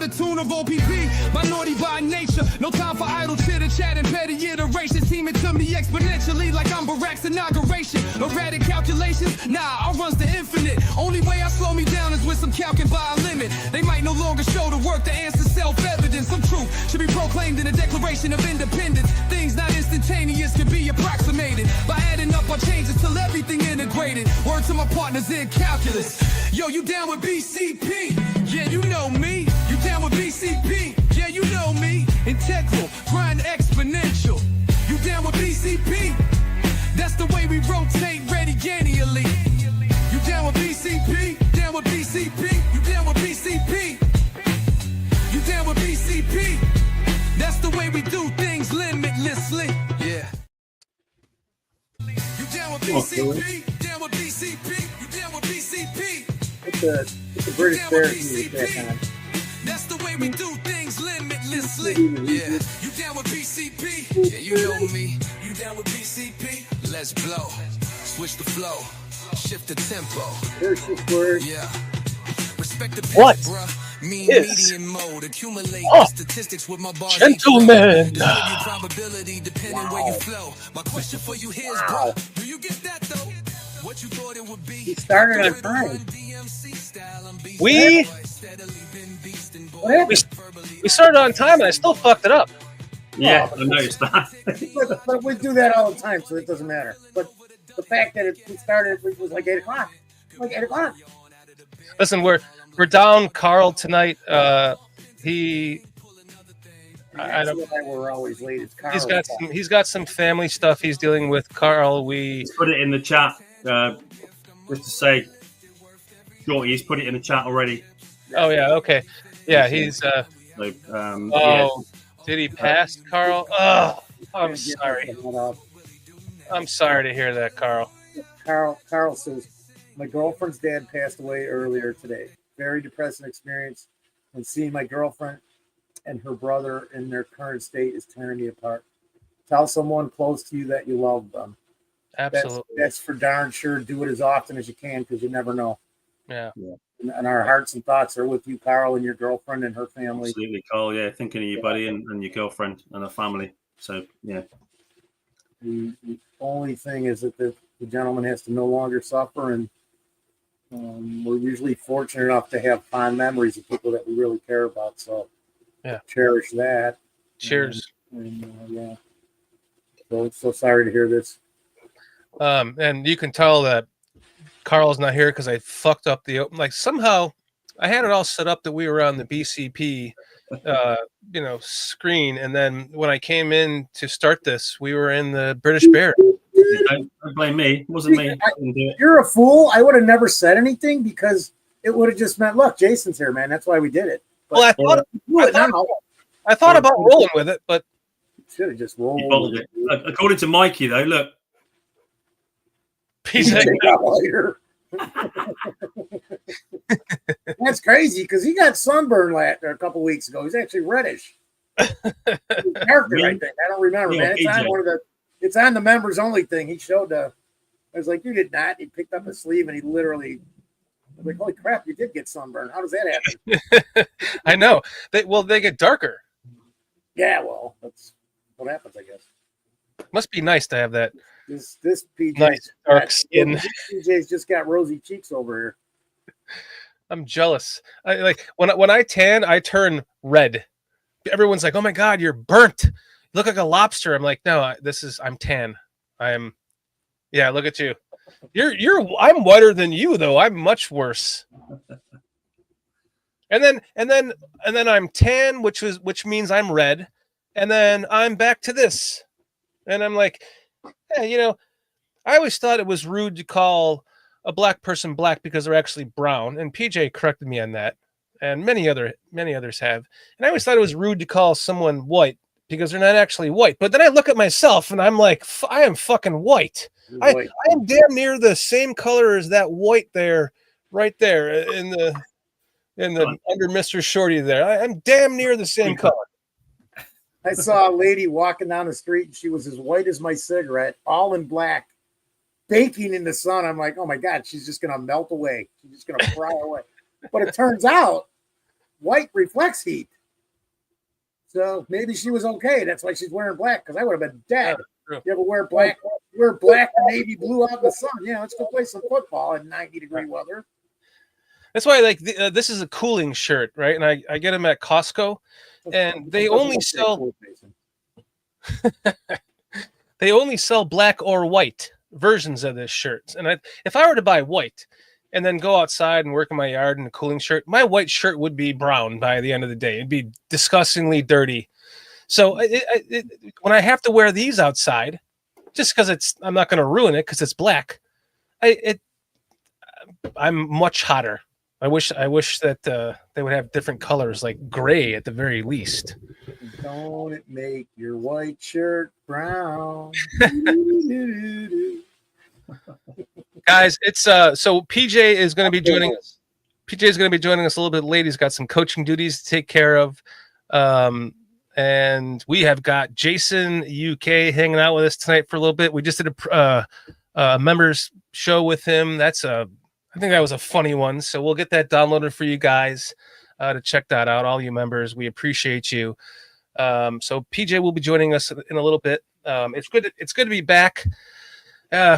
the tune of OPP. Minority by nature, no time for idle chitter chat and petty iteration. Teaming to me exponentially like I'm Barack's inauguration. Erratic calculations, nah, I runs the infinite. Only way I slow me down is with some calcing by a limit. They might no longer show the work to answer self-evident. Some truth should be proclaimed in the Declaration of Independence. Things not instantaneous can be approximated by adding up our changes till everything integrated. Word to my partners in calculus. Yo, you down with BCP? Yeah, you know me. You down with BCP? Yeah, you know me. Integral, grind exponential. You down with BCP? That's the way we rotate radiannually. You down with BCP? Down with BCP? You down with BCP? You down with BCP? That's the way we do things limitlessly. Yeah. You down with BCP? Down with BCP? You down with BCP? It's a British Bear music that time. That's the way we do things limitlessly. Yeah. You down with BCP? Yeah, you know me. You down with BCP? Let's blow. Switch the flow. Shift the tempo. There's this word. Yeah. Respect the pitch, What? bruh. Mean Yes. median mode. Accumulate Oh, statistics with my bars. gentlemen. Distribute probability depending where you flow. My question for you here is, bro, do you get that though? What you thought it would be? He started on time. We What happened? we started on time and I still fucked it up. Yeah, I noticed that. But we do that all the time, so it doesn't matter. But the fact that we started was like 8 o'clock. Like 8 o'clock. Listen, we're down Carl tonight. He I That's don't. why we're always late. It's Carl. He's got some family stuff he's dealing with. Carl, we Put it in the chat. Just to say, Shorty, he's put it in the chat already. Oh yeah, okay, yeah. He's So, did he pass, Carl? Oh, I'm sorry. I'm sorry to hear that, Carl. Carl says, my girlfriend's dad passed away earlier today. Very depressing experience. And seeing my girlfriend and her brother in their current state is tearing me apart. Tell someone close to you that you love them. Absolutely. That's for darn sure. Do it as often as you can because you never know. Yeah. And our hearts and thoughts are with you, Carl, and your girlfriend and her family. absolutely, Carl. Yeah, thinking of your buddy and your girlfriend and her family. So, yeah. The only thing is that the gentleman has to no longer suffer, and we're usually fortunate enough to have fond memories of people that we really care about. So, yeah, cherish that. Cheers. Yeah. So sorry to hear this. And you can tell that Carl's not here because I fucked up the like somehow I had it all set up that we were on the BCP screen, and then when I came in to start this, we were in the British Bear. Don't blame me. It wasn't me. I didn't do it. You're a fool. I would have never said anything because it would have just meant, look, Jason's here, man. That's why we did it. But Well, I thought about rolling with it, but should have just rolled. You bottled it. According to Mikey, though, look. he's like, That's crazy because he got sunburned a couple weeks ago. He's actually reddish. Character, I think. I don't remember, Yeah, man. It's on the members only thing. He showed I was like, you did not. He picked up his sleeve and he literally I was like, holy crap, you did get sunburned. How does that happen? I know. They get darker. Yeah, well, that's what happens, I guess. Must be nice to have that. This PJ Nice dark skin. PJ's just got rosy cheeks over here. I'm jealous. I like when I tan, I turn red. Everyone's like, "Oh my god, you're burnt. You look like a lobster." I'm like, "No, I'm tan. Yeah, look at you. I'm whiter than you though. I'm much worse." And then I'm tan, which means I'm red, and then I'm back to this. And I'm like, yeah, I always thought it was rude to call a black person black because they're actually brown. And PJ corrected me on that, and many others have. And I always thought it was rude to call someone white because they're not actually white. But then I look at myself and I'm like, I am fucking white. I am damn near the same color as that white there, right there in the under Mr. Shorty there. I'm damn near the same color. I saw a lady walking down the street and she was as white as my cigarette, all in black, baking in the sun. I'm like, oh my God, she's just going to melt away. She's just going to fry away. But it turns out white reflects heat. So maybe she was okay. That's why she's wearing black, because I would have been dead. Yeah, You ever wear black or navy blue out in the sun? Yeah, let's go play some football in 90-degree weather. That's why, like, this is a cooling shirt, right? And I get them at Costco, and they only sell they only sell black or white versions of this shirt. And if I were to buy white and then go outside and work in my yard in a cooling shirt, my white shirt would be brown by the end of the day. It'd be disgustingly dirty. So when I have to wear these outside, just because I'm not going to ruin it because it's black, I'm much hotter. I wish that they would have different colors, like gray at the very least. Don't it make your white shirt brown? Guys, it's so PJ is going to be joining us. PJ is going to be joining us a little bit late. He's got some coaching duties to take care of. And we have got Jason UK hanging out with us tonight for a little bit. We just did a members show with him. I think that was a funny one. So we'll get that downloaded for you guys to check that out. All you members, we appreciate you. So PJ will be joining us in a little bit. It's good to be back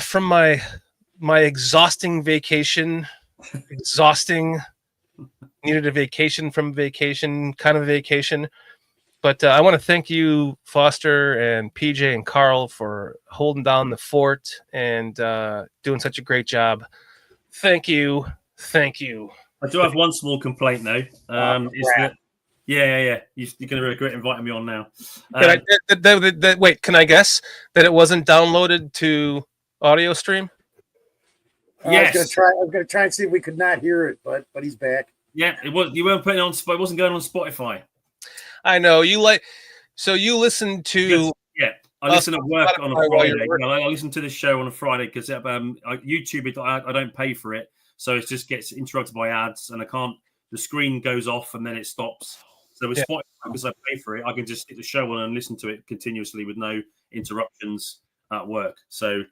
from my exhausting vacation. Needed a vacation from vacation, kind of vacation. But I want to thank you, Foster and PJ and Carl, for holding down the fort and doing such a great job. Thank you. I do have one small complaint though. You're going to regret inviting me on now. Wait, can I guess that it wasn't downloaded to audio stream? Yes. I was going to try and see if we could not hear it, but he's back. Yeah, it was. You weren't putting it on. It wasn't going on Spotify. I know you you listen to. Yeah, I listen at work on a Friday. I listen to this show on a Friday because YouTube, I don't pay for it, so it just gets interrupted by ads, and I can't. The screen goes off and then it stops. So with Spotify, because I pay for it, I can just stick the show on and listen to it continuously with no interruptions at work. So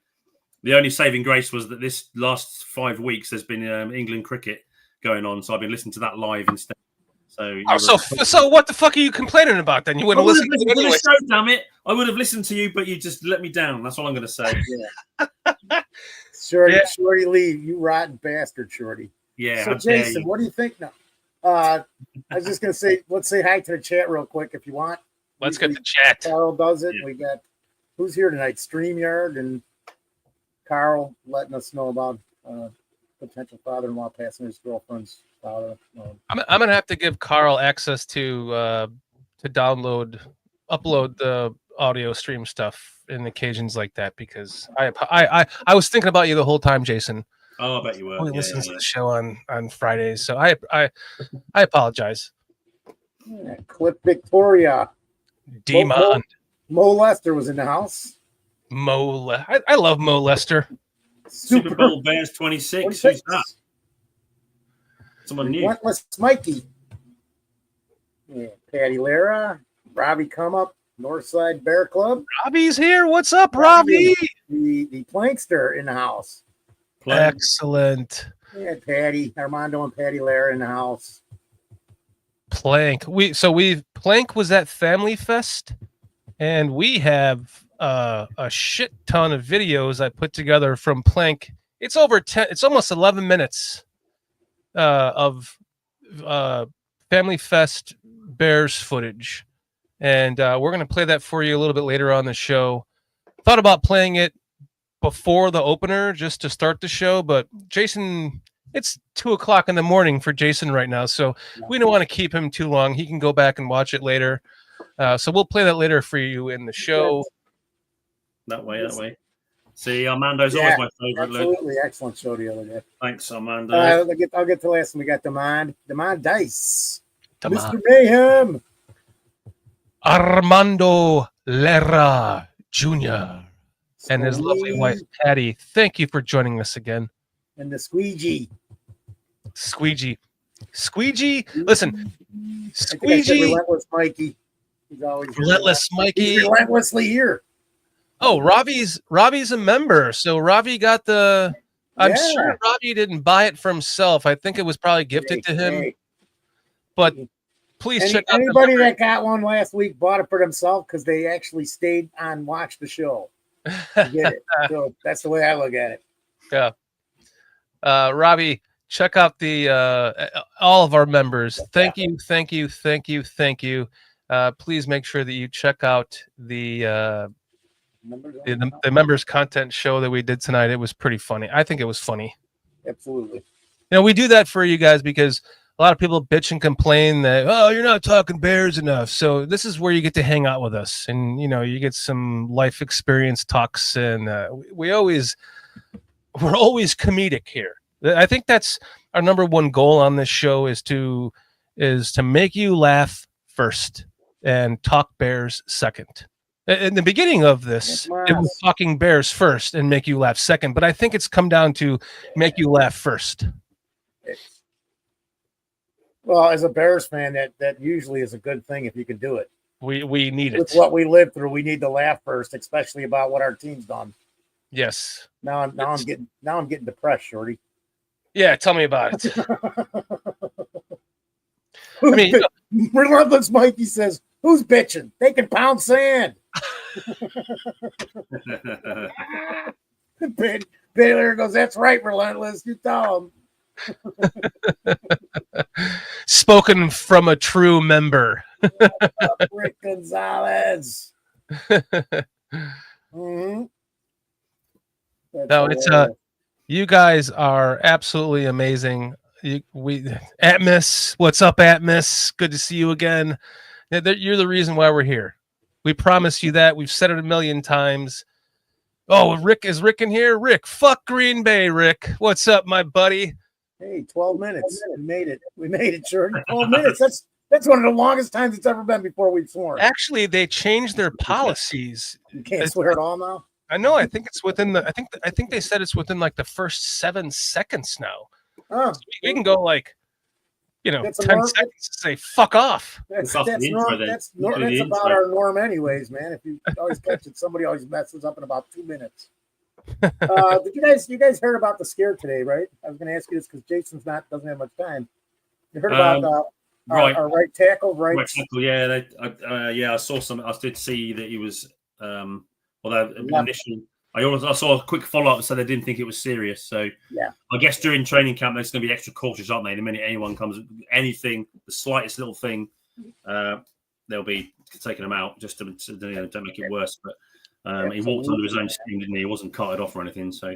the only saving grace was that this last 5 weeks there's been England cricket going on, so I've been listening to that live instead. So what the fuck are you complaining about then? You wouldn't listen to it anyway. The show, damn it! I would have listened to you, but you just let me down. That's all I'm going to say. Yeah. Shorty Lee, you rotten bastard, Shorty. Yeah. So Jason, what do you think now? I was just going to say, let's say hi to the chat real quick if you want. Let's get the chat. Carl does it. Yeah. We got who's here tonight? StreamYard and Carl letting us know about potential father-in-law passing his girlfriend's father. I'm gonna have to give Carl access to upload the audio stream stuff in occasions like that because I was thinking about you the whole time, Jason. Oh, I bet you were. He listens to the show on Fridays, so I apologize. Yeah, Clip Victoria. Demon. Mo Lester was in the house. I love Mo Lester. Super Bowl Bears 26. Who's that? Someone new. Relentless Mikey. Yeah, Patty Lara. Robbie Come Up. Northside Bear Club. Robbie's here. What's up, Robbie? The Plankster in the house. Excellent. Yeah, Patty, Armando and Patty Lara in the house. Plank. Plank was at Family Fest, and we have a shit ton of videos I put together from Plank. It's almost 11 minutes of Family Fest Bears footage, and we're going to play that for you a little bit later on the show. Thought about playing it before the opener just to start the show, but Jason, it's 2:00 in the morning for Jason right now, so we don't want to keep him too long. He can go back and watch it later. So we'll play that later for you in the show. That way. See, Armando's always my favorite. Absolutely excellent show the other day. Thanks, Armando. I'll get to the last one. We got Demand Dice. Mr. Mayhem. Armando Lara Jr. and his lovely wife, Patty. Thank you for joining us again. And the Squeegee. Listen, Squeegee. Relentless Mikey. He's always Relentless Mikey. He's relentlessly here. Oh, Robbie's a member. So Robbie got the. I'm sure Robbie didn't buy it for himself. I think it was probably gifted to him. But please check out anybody that got one last week bought it for themselves because they actually stayed on watch the show. Get it. So that's the way I look at it. Yeah. Robbie, check out the all of our members. Thank you. Please make sure that you check out the members content show that we did tonight. It was pretty funny. I think it was funny. Absolutely. We do that for you guys because a lot of people bitch and complain that, oh, you're not talking Bears enough. So this is where you get to hang out with us, and you get some life experience talks, and we're always comedic here. I think that's our number one goal on this show is to make you laugh first and talk Bears second. In the beginning of this, it was talking Bears first and make you laugh second, but I think it's come down to make you laugh first. Well, as a Bears fan, that usually is a good thing if you can do it. We need it. With what we lived through, we need to laugh first, especially about what our team's done. Yes. Now I'm getting depressed, Shorty. Yeah, tell me about it. Relentless Mikey says, "Who's bitching? They can pound sand." Baylor goes, "That's right, Relentless. You tell him." Spoken from a true member. Rick Gonzalez. Mm-hmm. No, it's you guys are absolutely amazing. Atmos, what's up, Atmos? Good to see you again. You're the reason why we're here. We promise you that. We've said it a million times. Oh, Rick, is Rick in here? Rick, fuck Green Bay, Rick. What's up, my buddy? Hey, 12 minutes. We made it. We made it, sure. 12 minutes. That's one of the longest times it's ever been before we've sworn. Actually, they changed their policies. You can't swear at all now? I know. I think it's within the. I think they said it's within like the first 7 seconds now. Oh, so we can go like, 10 seconds to say fuck off. That's about our norm, anyways, man. If you always catch it, somebody always messes up in about 2 minutes. Did you guys heard about the scare today, right? I was going to ask you this because Jason's doesn't have much time. You heard about our right tackle, right? Right tackle, yeah. I saw some. I did see that he was. Initially, I saw a quick follow up, so they didn't think it was serious. So yeah, I guess during training camp, they're going to be extra cautious, aren't they? The minute anyone comes, anything, the slightest little thing, they'll be taking them out just to don't make it worse. But he walked under his own steam, didn't he? He wasn't carted off or anything. So,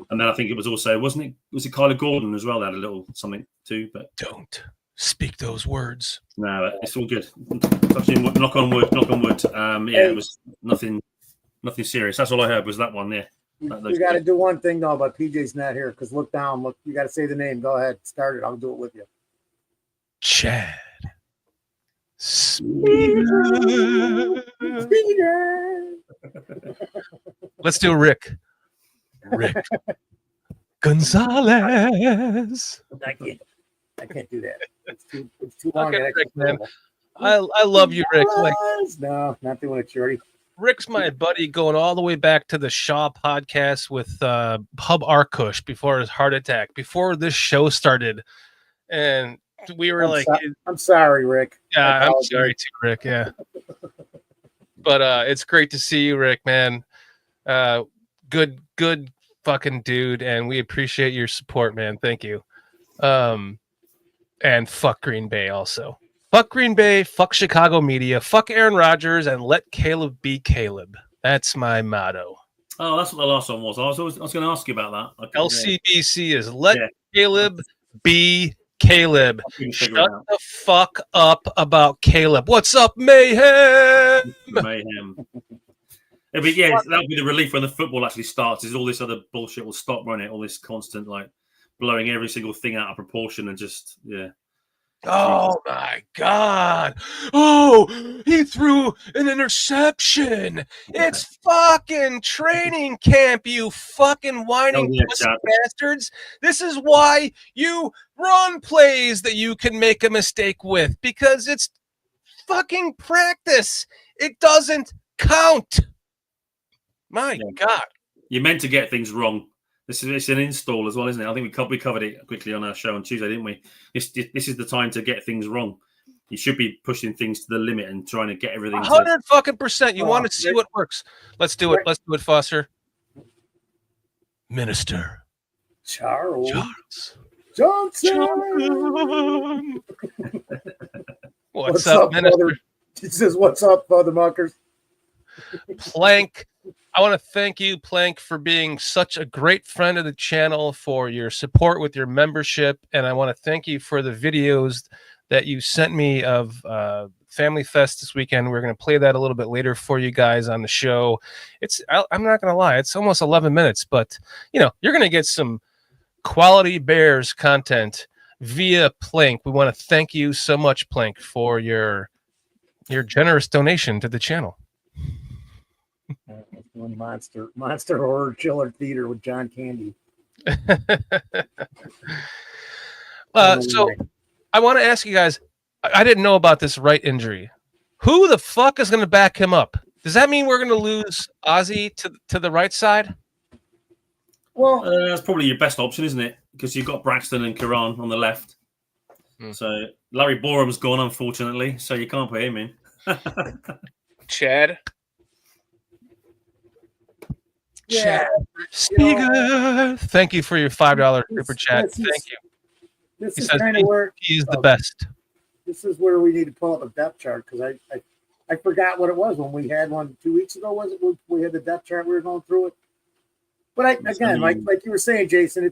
and then I think it was also was it Kyler Gordon as well that had a little something too. But don't speak those words. No, it's all good. Knock on wood. It was nothing serious. That's all I heard was that one there. You got to do one thing though, but PJ's not here because look down. Look, you got to say the name. Go ahead, start it. I'll do it with you. Chad. Let's do Rick. Rick Gonzalez. I can't do that. It's too long. Okay, Rick, man. I love you, Rick. No, not doing it, Shorty. Rick's my buddy going all the way back to the Shaw podcast with Hub Arkush before his heart attack, before this show started. And we were I'm sorry, Rick. Yeah, I'm sorry too, Rick. Yeah. But it's great to see you, Rick, man. Good fucking dude. And we appreciate your support, man. Thank you. And fuck Green Bay also. Fuck Green Bay, fuck Chicago media, fuck Aaron Rodgers, and let Caleb be Caleb. That's my motto. Oh, that's what the last one was. I was going to ask you about that. LCBC is let Caleb be Caleb. Shut the fuck up about Caleb. What's up, Mayhem? Mayhem. That'll be the relief when the football actually starts. Is all this other bullshit will stop, won't it? All this constant blowing every single thing out of proportion and just Oh my God. Oh, he threw an interception. It's fucking training camp, you fucking whining pussy bastards. This is why you run plays that you can make a mistake with, because it's fucking practice. It doesn't count. My God. You're meant to get things wrong. It's an install as well, isn't it? I think we covered it quickly on our show on Tuesday, didn't we? This is the time to get things wrong. you should be pushing things to the limit and trying to get everything. 100%. You want to see what works. Let's do it. Let's do it, Foster. Minister Charles Johnson. What's up, Minister? Brother? He says, "What's up, Father Muckers?" Plank, I want to thank you, Plank, for being such a great friend of the channel, for your support with your membership, and I want to thank you for the videos that you sent me of Family Fest this weekend. We're going to play that a little bit later for you guys on the show. I'm not going to lie, it's almost 11 minutes, but you're going to get some quality Bears content via Plank. We want to thank you so much, Plank, for your generous donation to the channel. One monster horror chiller theater with John Candy. So I want to ask you guys, I didn't know about this right injury. Who the fuck is going to back him up? Does that mean we're going to lose Ozzy to the right side? Well, that's probably your best option, isn't it? Because you've got Braxton and Karan on the left. So Larry Borum's gone, unfortunately, so you can't put him in. Chad. yeah. Speaker. Thank you for your $5 super chat. Thank you. This He is says kind of where he's the best. This is where we need to pull up a depth chart, because I forgot what it was when we had one 2 weeks ago. Was it we had the depth chart? We were going through it. But again, like you were saying, Jason,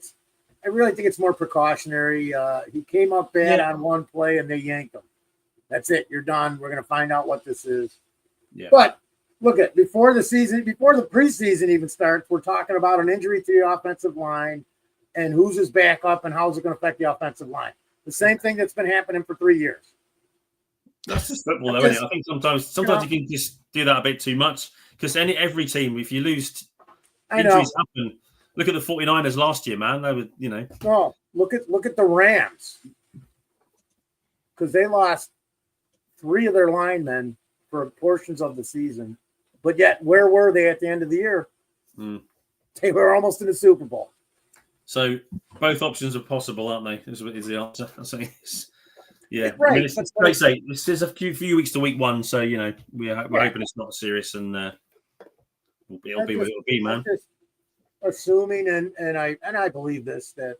I really think it's more precautionary. He came up bad on one play and they yanked him. That's it. You're done. We're going to find out what this is. Yeah. But look at before the preseason even starts, we're talking about an injury to the offensive line and who's his backup and how's it going to affect the offensive line. The same thing that's been happening for 3 years. That's just football, though, isn't it? I think sometimes you can just do that a bit too much, because every team, if you lose, injuries happen. Look at the 49ers last year, man. They were, No, look at the Rams, because they lost 3 of their linemen for portions of the season, but yet where were they at the end of the year? They were almost in the Super Bowl. So both options are possible, aren't they? Is the answer. Yeah, right. I mean, like I say, this is a few weeks to week 1, so we're hoping it's not serious, and it'll be what it'll be, man. Assuming, and I believe this, that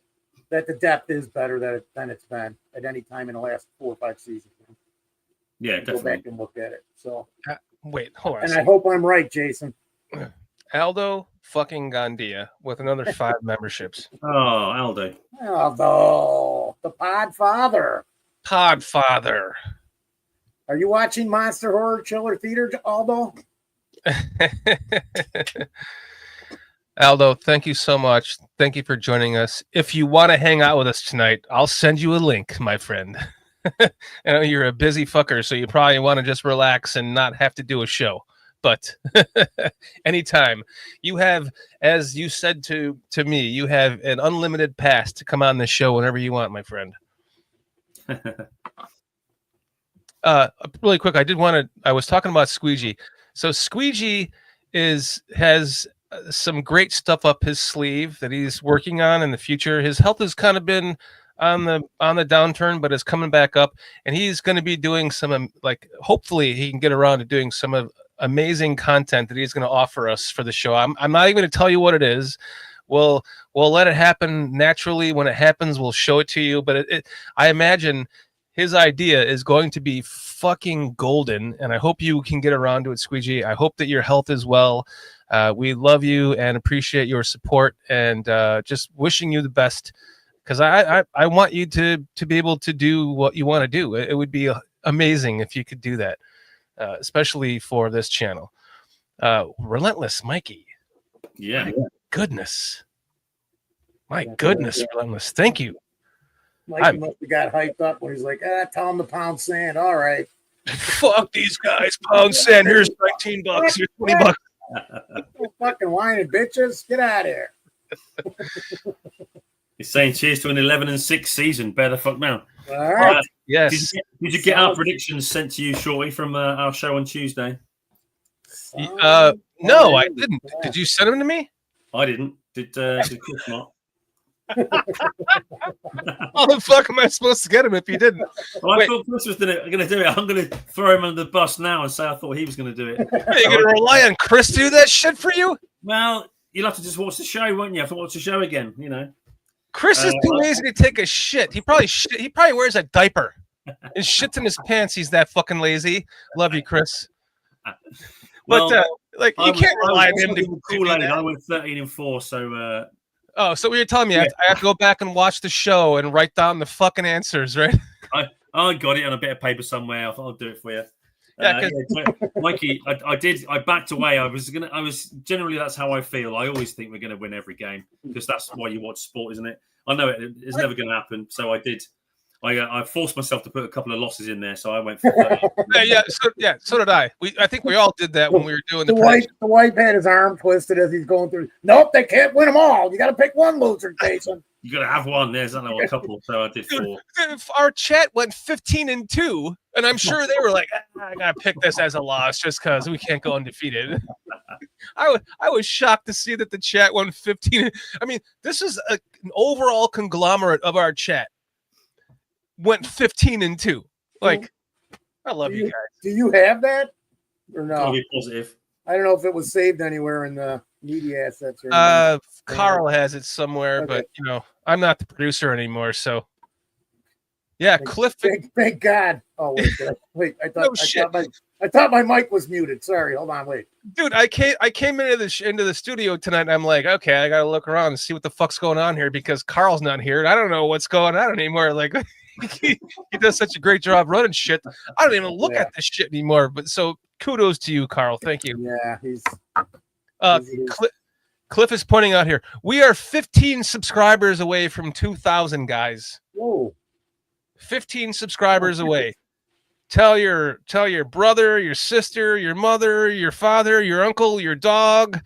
the depth is better than it's been at any time in the last 4 or 5 seasons. Yeah, definitely. Go back and look at it. So wait, hold on. And I hope I'm right, Jason. Aldo fucking Gandia with another 5 memberships. Oh, Aldo, the Podfather. Podfather. Are you watching Monster Horror Chiller Theater, Aldo? Aldo, thank you so much. Thank you for joining us. If you want to hang out with us tonight, I'll send you a link, my friend. I know you're a busy fucker, so you probably want to just relax and not have to do a show. But anytime you have, as you said to me, you have an unlimited pass to come on the show whenever you want, my friend. Really quick, I was talking about Squeegee. So Squeegee has some great stuff up his sleeve that he's working on in the future. His health has kind of been on the downturn, but is coming back up, and he's going to be doing some hopefully he can get around to doing some amazing content that he's going to offer us for the show. I'm not even going to tell you what it is. We'll let it happen naturally. When it happens, we'll show it to you. But I imagine his idea is going to be fucking golden, and I hope you can get around to it, Squeegee. I hope that your health is well. We love you and appreciate your support, and just wishing you the best, because I want you to be able to do what you want to do. It would be amazing if you could do that, especially for this channel. Relentless Mikey. Yeah. Goodness. My goodness, Relentless. Thank you. Mikey must have got hyped up when he's like, tell him to pound sand. All right. Fuck these guys. Pound sand. Here's $19. Here's $20. Fucking whining bitches. Get out of here. He's saying cheers to an 11-6 season. Bear the fuck now. All right. Yes. Did you get our predictions sent to you shortly from our show on Tuesday? No, I didn't. Did you send them to me? I didn't. Did Chris not? How the fuck am I supposed to get him if he didn't? Well, I thought Chris was going to do it. I'm going to throw him under the bus now and say I thought he was going to do it. Are you going to rely on Chris to do that shit for you? Well, you'll have to just watch the show, won't you? Have to watch the show again, you know. Chris is too lazy to take a shit. He probably wears a diaper. His shit's in his pants. He's that fucking lazy. Love you, Chris. Well, But like you can't rely on him to cool. do that. I went 13-4, so. Oh, so you're telling me I have to go back and watch the show and write down the fucking answers, right? I got it on a bit of paper somewhere. I'll do it for you. Yeah, Mikey, I backed away. I was generally, that's how I feel. I always think we're going to win every game because that's why you watch sport, isn't it? I know it's never going to happen. So I did. I forced myself to put a couple of losses in there, so I went for 30. So did I. I think we all did that when we were doing the White had his arm twisted as he's going through. Nope, they can't win them all. You got to pick one loser, Jason. You got to have one. There's a couple, so I did 4. If our chat went 15-2, and I'm sure they were like, I gotta pick this as a loss just because we can't go undefeated. I was shocked to see that the chat went 15. I mean, this is an overall conglomerate of our chat. Went 15-2. Like, I love you guys. Do you have that or no? I'll be positive. I don't know if it was saved anywhere in the media assets or anything. Carl has it somewhere, but you know, I'm not the producer anymore, so yeah, Cliff. Thank God. Oh wait, I thought my mic was muted. Sorry, hold on, wait. Dude, I came into the studio tonight and I'm like, okay, I gotta look around and see what the fuck's going on here because Carl's not here and I don't know what's going on anymore. Like he does such a great job running shit. I don't even look at this shit anymore. But so kudos to you, Carl. Thank you. Yeah, he's Cliff is pointing out here. We are 15 subscribers away from 2,000 guys. Whoa. 15 subscribers away. Tell your brother, your sister, your mother, your father, your uncle, your dog.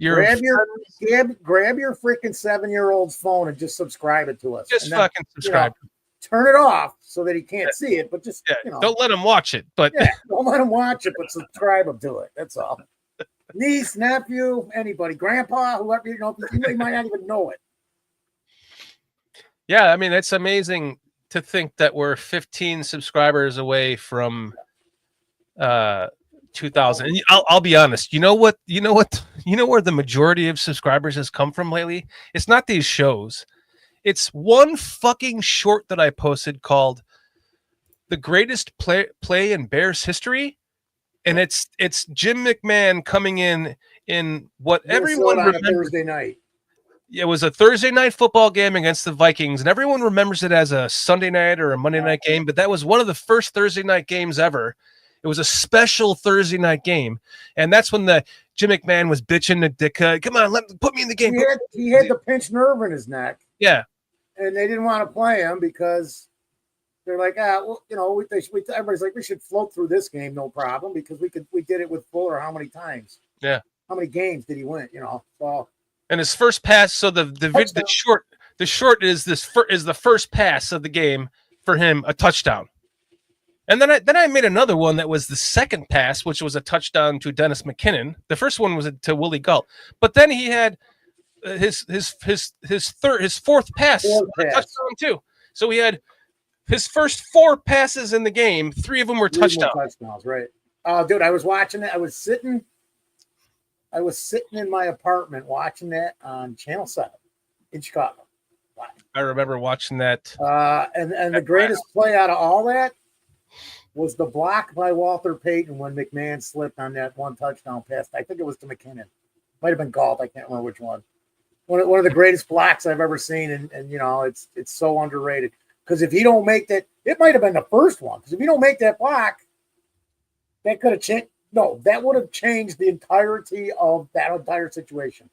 Grab your freaking 7-year-old's phone and just subscribe it to us. Just fucking subscribe. You know, turn it off so that he can't see it, but just don't let him watch it. But don't let him watch it, but subscribe him to it. That's all. Niece, nephew, anybody, grandpa, whoever, you might not even know it. Yeah, I mean, it's amazing to think that we're 15 subscribers away from 2,000. And I'll be honest. You know where the majority of subscribers has come from lately? It's not these shows. It's one fucking short that I posted called "The Greatest Play in Bears History," and it's Jim McMahon coming in what everyone remembers. Thursday night. It was a Thursday night football game against the Vikings, and everyone remembers it as a Sunday night or a Monday night game, but that was one of the first Thursday night games ever. It was a special Thursday night game, and that's when the Jim McMahon was bitching to Ditka, "Come on, put me in the game." He had the pinched nerve in his neck. Yeah, and they didn't want to play him because they're like, everybody's like, we should float through this game, no problem, because we did it with Fuller how many times? Yeah, how many games did he win? So. And his first pass, so the short is the first pass of the game for him, a touchdown. And then I made another one that was the second pass, which was a touchdown to Dennis McKinnon. The first one was to Willie Galt, but then he had his fourth pass, a touchdown too. So he had his first 4 passes in the game. 3 of them were touchdowns, right? Oh, dude, I was watching it. I was sitting in my apartment watching that on Channel 7 in Chicago. Wow. I remember watching that. And the greatest play out of all that was the block by Walter Payton when McMahon slipped on that one touchdown pass. I think it was to McKinnon. Might have been Galt. I can't remember which one. One of the greatest blocks I've ever seen. And it's so underrated. Because if you don't make that, it might have been the first one. Because if you don't make that block, that could have changed. No, that would have changed the entirety of that entire situation.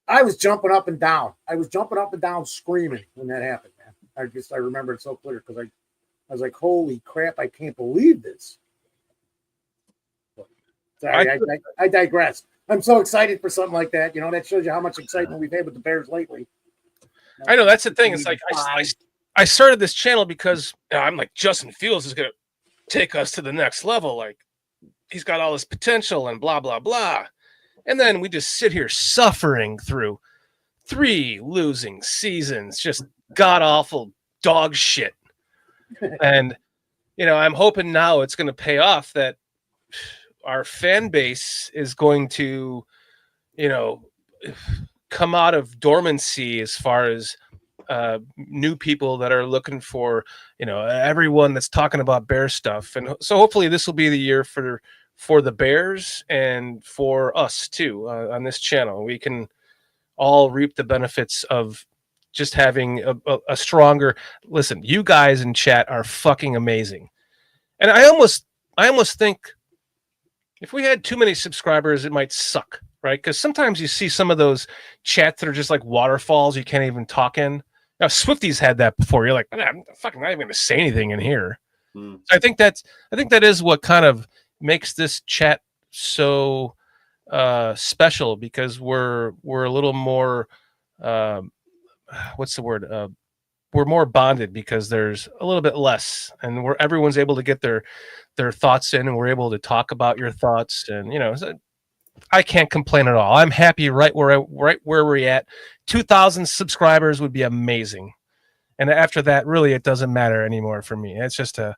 I was jumping up and down. Screaming when that happened, man. I remember it so clear because I was like, holy crap, I can't believe this. Sorry, I digress. I'm so excited for something like that. That shows you how much excitement we've had with the Bears lately. I know, that's the thing. It's like I started this channel because I'm like, Justin Fields is going to take us to the next level. Like, he's got all this potential and blah, blah, blah. And then we just sit here suffering through 3 losing seasons, just god awful dog shit. And I'm hoping now it's going to pay off, that our fan base is going to, come out of dormancy as far as new people that are looking for, everyone that's talking about Bear stuff. And so hopefully this will be the year for the Bears and for us too, on this channel. We can all reap the benefits of just having a stronger. Listen, you guys in chat are fucking amazing. And I almost think if we had too many subscribers, it might suck, right? Because sometimes you see some of those chats that are just like waterfalls you can't even talk in. Now, Swifties had that before. You're like, I'm fucking not even going to say anything in here. So I think that is what kind of makes this chat so special, because we're a little more what's the word? We're more bonded because there's a little bit less, and everyone's able to get their thoughts in, and we're able to talk about your thoughts. And I can't complain at all. I'm happy right where we're at. 2,000 subscribers would be amazing, and after that, really, it doesn't matter anymore for me. It's just a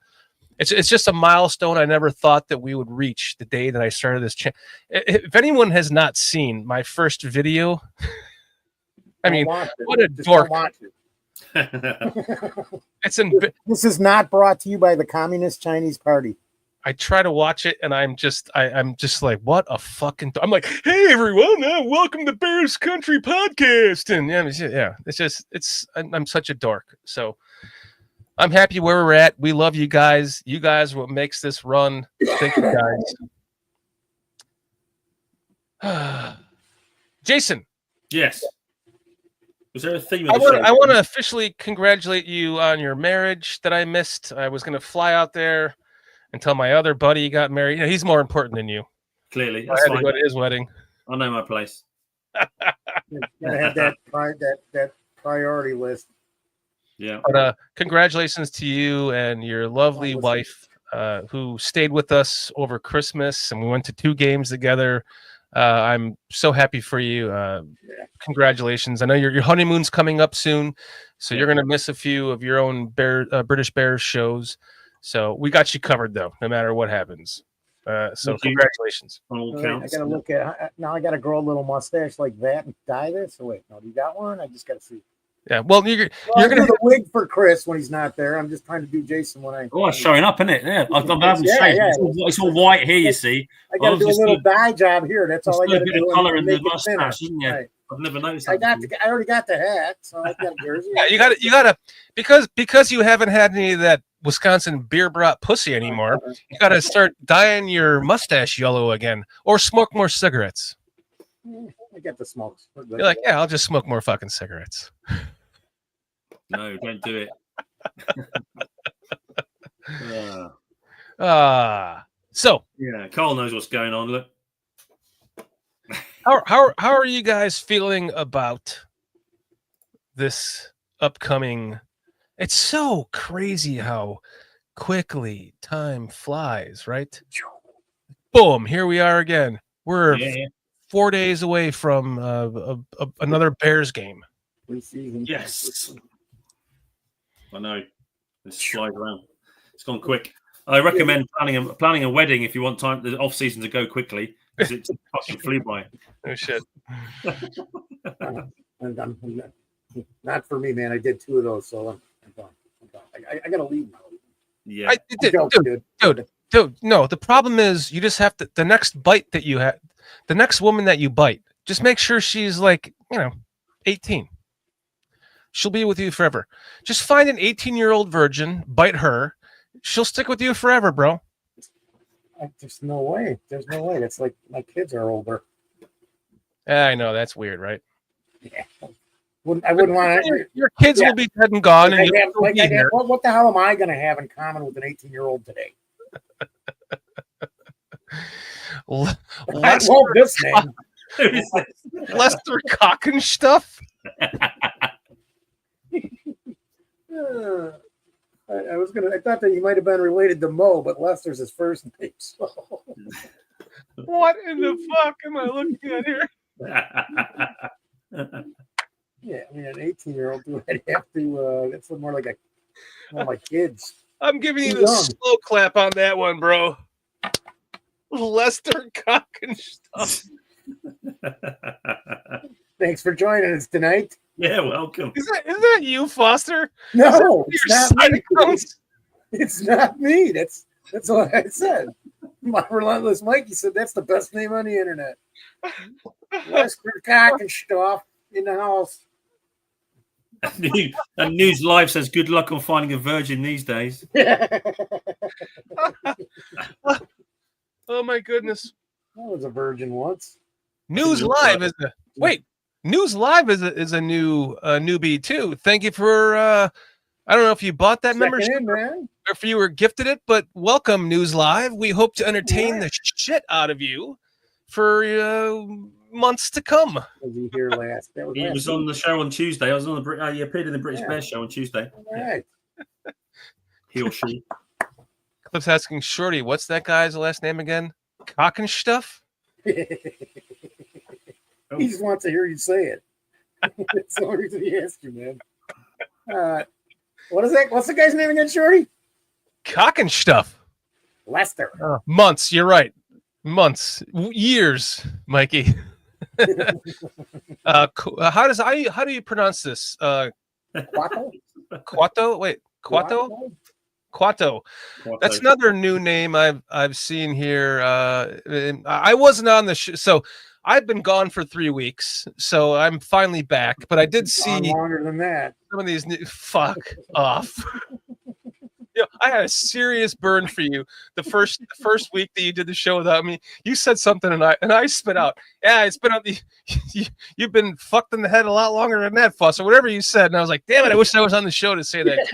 milestone I never thought that we would reach the day that I started this channel. If anyone has not seen my first video, I mean, what a dork. This is not brought to you by the Communist Chinese Party. I try to watch it, and I'm just like, what a fucking. I'm like, hey everyone, welcome to Bears Country Podcast, and I'm such a dork. So I'm happy where we're at. We love you guys. You guys are what makes this run. Thank you guys. Jason. Yes. Was there a theme? I want to officially congratulate you on your marriage that I missed. I was going to fly out there until my other buddy got married. He's more important than you. Clearly, I had to go to his wedding. I know my place. Gotta have that priority list. Yeah. But congratulations to you and your lovely wife, who stayed with us over Christmas, and we went to 2 games together. I'm so happy for you. Congratulations. I know your honeymoon's coming up soon, so you're going to miss a few of your own British Bears shows. So we got you covered, though, no matter what happens. So congratulations. I got to look at now. I got to grow a little mustache like that and dye this. So wait, no, do you got one? I just got to see. Yeah, well, you're going to do the wig for Chris when he's not there. I'm just trying to do Jason when I. Oh, it's showing up, isn't it? Yeah, I'm having shade. It's all white here, you see. I got to do a little dye job here. That's all I got to do. A bit of color in the mustache, isn't it? Right. I've never noticed. I already got the hat, so I got a jersey. Yeah, you got to because you haven't had any of that Wisconsin beer brought pussy anymore. You got to start dyeing your mustache yellow again, or smoke more cigarettes. I get the smokes. You're like, yeah, I'll just smoke more fucking cigarettes. No, don't do it. So yeah, Carl knows what's going on. Look, how are you guys feeling about this upcoming? It's so crazy how quickly time flies, right? Boom, here we are again. We're 4 days away from another Bears game. Preseason. Yes. I know. It's slide around. It's gone quick. I recommend planning a wedding if you want the off season to go quickly, because it fucking flew by. Oh shit. Not for me, man. I did 2 of those, so I'm done. I gotta leave now. Yeah, dude. No, the problem is you just have to. The next bite that you have, the next woman that you bite, just make sure she's like 18. She'll be with you forever. Just find an 18-year-old virgin, bite her. She'll stick with you forever, bro. There's no way. There's no way. That's like my kids are older. I know. That's weird, right? Yeah. I wouldn't want to. Your kids will be dead and gone. What the hell am I going to have in common with an 18-year-old today? Lester Cocken stuff. I thought that you might have been related to Mo, but Lester's his first name. So. What in the fuck am I looking at here? Yeah, I mean, an 18-year-old, I'd have to. That's more like one of my kids. I'm giving you Too the young. slow clap on that one, bro. Lester Cock and Stuff. Thanks for joining us tonight. Yeah, welcome. Is that you, Foster? No, Is it's that not your me. side accounts? It's not me. That's what I said. My relentless Mikey said that's the best name on the internet. Lester Cock and Stuff in the house. And News Live says, "Good luck on finding a virgin these days." Oh my goodness! I was a virgin once. News Live is a News Live is a new newbie too. Thank you for I don't know if you bought that membership In, man. or if you were gifted it, but welcome News Live. We hope to entertain the shit out of you for months to come. Was he here last? That was He last was week. on the show on Tuesday. I was on the. He appeared in the British Bear show on Tuesday. All right. He or she. Cliff's asking Shorty, what's that guy's last name again? Cock and Stuff? He just wants to hear you say it. That's the only reason he asked you, man. What is that? What's the guy's name again, Shorty? Cock and Stuff. Lester. Months. You're right. Months. Years, Mikey. How do you pronounce this? Quaco? Quato? Wait, Quato? Quato. That's another new name I've seen here. I wasn't on the show, so I've been gone for 3 weeks, so I'm finally back. But I did see longer than that. Some of these fuck off. You know, I had a serious burn for you the first week that you did the show without me. You said something and I spit out. Yeah, I spit out you've been fucked in the head a lot longer than that, Foster. Whatever you said, and I was like, damn it, I wish I was on the show to say that.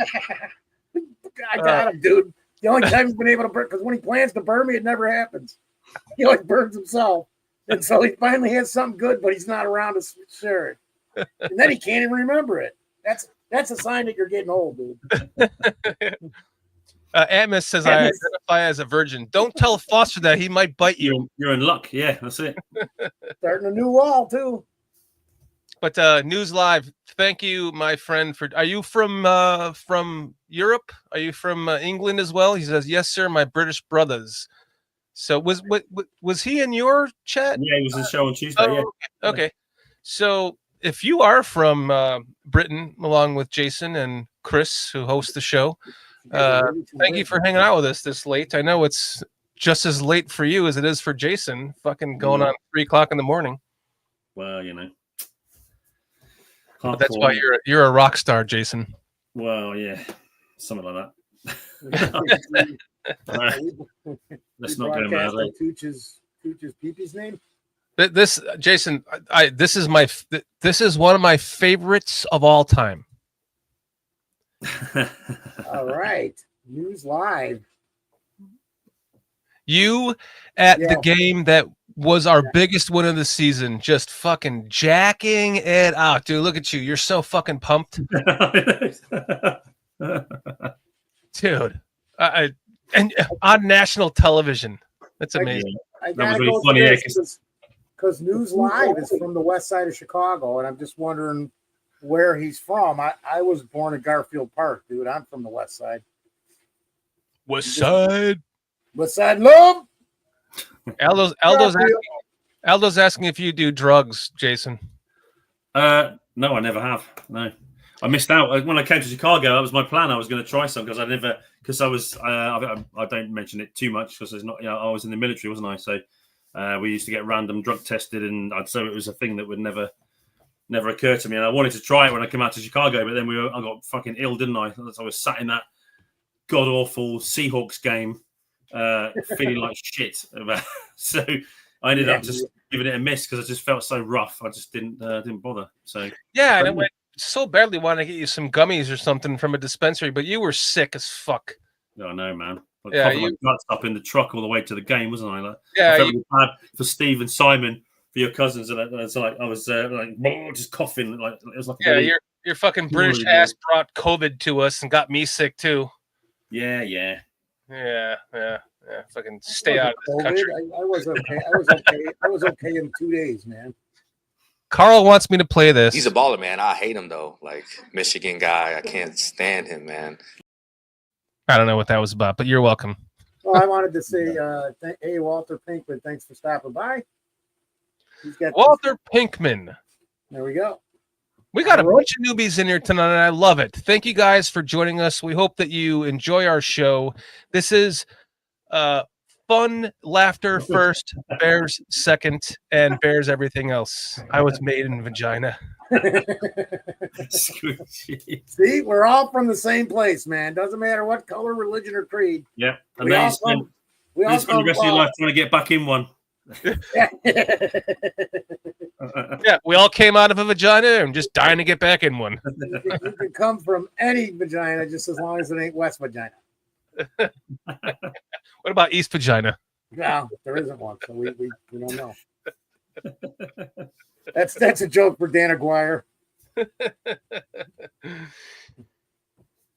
I got him, dude. The only time he's been able to burn, because when he plans to burn me, it never happens. He always burns himself. And so he finally has something good, but he's not around to share it. And then he can't even remember it. That's a sign that you're getting old, dude. Atmos says, I identify as a virgin. Don't tell Foster that. He might bite you. You're in luck. Yeah, that's it. Starting a new wall, too. But News Live, thank you, my friend. Are you from Europe? Are you from England as well? He says, yes, sir, my British brothers. So was he in your chat? Yeah, he was in the show on Tuesday. Yeah. Okay. So if you are from Britain, along with Jason and Chris, who host the show, thank you for hanging out with us this late. I know it's just as late for you as it is for Jason. Fucking going on 3 o'clock in the morning. Well, you know. But that's why you're a rock star, Jason. Well, yeah, something like that. Let's not go mad. Tooch's peepee's name. This Jason, this is one of my favorites of all time. All right, News Live. You at the game that was our biggest win of the season, just fucking jacking it out, dude. Look at you, you're so fucking pumped, dude. And on national television, that's amazing. I gotta go funny because News Live is from the west side of Chicago, and I'm just wondering where he's from. I was born in Garfield Park, dude. I'm from the west side. West side. West side love. Aldo's asking if you do drugs, Jason. No, I never have. No, I missed out when I came to Chicago. That was my plan. I was going to try some because I was. I don't mention it too much because there's not. You know, I was in the military, wasn't I? So we used to get random drug tested, and so it was a thing that would never occur to me. And I wanted to try it when I came out to Chicago, but then I got fucking ill, didn't I? I was sat in that god awful Seahawks game. Feeling like shit so I ended up just giving it a miss because I just felt so rough. I just didn't bother. So yeah, and I went so badly wanting to get you some gummies or something from a dispensary, but you were sick as fuck. Oh no, man. Yeah, my guts up in the truck all the way to the game, wasn't I? Like, yeah, I felt really bad for Steve and Simon, for your cousins, and it's like I was just coughing, like it was like your fucking British ass brought COVID to us and got me sick too. Yeah. Fucking stay out of this country. I was okay. I was okay in 2 days, man. Carl wants me to play this. He's a baller, man. I hate him though. Like Michigan guy, I can't stand him, man. I don't know what that was about, but you're welcome. Well, I wanted to say, hey, Walter Pinkman, thanks for stopping by. He's got Walter Pinkman. There we go. We got a bunch of newbies in here tonight, and I love it. Thank you guys for joining us. We hope that you enjoy our show. This is fun, laughter first, bears second, and bears everything else. I was made in vagina. See, we're all from the same place, man. Doesn't matter what color, religion, or creed. Yeah. And We then all you spend, come- We you all spend the come rest of your life trying to get back in one. Yeah. Yeah, we all came out of a vagina and just dying to get back in one. You can come from any vagina just as long as it ain't West vagina. What about East vagina? No, there isn't one, so we don't know. That's a joke for Dan Aguirre.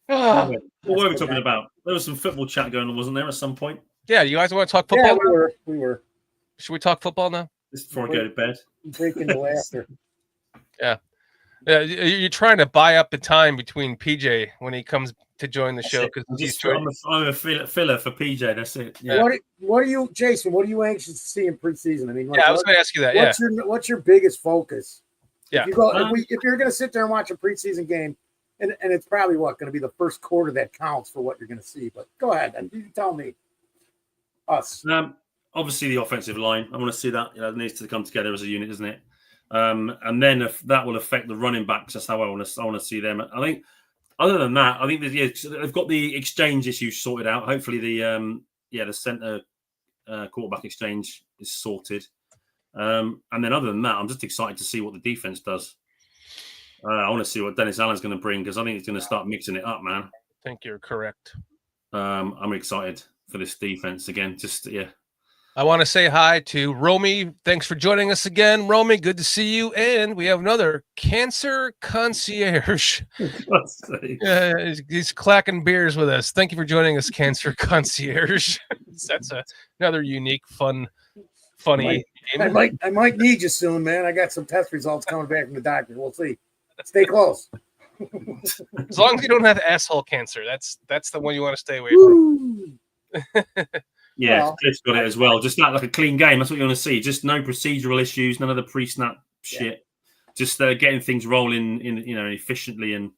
Ah, What were we talking about? There was some football chat going on, wasn't there, at some point? yeah, you guys want to talk football? Yeah, we were Should we talk football now? Just before I go to bed. breaking the laughter. Yeah, you're trying to buy up the time between PJ when he comes to join the show because I'm a filler for PJ. That's it. Yeah. What are you, Jason? What are you anxious to see in preseason? I mean, like, yeah, I was going to ask you that. What's your biggest focus? Yeah. If you're going to sit there and watch a preseason game, and it's probably going to be the first quarter that counts for what you're going to see. But go ahead, and you tell me. Us. Obviously, the offensive line. I want to see that. It needs to come together as a unit, isn't it? And then if that will affect the running backs, that's how I want to see them. I think. Other than that, I think they've got the exchange issue sorted out. Hopefully, the center quarterback exchange is sorted. And then other than that, I'm just excited to see what the defense does. I want to see what Dennis Allen's going to bring because I think he's going to start mixing it up, man. I think you're correct. I'm excited for this defense again. I want to say hi to Romy. Thanks for joining us again, Romy. Good to see you. And we have another cancer concierge. He's clacking beers with us. Thank you for joining us, cancer concierge. That's another unique, funny. I might need you soon, man. I got some test results coming back from the doctor. We'll see. Stay close. As long as you don't have asshole cancer, that's the one you want to stay away from. Yeah, Cliff's got it as well. Just like a clean game. That's what you want to see. Just no procedural issues, none of the pre-snap shit. Just getting things rolling in efficiently and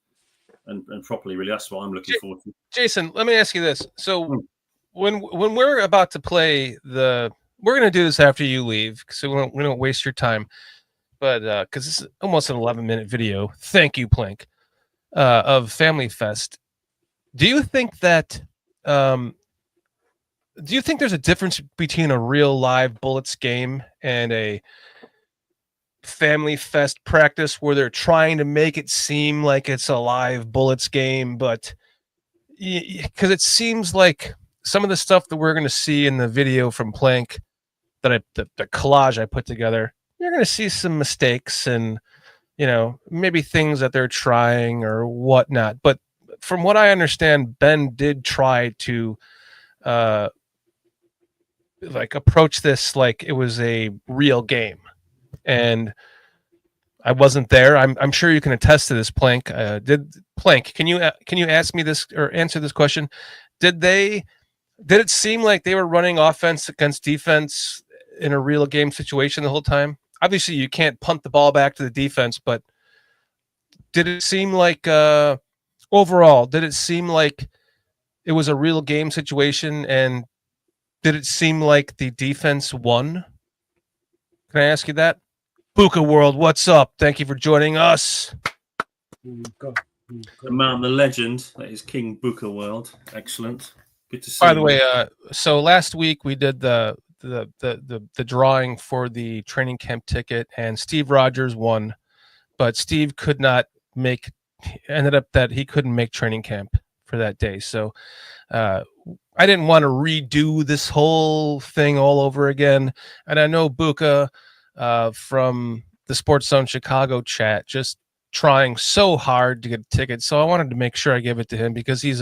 properly. Really, that's what I'm looking forward to. Jason, let me ask you this. So when we're about to play we're going to do this after you leave, so we don't waste your time. But because this is almost an 11-minute video. Thank you, Plank, of Family Fest. Do you think that? Do you think there's a difference between a real live Bullets game and a Family Fest practice where they're trying to make it seem like it's a live Bullets game, but because it seems like some of the stuff that we're going to see in the video from Plank, the collage I put together, you're going to see some mistakes and maybe things that they're trying or whatnot. But from what I understand, Ben did try to approach this like it was a real game, and I wasn't there. I'm sure you can attest to this, Plank. Can you ask me this or answer this question? Did it seem like they were running offense against defense in a real game situation the whole time? Obviously, you can't punt the ball back to the defense, but did it seem like overall? Did it seem like it was a real game situation and? Did it seem like the defense won? Can I ask you that? Buka World, what's up? Thank you for joining us. The man, the legend, that is King Buka World. Excellent. Good to see you. By the way, so last week we did the drawing for the training camp ticket, and Steve Rogers won, but Steve ended up that he couldn't make training camp for that day. So I didn't want to redo this whole thing all over again. And I know Buka from the Sports Zone Chicago chat just trying so hard to get a ticket. So I wanted to make sure I give it to him because he's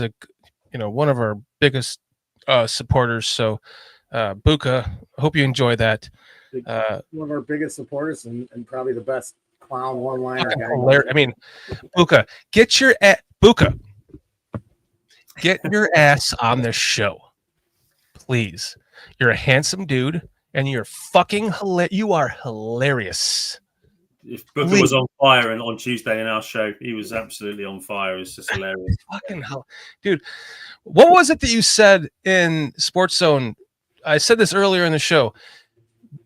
one of our biggest supporters. So Buka, I hope you enjoy that. One of our biggest supporters and probably the best clown one-liner guy. I mean, Buka, get your ass on the show, please. You're a handsome dude, and you're fucking you are hilarious. If Booker was on fire and on Tuesday in our show, he was absolutely on fire. It was just hilarious. Fucking hell, dude. What was it that you said in Sports Zone? I said this earlier in the show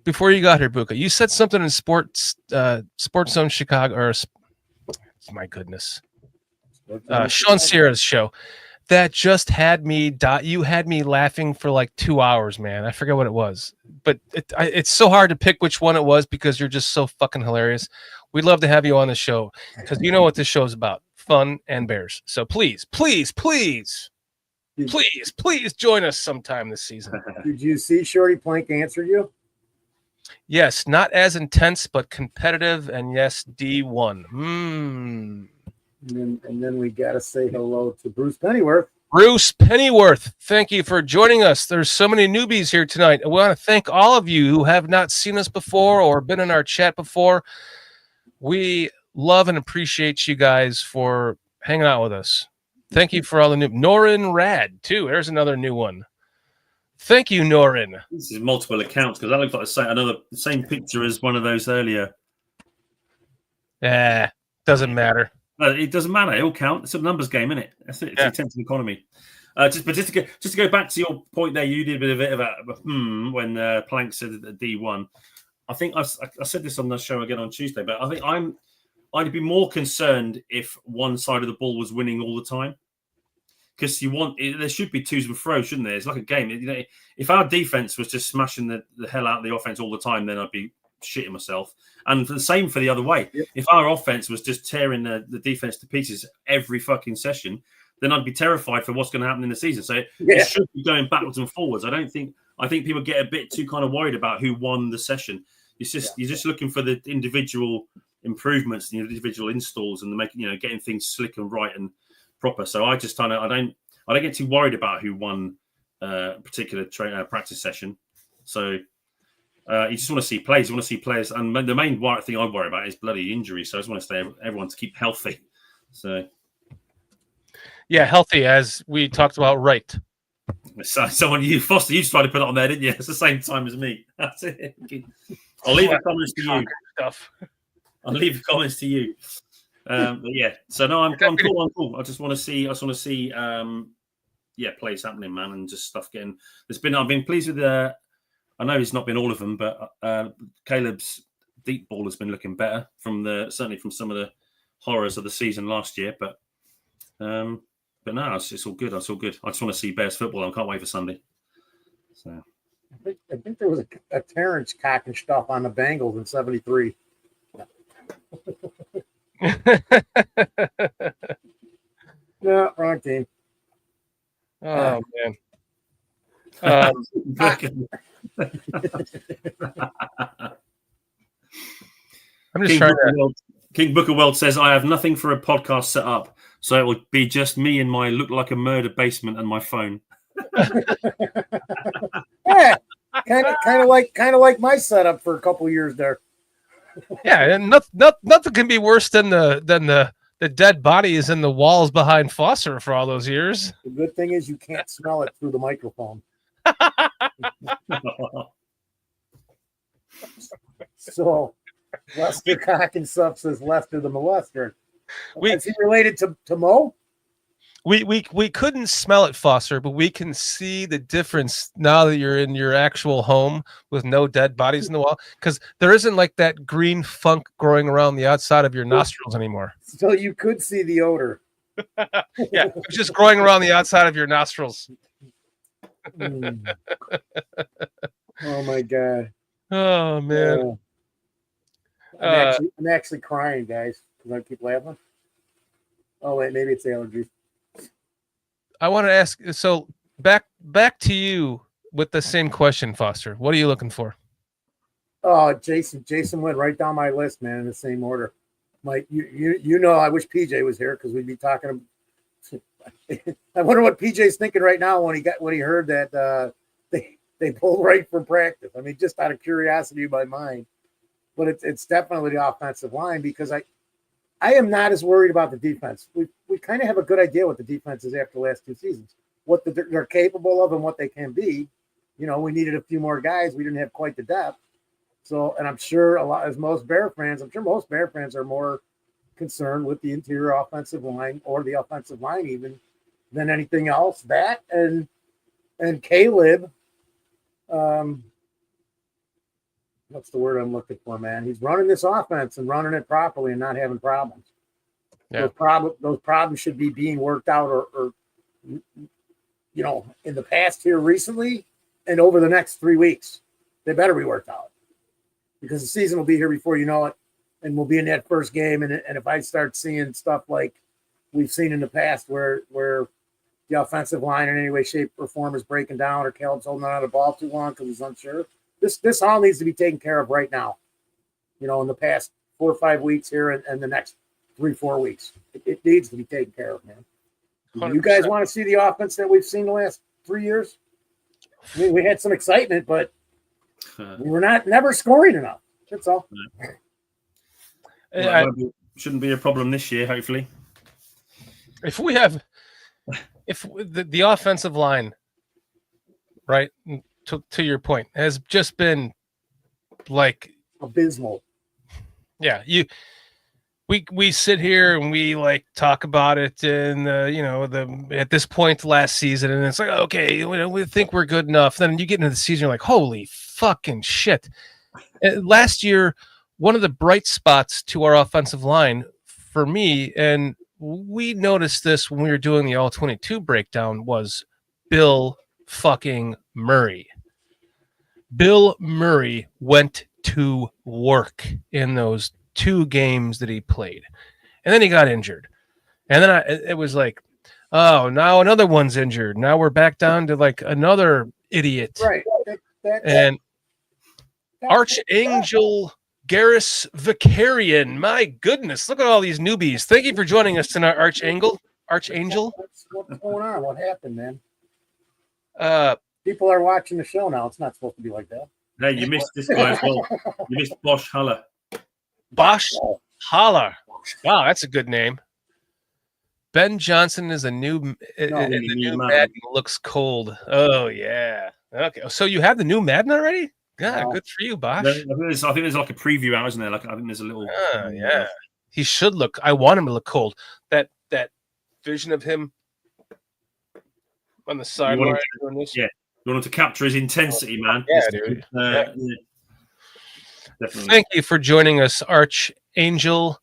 before you got here, Buka. You said something in Sports Zone Chicago, or my goodness, Sean Sierra's show that just had me. You had me laughing for like 2 hours, man. I forget what it was, but it's so hard to pick which one it was because you're just so fucking hilarious. We'd love to have you on the show because you know what this show's about: fun and bears. So please join us sometime this season. Did you see Shorty Plank answer you? Yes, not as intense, but competitive, and yes, D1. And then we got to say hello to Bruce Pennyworth. Bruce Pennyworth, thank you for joining us. There's so many newbies here tonight. I want to thank all of you who have not seen us before or been in our chat before. We love and appreciate you guys for hanging out with us. Thank you for all the new Norin Rad, too. There's another new one. Thank you, Norin. This is multiple accounts because that looks like the same picture as one of those earlier. Doesn't matter. It doesn't matter. It all counts. It's a numbers game, isn't it? That's it. It's a tenth economy. Just to go back to your point there, you did a bit of a when Plank said D1. I think I said this on the show again on Tuesday, but I think I'd be more concerned if one side of the ball was winning all the time. Because there should be twos and throws, shouldn't there? It's like a game. If our defense was just smashing the hell out of the offense all the time, then I'd be shitting myself. And the same for the other way. Yep. If our offense was just tearing the defense to pieces every fucking session, then I'd be terrified for what's going to happen in the season. So it should be going backwards and forwards. I think people get a bit too kind of worried about who won the session. You're just looking for the individual improvements, the individual installs, and getting things slick and right and proper. So I just I don't get too worried about who won a particular practice session. So you just want to see plays. You want to see players, and the main thing I worry about is bloody injuries. So I just want to stay everyone to keep healthy. So yeah, healthy as we talked about, right? So Foster, you just tried to put it on there, didn't you? It's the same time as me. That's it. I'll leave the comments to you. I'll leave the comments to you. But yeah, so no, I'm cool. I'm cool. I just want to see. Plays happening, man, and just stuff getting. I've been pleased with the. I know it's not been all of them, but Caleb's deep ball has been looking better certainly from some of the horrors of the season last year. But no, it's all good. It's all good. I just want to see Bears football. I can't wait for Sunday. So I think there was a Terrence cock and stuff on the Bengals in '73. No, wrong team. Oh man. I'm just trying to. King Booker World says, I have nothing for a podcast set up, so it will be just me in my look like a murder basement and my phone. Yeah, kind of like my setup for a couple years there. Yeah, and nothing can be worse than the dead bodies in the walls behind Foster for all those years. The good thing is you can't smell it through the microphone. So Lester Cock and Sup says Lester the molester. Is he related to Mo? We couldn't smell it, Foster, but we can see the difference now that you're in your actual home with no dead bodies in the wall, because there isn't like that green funk growing around the outside of your nostrils anymore. So you could see the odor. Yeah, it's just growing around the outside of your nostrils. Oh my god. Oh man. I'm actually crying, guys, because I keep laughing. Oh wait, maybe it's allergies. I want to ask, so back to you with the same question, Foster. What are you looking for? Oh, Jason went right down my list, man, in the same order. Mike, you know, I wish PJ was here because we'd be talking. I wonder what PJ's thinking right now when he heard that they pulled right from practice. I mean, just out of curiosity in my mind. but it's definitely the offensive line, because I am not as worried about the defense. We kind of have a good idea what the defense is after the last 2 seasons, what they're capable of and what they can be. You know, we needed a few more guys. We didn't have quite the depth. So, and I'm sure most Bear fans are more concerned with the interior offensive line, or the offensive line even, than anything else. That and Caleb, what's the word I'm looking for, man? He's running this offense and running it properly and not having problems. Yeah. Those problems should be being worked out, or you know, in the past here recently and over the next 3 weeks. They better be worked out, because the season will be here before you know it, and we'll be in that first game. And if I start seeing stuff like we've seen in the past, where the offensive line in any way, shape, or form is breaking down, or Caleb's holding on to the ball too long because he's unsure, this all needs to be taken care of right now. You know, in the past 4 or 5 weeks here, and the next 3-4 weeks, it needs to be taken care of, man. 100%. You guys want to see the offense that we've seen the last 3 years? I mean, we had some excitement, but we were never scoring enough. That's all. Well, shouldn't be a problem this year, hopefully. If the offensive line, right, to your point, has just been like abysmal. Yeah, we sit here and we like talk about it, and at this point last season, and it's like, okay, we think we're good enough. Then you get into the season, you're like, holy fucking shit. Last year, one of the bright spots to our offensive line for me, and we noticed this when we were doing the All-22 breakdown, was Bill fucking Murray. Bill Murray went to work in those 2 games that he played, and then he got injured, and then it was like, oh, now another one's injured. Now we're back down to like another idiot, right? And Archangel Garrus Vicarian, my goodness, look at all these newbies. Thank you for joining us tonight, Archangel. What's going on? What happened, man? People are watching the show now. It's not supposed to be like that. Hey, you missed this guy as well. You missed Bosch Haller. Bosch Haller. Wow, that's a good name. Ben Johnson is a new Madden. Looks cold. Oh yeah. Okay. So you have the new Madden already? God, good for you, Bosch. I think there's like a preview out, isn't there? Like I think there's a little. Yeah. He should look. I want him to look cold. That vision of him on the sideline. Yeah. You want to capture his intensity, man. Yeah, dude. Yeah. Definitely. Thank you for joining us, Archangel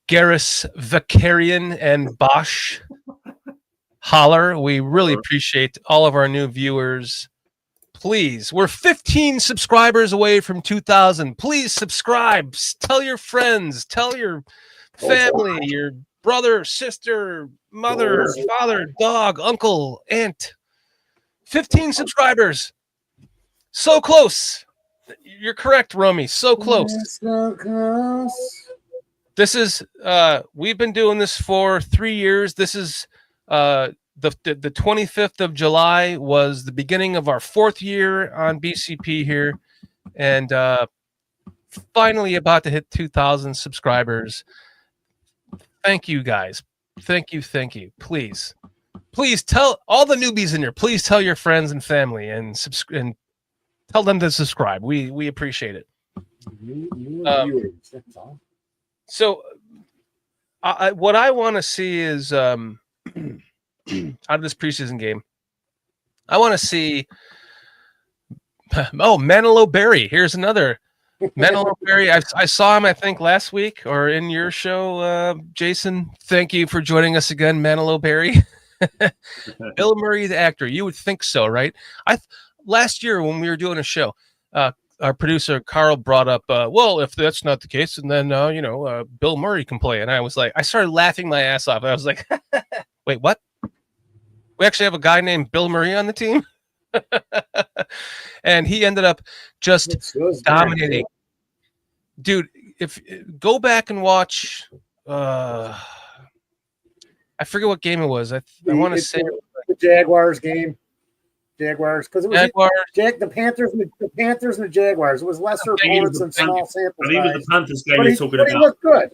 Garrus Vicarian and Bosch Haller. We really appreciate all of our new viewers. Please, we're 15 subscribers away from 2,000. Please subscribe. Tell your friends. Tell your family, your brother, sister, mother, father, dog, uncle, aunt. 15 subscribers. So close. You're correct, Romy. So close. So close. This is we've been doing this for 3 years. This is the 25th of July was the beginning of our 4th year on BCP here, and finally about to hit 2,000 subscribers. Thank you, guys. Thank you. Please tell all the newbies in here. Please tell your friends and family and tell them to subscribe. We appreciate it. So, what I want to see is out of this preseason game, I want to see. Oh, Manilow Berry. Here's another Manilow Berry. I saw him, I think, last week or in your show, Jason. Thank you for joining us again, Manilow Berry. Bill Murray, the actor. You would think so, right? Last year when we were doing a show, our producer Carl brought up, well, if that's not the case, and then Bill Murray can play. And I started laughing my ass off. I was like, wait, what? We actually have a guy named Bill Murray on the team, and he ended up just dominating. Dude, if go back and watch, I forget what game it was. I want to say the Jaguars game. Jaguars, because it was Jaguars. the Panthers and the Jaguars. It was lesser opponents and small sample I think it was size. the Panthers game But you're he, talking but he about. looked good.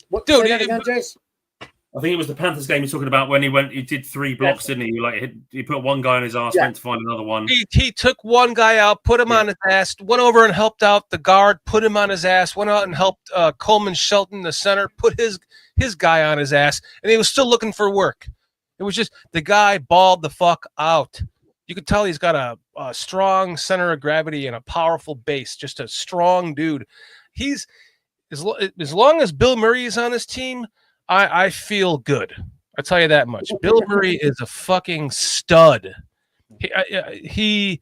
What, Dude, say that again, Jace? I think it was the Panthers game you're talking about when he did 3 blocks, didn't he? Like he put one guy on his ass, went to find another one. He took one guy out, put him on his ass, went over and helped out the guard, put him on his ass, went out and helped Coleman Shelton, the center, put his guy on his ass, and he was still looking for work. It was just the guy balled the fuck out. You could tell he's got a strong center of gravity and a powerful base, just a strong dude. He's as long as Bill Murray is on his team, I feel good. I'll tell you that much. Bill Murray is a fucking stud. He,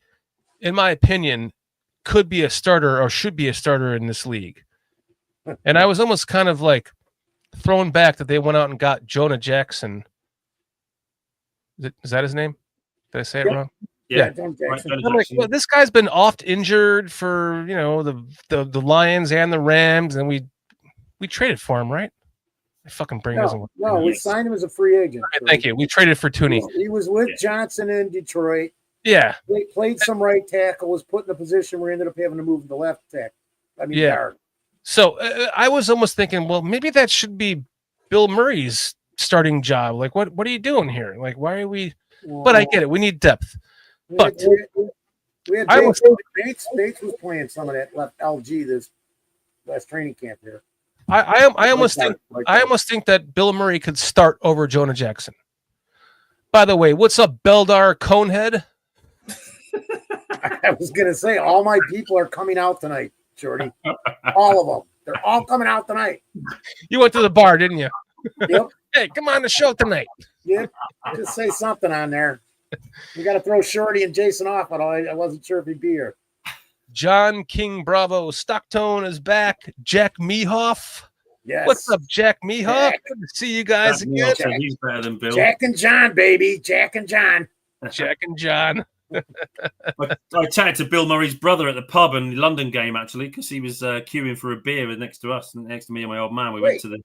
in my opinion, could be a starter or should be a starter in this league. And I was almost kind of like thrown back that they went out and got Jonah Jackson. Is that his name? Did I say it wrong? Yeah. I'm like, well, this guy's been oft injured for the Lions and the Rams, and we traded for him, right? My fucking brain doesn't work. No, we signed him as a free agent. Right, thank you. We traded for Tooney. He was with Johnson in Detroit. Yeah. He played some right tackle, was put in a position where he ended up having to move to the left tackle. Guard. So I was almost thinking, well, maybe that should be Bill Murray's starting job. Like, what are you doing here? Like, why are we? But I get it. We need depth. But we had Bates was playing some of that left LG this last training camp here. I almost think that Bill Murray could start over Jonah Jackson. By the way, what's up, Beldar Conehead? I was gonna say all my people are coming out tonight, Shorty. All of them. They're all coming out tonight. You went to the bar, didn't you? Yep. Hey, come on the show tonight. Yep. Just say something on there. We got to throw Shorty and Jason off, but I wasn't sure if he'd be here. John King Bravo Stocktone is back. Jack Mehoff. Yes. What's up, Jack Mehoff? Good to see you guys again. He's better than Bill. Jack and John, baby. Jack and John. Jack and John. I chatted to Bill Murray's brother at the pub in the London game, actually, because he was queuing for a beer next to us, next to me and my old man. We went to the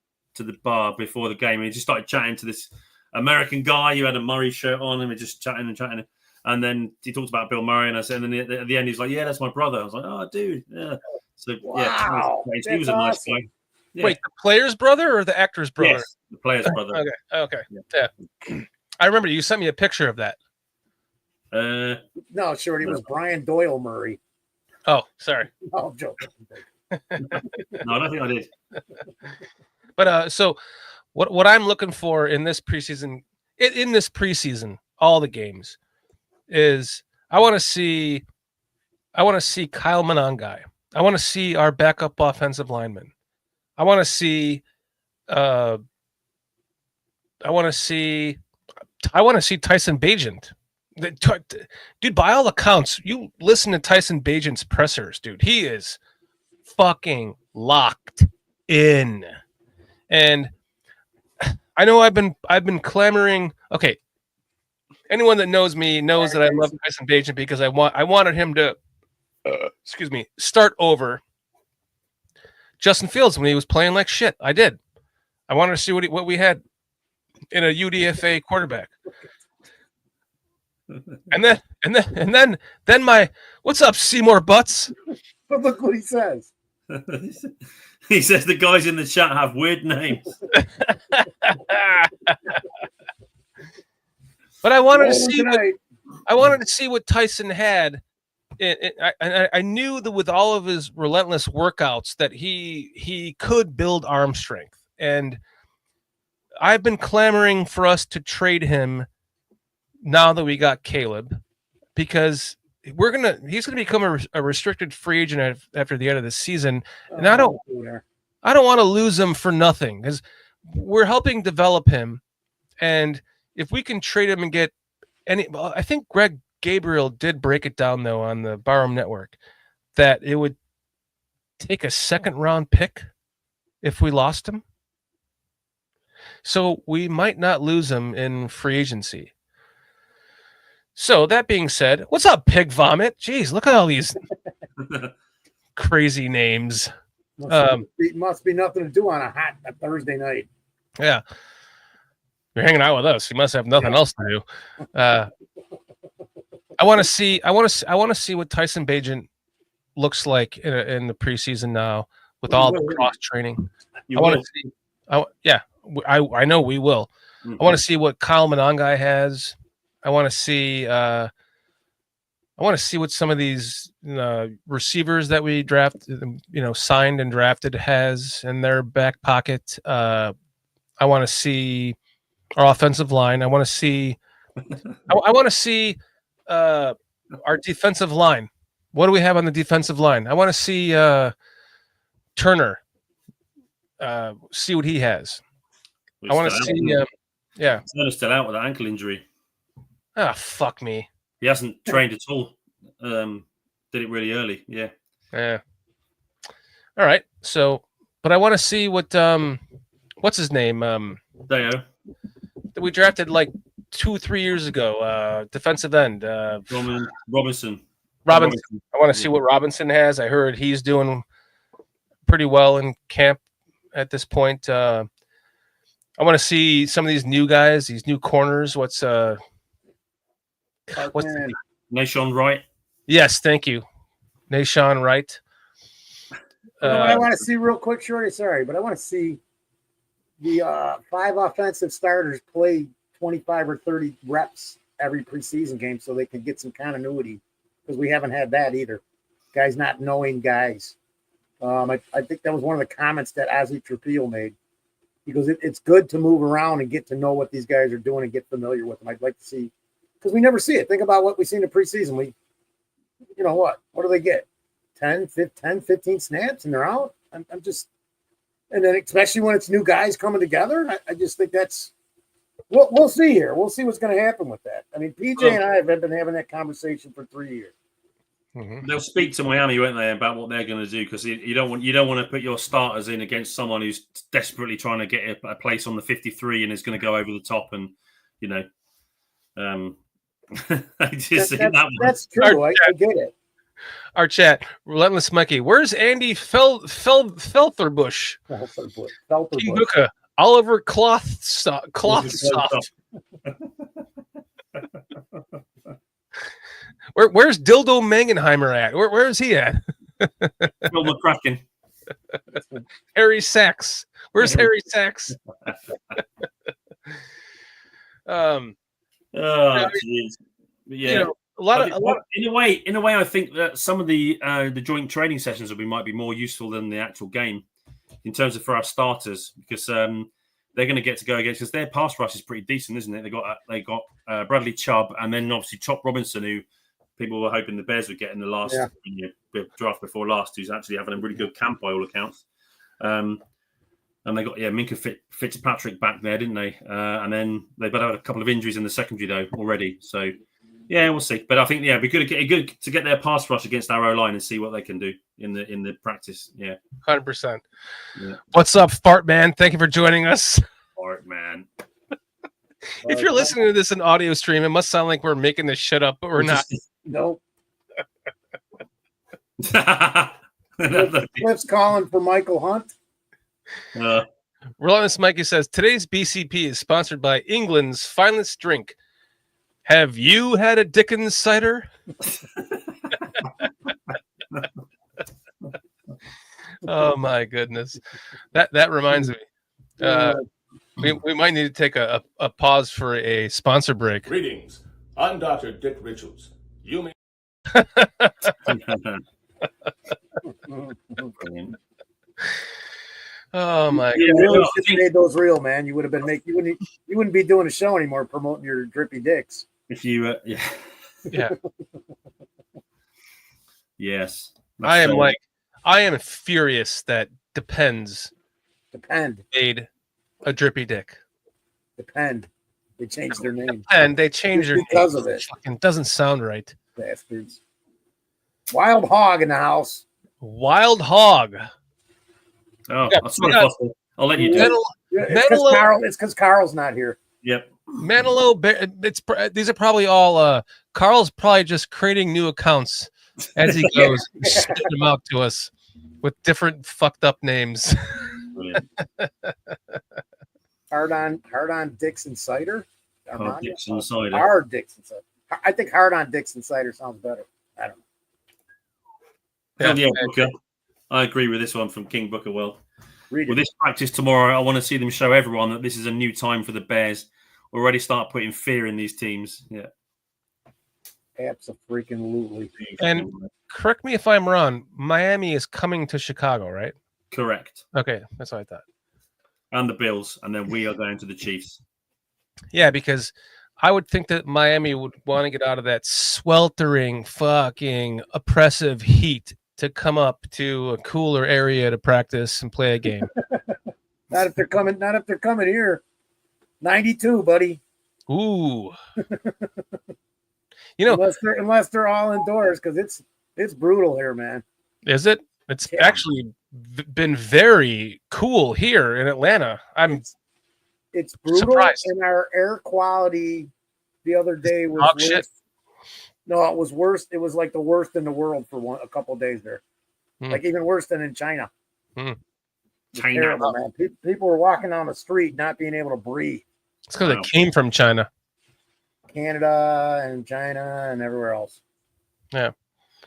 bar before the game, and he just started chatting to this American guy who had a Murray shirt on, and we're just chatting. And then he talked about Bill Murray, and I said, and then at the end, he's like, "Yeah, that's my brother." I was like, "Oh, dude, yeah." So wow, he was a nice guy. Yeah. Wait, the player's brother or the actor's brother? Yes, the player's brother. Okay. Yeah. I remember you sent me a picture of that. No, Shorty, it was Brian Doyle Murray. Oh, sorry. No, I'm joking. No, I don't think I did. But so what I'm looking for in this preseason, all the games, is I want to see Kyle Monangai. I want to see our backup offensive lineman. I want to see Tyson Bagent. Dude, by all accounts, you listen to Tyson Bagent's pressers, dude. He is fucking locked in. And I know I've been clamoring. Okay, anyone that knows me knows that I love Tyson Bagent because I wanted him to start over Justin Fields when he was playing like shit. I did. I wanted to see what we had in a UDFA quarterback. And then my what's up, Seymour Butts? But look what he says. He says the guys in the chat have weird names. But I wanted to see what Tyson had. I knew that with all of his relentless workouts that he could build arm strength, and I've been clamoring for us to trade him now that we got Caleb, because he's gonna become a restricted free agent after the end of the season, and I don't want to lose him for nothing because we're helping develop him, and if we can trade him and get I think Greg Gabriel did break it down though on the Barroom Network that it would take a second-round pick if we lost him, so we might not lose him in free agency. So that being said, what's up, Pig Vomit? Jeez, look at all these crazy names. Must be nothing to do on a hot Thursday night. Yeah. You're hanging out with us. You must have nothing else to do. I want to see what Tyson Bagent looks like in the preseason now with all the cross training. I want to see. I know we will. I want to see what Kyle Monangai has. I want to see. I want to see what some of these receivers that we signed and drafted has in their back pocket. I want to see our offensive line. I want to see. I want to see our defensive line. What do we have on the defensive line? I want to see Turner. See what he has. I want to see. Turner's still out with that ankle injury. Ah, fuck me. He hasn't trained at all. Did it really early. Yeah. Yeah. All right. So, but I want to see what what's his name? Deo. That we drafted like 2-3 years ago. Defensive end. Robinson. I want to see what Robinson has. I heard he's doing pretty well in camp at this point. I want to see some of these new guys, these new corners. What's Nashon Wright? Yes, thank you, Nashon Wright. I want to see real quick, Shorty. Sorry, but I want to see the 5 offensive starters play 25 or 30 reps every preseason game so they can get some continuity, because we haven't had that either. Guys not knowing guys. I think that was one of the comments that Ozzie Trapil made. He goes, it's good to move around and get to know what these guys are doing and get familiar with them. I'd like to see, because we never see it. Think about what we see in the preseason. What do they get? 10, 15 snaps and they're out? I'm just, and then especially when it's new guys coming together, I just think that's, we'll see here. We'll see what's going to happen with that. I mean, PJ and I have been having that conversation for 3 years. Mm-hmm. They'll speak to Miami, won't they, about what they're going to do, because you don't want to put your starters in against someone who's desperately trying to get a place on the 53 and is going to go over the top, and I just that's true. I get it. Our chat, Relentless Mikey. Where's Andy Feltherbush? King Hooker, Oliver Cloth Soft. Where's Dildo Mangenheimer at? Where is he at? Phil McCracken. Harry Sachs. Where's Harry Sachs? Oh, jeez. Yeah. A lot. In a way, I think that some of the joint training sessions might be more useful than the actual game in terms of for our starters, because they're going to get to go against, because their pass rush is pretty decent, isn't it? They got Bradley Chubb, and then obviously Chop Robinson, who people were hoping the Bears would get in the last draft before last, who's actually having a really good camp by all accounts. And they got Minka Fitzpatrick back there, didn't they? And then they've had a couple of injuries in the secondary though already. So yeah, we'll see. But I think it'd be good to get their pass rush against our O-line and see what they can do in the practice. Yeah, 100%. Yeah. What's up, Fart Man? Thank you for joining us. Fart Man. If you're listening to this in audio stream, it must sound like we're making this shit up, but we're not. Nope. Cliff's calling for Michael Hunt. Relentless Mikey says, today's BCP is sponsored by England's finest drink. Have you had a Dickens cider? Oh my goodness. That reminds me. We might need to take a pause for a sponsor break. Greetings. I'm Dr. Dick Richards. You may. Oh my god! You really should have made those real, man. You would have been you wouldn't be doing a show anymore promoting your drippy dicks. If you yeah. Yes. I am furious that Depend made a drippy dick. Depend. They changed their name. And they changed their name because of it. Fucking doesn't sound right. Bastards. Wild Hog in the house. Wild Hog. Oh, I'll let you do it. It's because Carl's not here. Yep. Manilow. These are probably all. Carl's probably just creating new accounts as he goes, spitting them out to us with different fucked up names. Hard on Dixon cider. Dixon cider. Hard Dixon cider. I think hard on Dicks Insider sounds better. I don't know. Yeah, Booker. I agree with this one from King Booker. Well, Read with it. this practice tomorrow, I want to see them show everyone that this is a new time for the Bears. Already start putting fear in these teams. Yeah. Absolutely. And correct me if I'm wrong, Miami is coming to Chicago, right? Correct. Okay, that's what I thought. And the Bills, and then we are going to the Chiefs. Yeah, because I would think that Miami would want to get out of that sweltering, fucking oppressive heat to come up to a cooler area to practice and play a game. Not if they're coming. Not if they're coming here. 92, buddy. Ooh. You know, unless they're all indoors, because it's brutal here, man. is it? It's actually been very cool here in Atlanta. It's brutal, surprised. and our air quality the other day was Dog worse. shit. No, it was worse. It was like the worst in the world for a couple of days there. Like even worse than in China. Hmm. China. Terrible, man. People were walking down the street not being able to breathe. It's because it came from China. Canada and China and everywhere else. Yeah.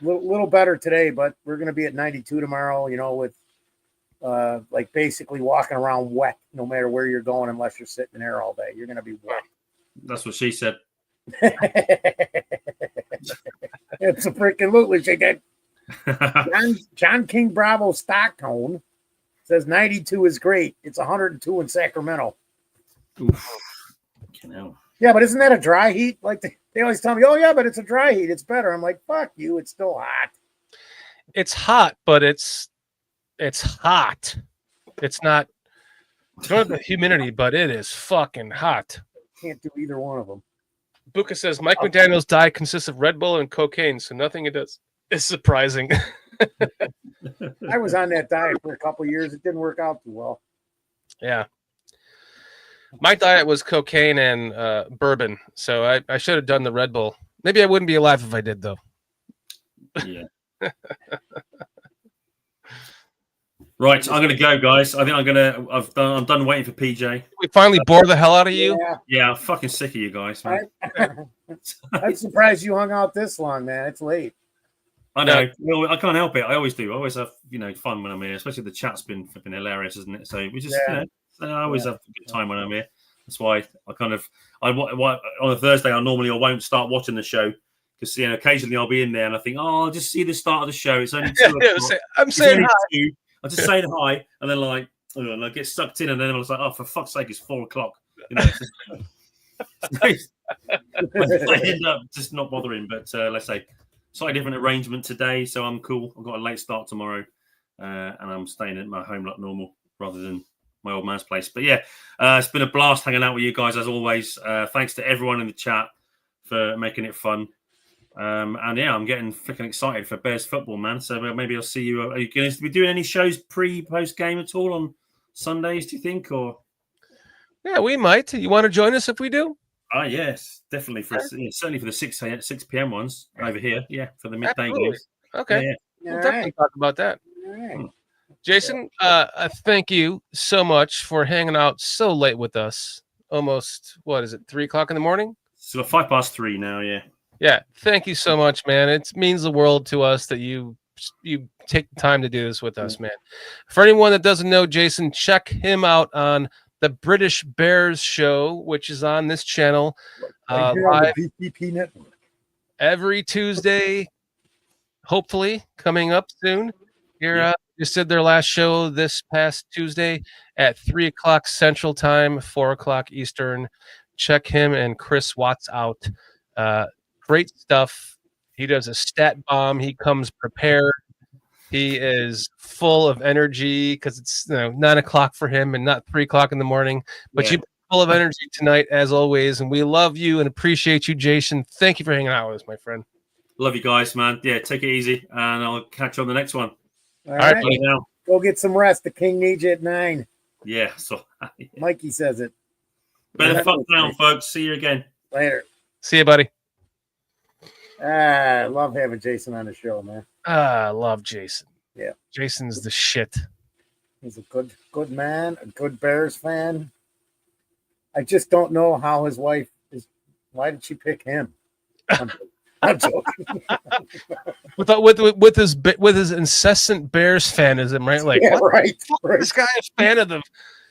Little better today, but we're going to be at 92 tomorrow, with like basically walking around wet no matter where you're going unless you're sitting there all day. You're going to be wet. That's what she said. It's a freaking loot, she did. John King Bravo Stockton says 92 is great. It's 102 in Sacramento. Oof. Yeah, but isn't that a dry heat? Like they always tell me, oh yeah, but it's a dry heat. It's better. I'm like, fuck you. It's still hot. It's hot, but it's hot. It's not the humidity, but it is fucking hot. Can't do either one of them. Buka says Mike McDaniel's diet consists of Red Bull and cocaine, so nothing it does is surprising. I was on that diet for a couple of years. It didn't work out too well. Yeah. My diet was cocaine and bourbon, so I should have done the Red Bull. Maybe I wouldn't be alive if I did, though. Yeah. Right, I'm gonna go, guys. I think I'm done waiting for PJ. We finally bore the hell out of you. Yeah, I'm fucking sick of you guys, man. I'm surprised you hung out this long, man. It's late. I know. Well, I can't help it. I always do. I always have fun when I'm here. Especially the chat's been flipping hilarious, isn't it? So we just I always have a good time when I'm here. That's why on a Thursday I won't start watching the show because occasionally I'll be in there and I think, I'll just see the start of the show. It's only 2 o'clock. I'm saying hi. I'm just saying hi, and then and I get sucked in, and then I was like, oh, for fuck's sake, it's 4 o'clock. I end up just not bothering. But let's say slightly different arrangement today, so I'm cool. I've got a late start tomorrow, and I'm staying at my home like normal rather than my old man's place. But yeah, it's been a blast hanging out with you guys as always. Thanks to everyone in the chat for making it fun. And yeah, I'm getting freaking excited for Bears football, man. So maybe I'll see you. Are you going to be doing any shows post game at all on Sundays? Do you think? Or yeah, we might. You want to join us if we do? Yes, definitely. Certainly for the 6 p.m. ones over here. Yeah, for the midday Absolutely. games. Okay, Yeah. we'll definitely talk about that. All right. Jason, thank you so much for hanging out so late with us. Almost 3 o'clock in the morning? So 3:05 now. Yeah. Yeah, thank you so much, man. It means the world to us that you take the time to do this with us, man. For anyone that doesn't know Jason, check him out on the British Bears Show, which is on this channel live BPP Network every Tuesday, hopefully coming up soon. Here, just did their last show this past Tuesday at 3 o'clock Central Time, 4 o'clock Eastern. Check him and Chris Watts out. Great stuff. He does a stat bomb. He comes prepared. He is full of energy because it's 9 o'clock for him and not 3 o'clock in the morning. But you're full of energy tonight, as always. And we love you and appreciate you, Jason. Thank you for hanging out with us, my friend. Love you guys, man. Yeah, take it easy, and I'll catch you on the next one. All right. Now. Go get some rest. The king needs you at 9. Yeah. So Mikey says it. better fuck down, folks. See you again. Later. See you, buddy. I love having Jason on the show, man. I love Jason. Yeah. Jason's the shit. He's a good man, a good Bears fan. I just don't know how his wife is. Why did she pick him? I'm joking. with his incessant Bears fanism, right? Like, Yeah, what? right. This guy a fan of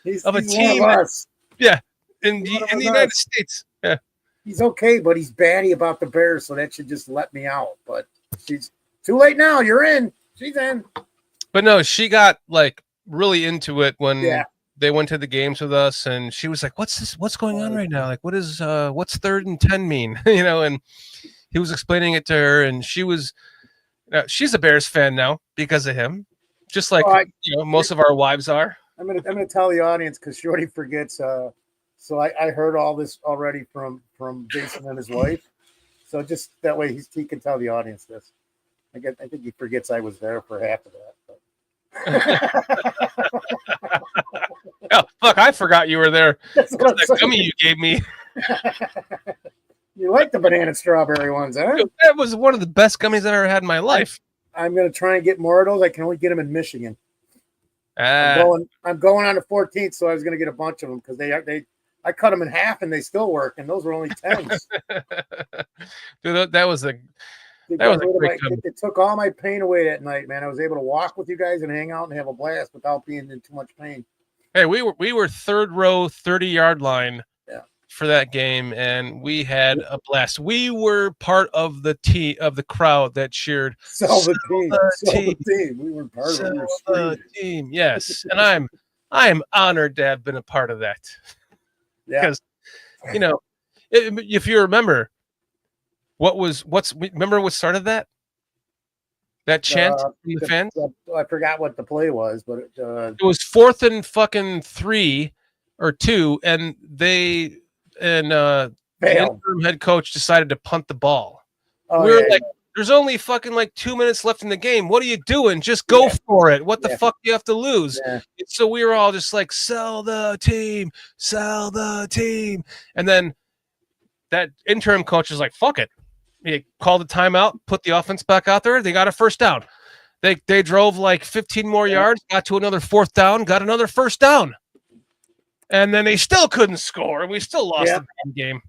He's a one team? of us. Yeah, in One of the us. United States. Yeah, He's okay, but he's batty about the Bears, so that should just let me out. But she's too late now. You're in. She's in. but no, she got like really into it when Yeah. they went to the games with us, and she was like, "What's this? What's going on right now? Like, what's 3rd and 10 mean?" And he was explaining it to her, and she's a Bears fan now because of him, just like most of our wives are. I'm gonna tell the audience because Shorty forgets. So I heard all this already from Jason and his wife. So just that way he can tell the audience this. I think he forgets I was there for half of that. But. Oh fuck! I forgot you were there. That's what I'm That saying. gummy you gave me. You like the banana strawberry ones, huh? That was one of the best gummies I've ever had in my life. I'm gonna try and get more of those. I can only get them in Michigan. I'm going on the 14th, so I was gonna get a bunch of them because I cut them in half and they still work, and those were only 10s. Dude, that was a great gummy. It took all my pain away that night, man. I was able to walk with you guys and hang out and have a blast without being in too much pain. Hey, we were third row, 30-yard line for that game, and we had a blast. We were part of the crowd that cheered. Sell the team. We were part of the team. Yes, and I am honored to have been a part of that. Yeah, because if you remember, remember what started that chant from the fans? I forgot what the play was, but it was 4th and fucking 3 or 2, and the interim head coach decided to punt the ball. We were like, there's only fucking like 2 minutes left in the game. What are you doing? Just go for it. What the fuck do you have to lose? Yeah. So we were all just like, sell the team. And then that interim coach was like, fuck it. He called a timeout, put the offense back out there. They got a first down. They drove like 15 more yards, got to another 4th down, got another first down. And then they still couldn't score. We still lost the damn game.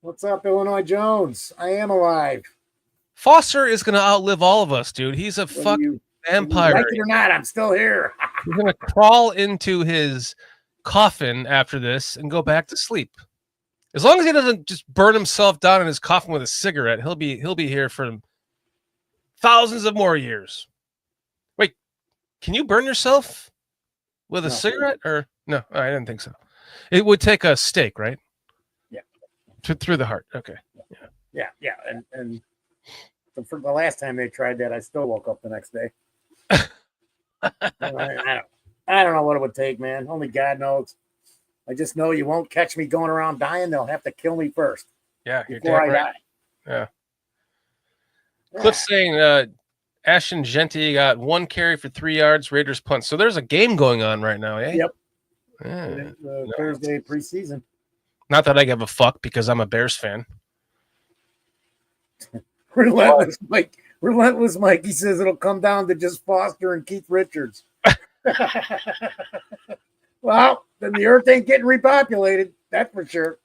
What's up, Illinois Jones? I am alive. Foster is going to outlive all of us, dude. He's a fucking vampire. Like it or not, I'm still here. He's going to crawl into his coffin after this and go back to sleep. As long as he doesn't just burn himself down in his coffin with a cigarette, he'll be here for thousands of more years. Wait, can you burn yourself with a cigarette? Or no, I didn't think so. It would take a stake, right? Yeah. Through the heart. Okay. Yeah. And for the last time they tried that, I still woke up the next day. I don't know what it would take, man. Only God knows. I just know you won't catch me going around dying. They'll have to kill me first. Yeah, you're before I right. die. Yeah. Cliff's saying Ashton Genty got 1 carry for 3 yards, Raiders punt. So there's a game going on right now, eh? Yep. Yeah. Thursday preseason. Not that I give a fuck because I'm a Bears fan. Relentless Mike. He says it'll come down to just Foster and Keith Richards. Well, then the earth ain't getting repopulated. That's for sure.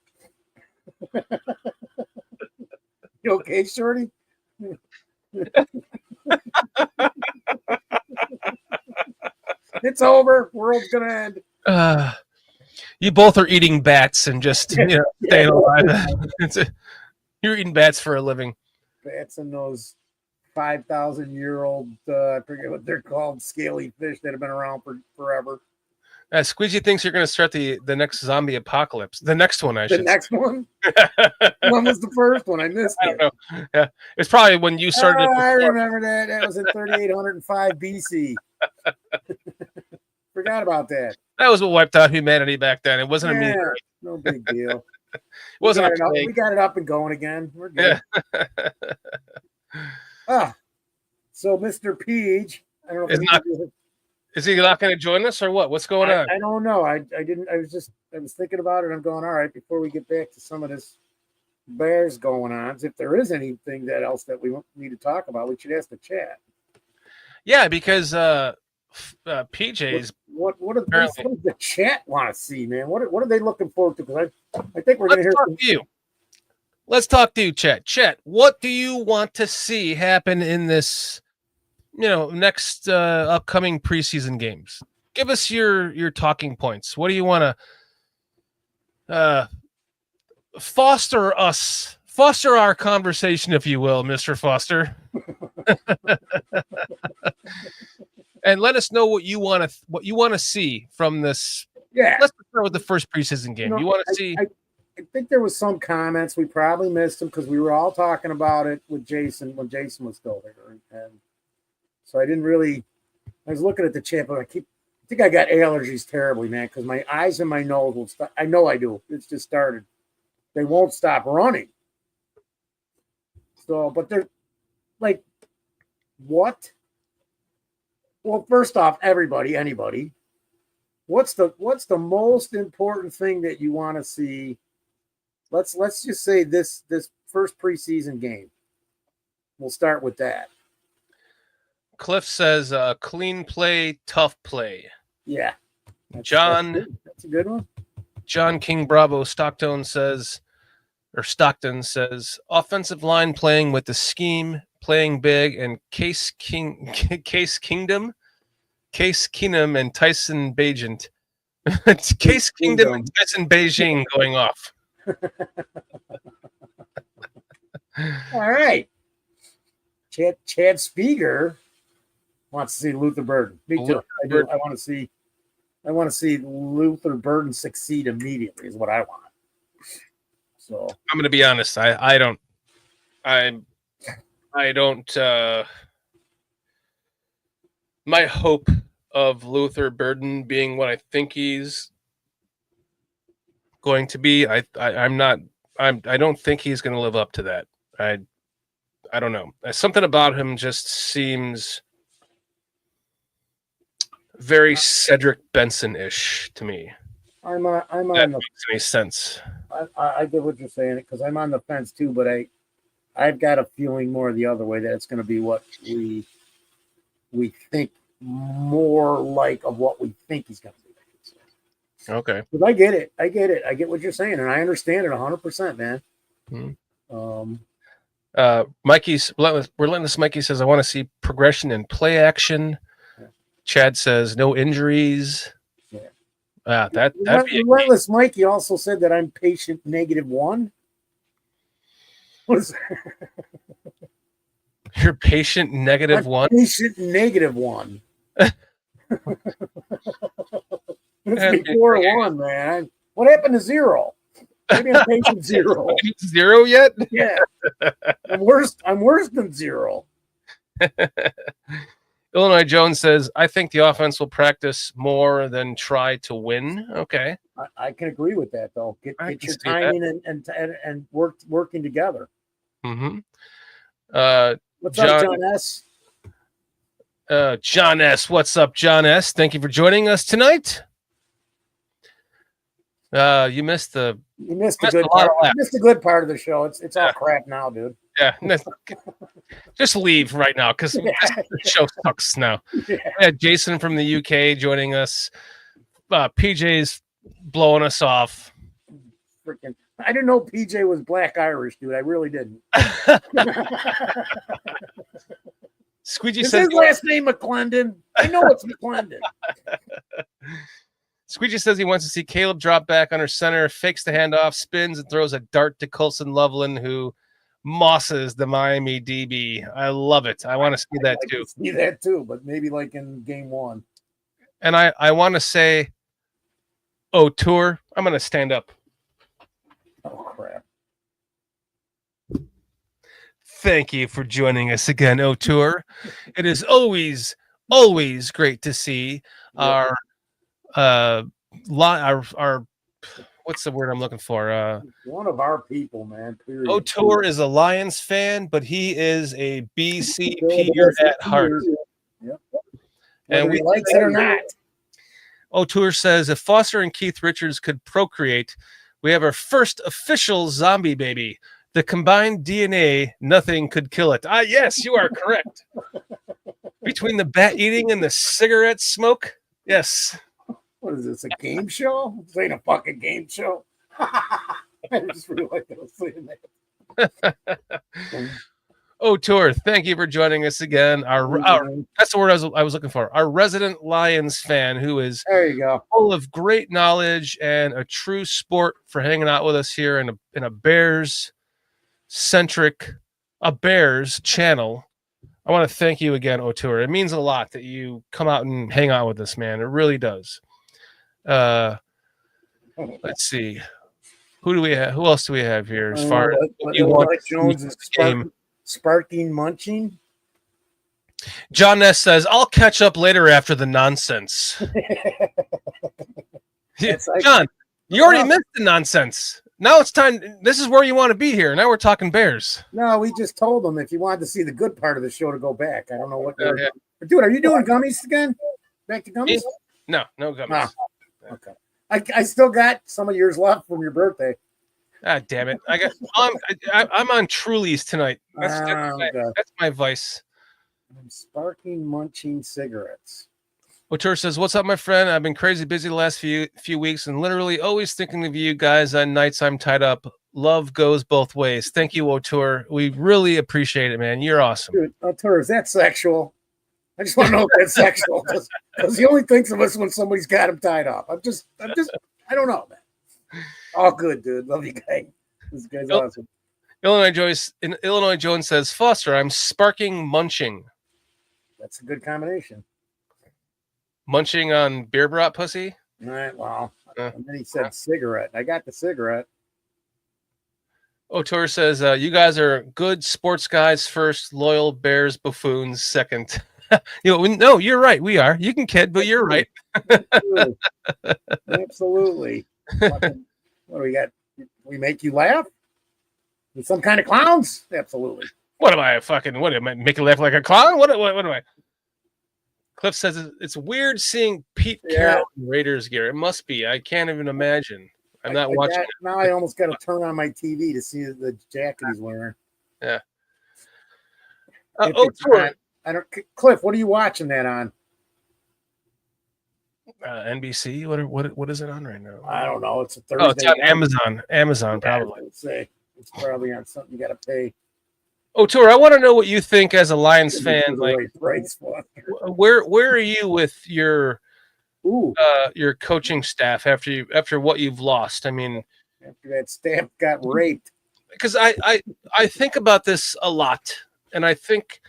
You okay, Shorty? It's over. World's gonna end. You both are eating bats and just staying alive. You're eating bats for a living. Bats and those 5,000-year-old, I forget what they're called, scaly fish that have been around for forever. Squeezy thinks you're going to start the next zombie apocalypse. The next one, I should say. The next one? When was the first one? I missed it. I don't know. Yeah, it's probably when you started. I remember that. That was in 3805 BC. Forgot about that. That was what wiped out humanity back then. It wasn't a meteorite. No big deal. It wasn't we got it up and going again. We're good. Yeah. So Mr. Peach, I don't know. Is he not going to join us or what? What's going on? I don't know. I didn't. I was thinking about it. I'm going, all right, before we get back to some of this Bears going on, if there is anything else that we need to talk about, we should ask the chat. Yeah, because PJ's. What does the chat want to see, man? What are they looking forward to? Because I think we're going to hear you. let's talk to you, Chet. Chet, what do you want to see happen in this, next upcoming preseason games? Give us your talking points. What do you want to foster our conversation, if you will, Mr. Foster? And let us know what you want to see from this. Yeah. Let's start with the first preseason game. You want to see? I think there was some comments. We probably missed them because we were all talking about it with Jason when Jason was still there. And so I didn't really – I was looking at the chat, but I think I got allergies terribly, man, because my eyes and my nose will stop. I know I do. It's just started. They won't stop running. So, but they're like, what? Well, first off, anybody, what's the most important thing that you want to see? Let's just say this first preseason game. We'll start with that. Cliff says, clean play, tough play. Yeah. That's a good one. John King Bravo Stockton says, offensive line playing with the scheme, playing big, and Case Keenum and Tyson Bagent. It's Case Kingdom and Tyson Beijing going off. All right. Chad Spieger wants to see Luther Burden. Me too. I do. I want to see Luther Burden succeed immediately is what I want. So I'm going to be honest. I don't. My hope of Luther Burden being what I think he's going to be, I don't think he's going to live up to that. I don't know. Something about him just seems very Cedric Benson-ish to me. I'm on that makes any sense. I get what you're saying because I'm on the fence too, but I've got a feeling more the other way that it's going to be what we think more like of what we think he's going to be. Okay. But I get it. I get what you're saying, and I understand it 100%, man. Mikey's Relentless Mikey says, I want to see progression in play action. Yeah. Chad says, no injuries. Yeah. That'd be Relentless Mikey also said that I'm patient -1. What is that? You're patient -1? Patient -1. It's before 1, man. What happened to 0? Maybe I'm patient 0. 0 yet? Yeah. I'm worse than 0. Illinois Jones says, I think the offense will practice more than try to win. Okay. I can agree with that, though. Get your timing and working together. Mm-hmm. What's up, John S? John S. What's up, John S? Thank you for joining us tonight. You missed the good part. You missed the good part of the show. It's all crap now, dude. Yeah. Just leave right now because the show sucks now. Yeah. Jason from the UK joining us. PJ's blowing us off. Freaking! I didn't know PJ was Black Irish, dude. I really didn't. Squeegee Is says his last name McClendon? I know it's McClendon. Squeegee says he wants to see Caleb drop back under center, fakes the handoff, spins, and throws a dart to Colson Loveland, who mosses the Miami DB. I love it. I want to see that too. See that too, but maybe like in game 1. And I want to say, Tour. I'm going to stand up. Oh, crap. Thank you for joining us again, Tour. It is always great to see our what's the word I'm looking for? One of our people, man. Period. Tour is a Lions fan, but he is a BCPer at heart. Yep. And we like it or not. Tour says if Foster and Keith Richards could procreate, we have our first official zombie baby. The combined DNA, nothing could kill it. Yes, you are correct. Between the bat eating and the cigarette smoke, yes. What is this, a game show? This ain't a fucking game show. I just realized I was saying that. Oh, Tour, thank you for joining us again. That's the word I was looking for. Our resident Lions fan who is There you go. full of great knowledge and a true sport for hanging out with us here in a Bears channel. I want to thank you again, O'Toole. It means a lot that you come out and hang out with us, man. It really does. Let's see. Who else do we have here as far as you want Jones is sparking munching? John Ness says, I'll catch up later after the nonsense. John, you already missed the nonsense. Now it's time. This is where you want to be here. Now we're talking Bears. No, we just told them if you wanted to see the good part of the show to go back. I don't know what. Dude, are you doing gummies again? Back to gummies? No gummies. Okay. I still got some of yours left from your birthday. Ah, damn it! I'm on Trulies tonight. That's my vice. I'm sparking munching cigarettes. O'Toole says, "What's up, my friend? I've been crazy busy the last few weeks, and literally always thinking of you guys on nights I'm tied up. Love goes both ways. Thank you, O'Toole. We really appreciate it, man. You're awesome." Dude, O'Toole, is that sexual? I just want to know if that's sexual, because he only thinks of us when somebody's got him tied up. I don't know, man. All good, dude. Love you guys. This guy's awesome. Illinois Jones says, Foster, I'm sparking munching. That's a good combination. Munching on beer brought pussy? All right, well. And then he said cigarette. I got the cigarette. O'Toole says, you guys are good sports guys first, loyal Bears buffoons second. No, you're right. We are. You can kid, but you're right. Absolutely. What do we got? We make you laugh? With some kind of clowns? Absolutely. What am I make you laugh like a clown? What am I? Cliff says it's weird seeing Pete Carroll in Raiders gear. It must be. I can't even imagine. I'm not watching. Now I almost got to turn on my TV to see the jacket he's wearing. Yeah. Cliff, what are you watching that on? NBC. What is it on right now? I don't know. It's a Thursday. Oh, it's on Amazon. Amazon, probably. I'd say it's probably on something you got to pay. Tour, I want to know what you think as a Lions fan. Like, where are you with your coaching staff after what you've lost? I mean, after that staff got raped. Because I think about this a lot, and I think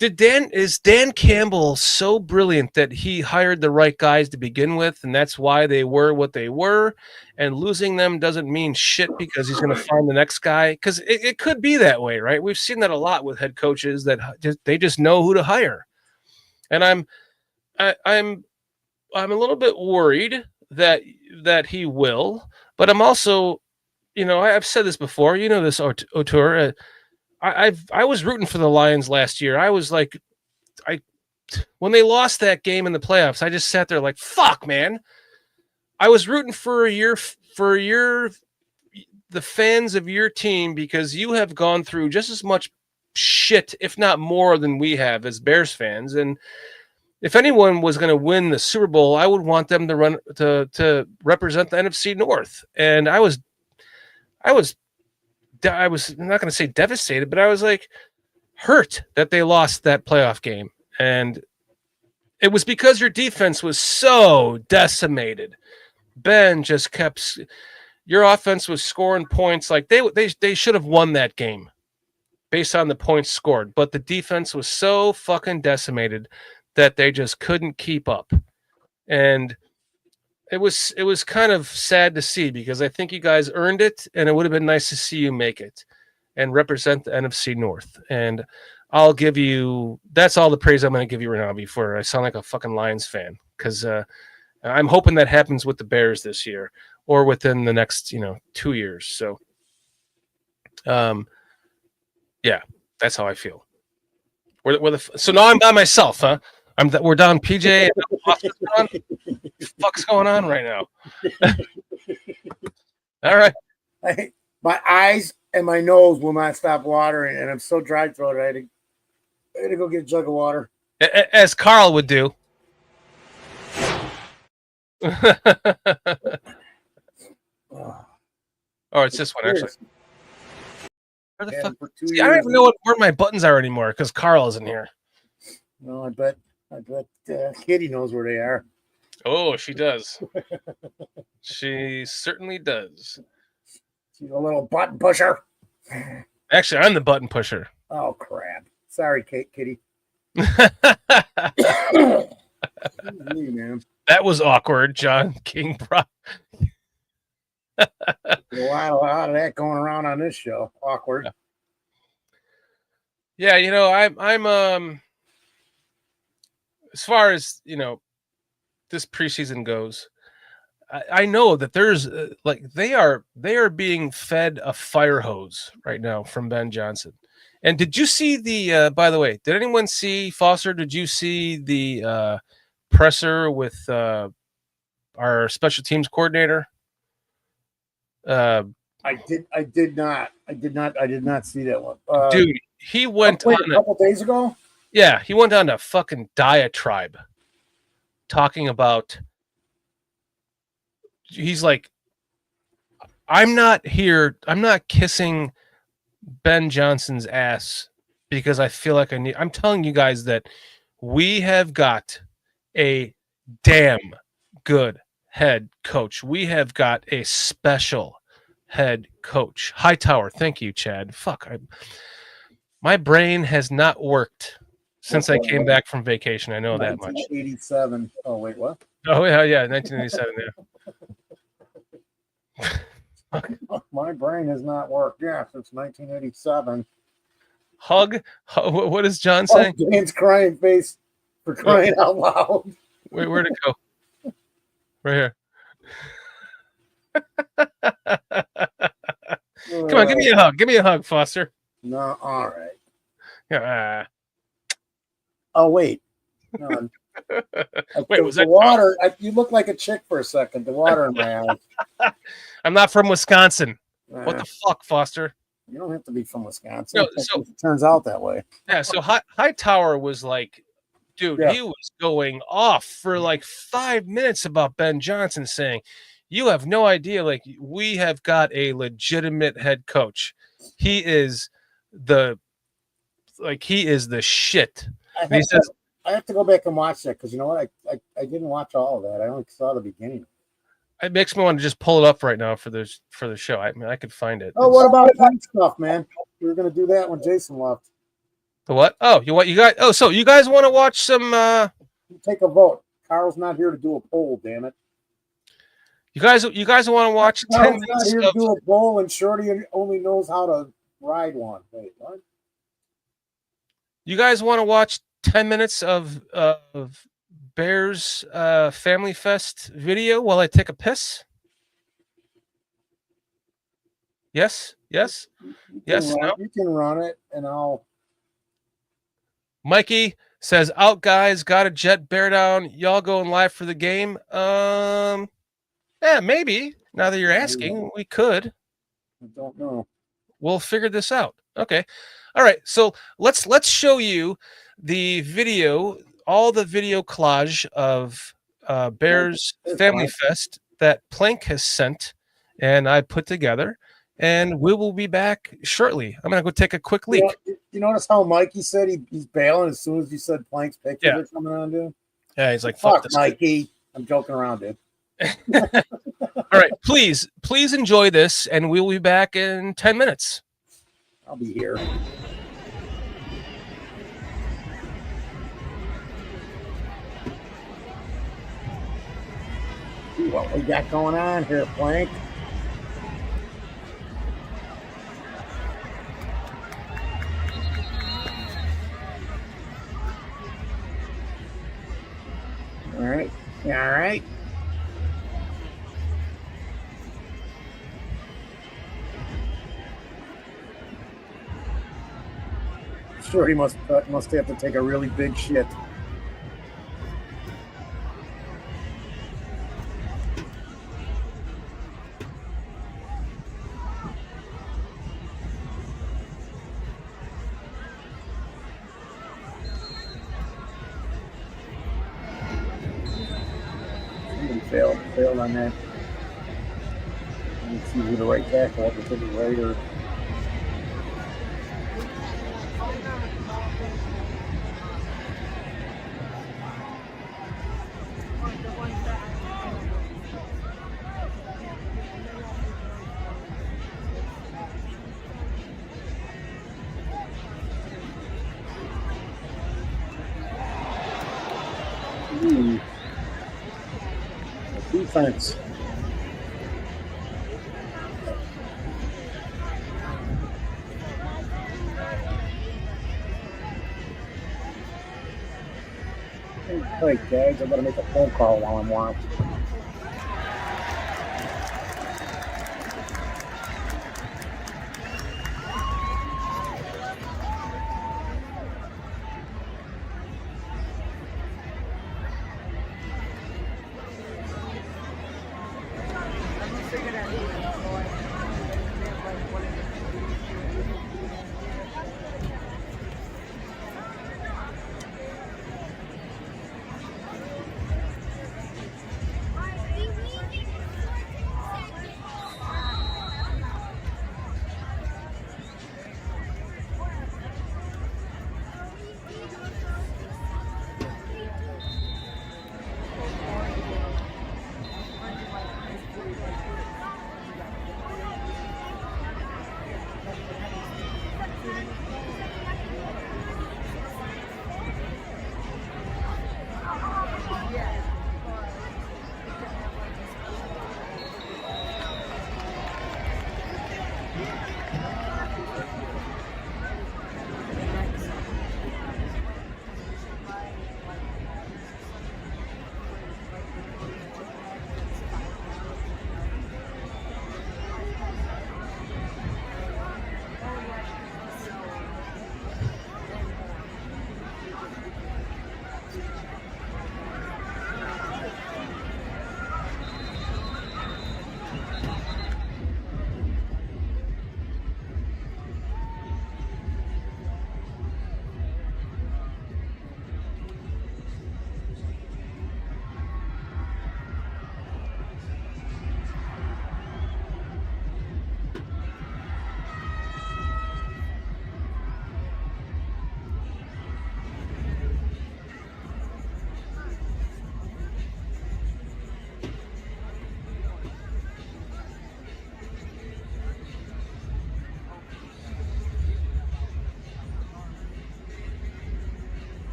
is Dan Campbell so brilliant that he hired the right guys to begin with, and that's why they were what they were, and losing them doesn't mean shit because he's going to find the next guy, because it could be that way, right? We've seen that a lot with head coaches that they just know who to hire, and I'm a little bit worried that he will, but I'm also, I've said this before, this, O'Toole. I was rooting for the Lions last year. I was like, when they lost that game in the playoffs, I just sat there like, fuck, man. I was rooting for the fans of your team, because you have gone through just as much shit, if not more, than we have as Bears fans. And if anyone was going to win the Super Bowl, I would want them to represent the NFC North. And I was not going to say devastated, but I was like hurt that they lost that playoff game. And it was because your defense was so decimated. Ben just your offense was scoring points. Like they should have won that game based on the points scored, but the defense was so fucking decimated that they just couldn't keep up. And it was kind of sad to see, because I think you guys earned it, and it would have been nice to see you make it and represent the NFC North. And I'll give you, that's all the praise I'm going to give you right now before I sound like a fucking Lions fan, because I'm hoping that happens with the Bears this year or within the next 2 years. So yeah, that's how I feel. So now I'm by myself, huh? We're down PJ. What the fuck's going on right now? All right. My eyes and my nose will not stop watering, and I'm so dry throated. I had to go get a jug of water. As Carl would do. Oh, it's this one, actually. Where the Had fuck? him for 2 See, years. I don't even know where my buttons are anymore because Carl isn't here. No, I bet Kitty knows where they are. Oh, she does. She certainly does. She's a little button pusher. Actually, I'm the button pusher. Oh crap! Sorry, Kitty. Me, man. That was awkward, John King. A lot of that going around on this show. Awkward. Yeah, you know, I'm as far as, you know, this preseason goes, I know that there's like they are being fed a fire hose right now from Ben Johnson. And did you see the by the way, did anyone see Foster? Did you see the presser with our special teams coordinator? I did not see that one. Dude, he went a on couple days ago. Yeah, he went on a fucking diatribe talking about. He's like, I'm not kissing Ben Johnson's ass because I feel like I'm telling you guys that we have got a damn good head coach. We have got a special head coach. Hightower, thank you, Chad. Fuck, my brain has not worked since I came back from vacation. I know that much. 1987. Oh wait, what? Oh yeah, 1987. Yeah. My brain has not worked. Yeah, since 1987. Hug. What is John saying? Dan's crying face for crying out loud. Wait, where'd it go? Right here. Come on, give me a hug. Give me a hug, Foster. No, all right. Yeah. Oh wait. No. Wait, was the that water? You look like a chick for a second. The water in my eyes. I'm not from Wisconsin. What the fuck, Foster? You don't have to be from Wisconsin. No, so it turns out that way. Yeah. So Hightower was like, dude, he was going off for like 5 minutes about Ben Johnson, saying, "You have no idea. Like, we have got a legitimate head coach. He is the shit." And he says, I have to go back and watch that because you know what? I didn't watch all of that. I only saw the beginning. It makes me want to just pull it up right now for the show. I mean, I could find it. Oh, what about that stuff, man? We were gonna do that when Jason left. The what? Oh, you guys? Oh, so you guys want to watch some? Take a vote. Carl's not here to do a poll. Damn it! You guys want to watch 10 Carl's minutes not here to do a poll, and Shorty only knows how to ride one. Wait, what? You guys want to watch 10 minutes of Bears Family Fest video while I take a piss? Yes. Yes. Yes. No. You can run it, and I'll. Mikey says, "Out, guys. Got a jet bear down. Y'all going live for the game?" Yeah, maybe. Now that you're asking, we could. I don't know. We'll figure this out. Okay. All right. So let's show you the video, all the video collage of Bears Family Fest that Plank has sent and I put together, and we will be back shortly. I'm gonna go take a quick leak. You notice how Mikey said he's bailing as soon as you said Plank's pictures are coming on, dude? Yeah, he's like, fuck this Mikey. Kid. I'm joking around, dude. All right, please enjoy this, and we'll be back in 10 minutes. I'll be here. See what we got going on here, Plank. All right. All right. Sure, he must have to take a really big shit. Failed on that. Let's see who the right tackle was. If it was right or Defense. Wait, guys, I gotta make a phone call while I'm watching.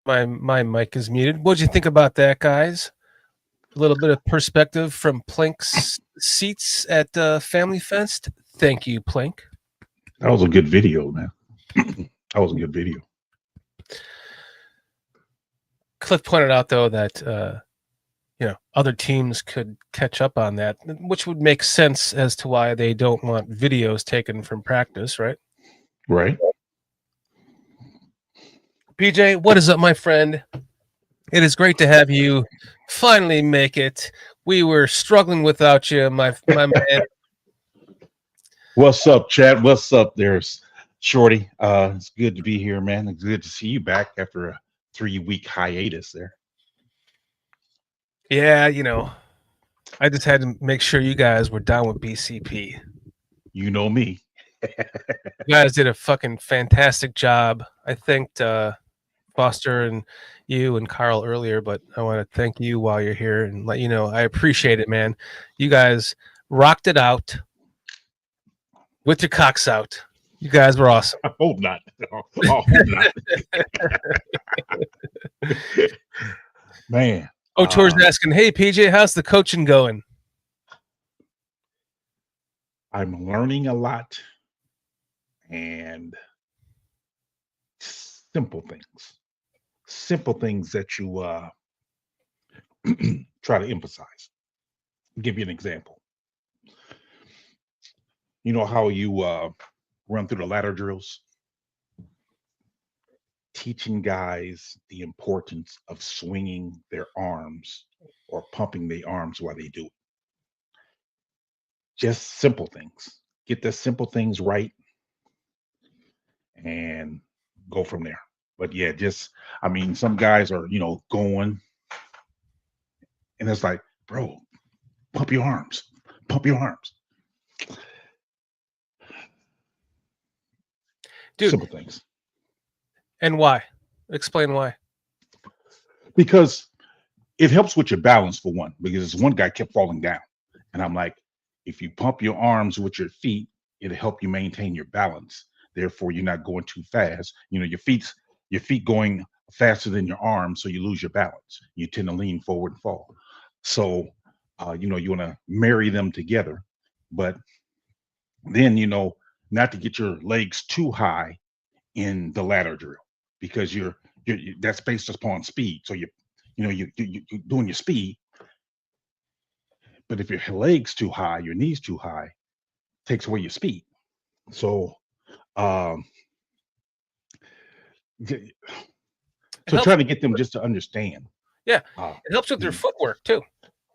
My mic is muted. What'd you think about that, guys? A little bit of perspective from Plink's seats at Family Fest. Thank you, Plink. That was a good video, man. That was a good video. Cliff pointed out, though, that other teams could catch up on that, which would make sense as to why they don't want videos taken from practice, right? Right. PJ, what is up, my friend? It is great to have you finally make it. We were struggling without you, my man. What's up, Chad? What's up there, Shorty? It's good to be here, man. It's good to see you back after a 3-week hiatus there. Yeah, I just had to make sure you guys were down with BCP. You know me. You guys did a fucking fantastic job. I thanked Foster and you and Carl earlier, but I want to thank you while you're here and let you know I appreciate it, man. You guys rocked it out with your cocks out. You guys were awesome. I hope not. I hope not. Man. Tour's asking, hey, PJ, how's the coaching going? I'm learning a lot and simple things that you try to emphasize. I'll give you an example. You know how you run through the ladder drills? Teaching guys the importance of swinging their arms or pumping their arms while they do it. Just simple things. Get the simple things right and go from there. But yeah, some guys are, going and it's like, bro, pump your arms. Dude. Simple things. And why? Explain why. Because it helps with your balance, for one, because one guy kept falling down. And I'm like, if you pump your arms with your feet, it'll help you maintain your balance. Therefore, you're not going too fast. Your feet going faster than your arms, so you lose your balance. You tend to lean forward and fall. So, you want to marry them together. But then, not to get your legs too high in the ladder drill, because that's based upon speed. So you're doing your speed, but if your legs too high, your knees too high, takes away your speed. So trying to get them just to understand. Yeah, it helps with their footwork too.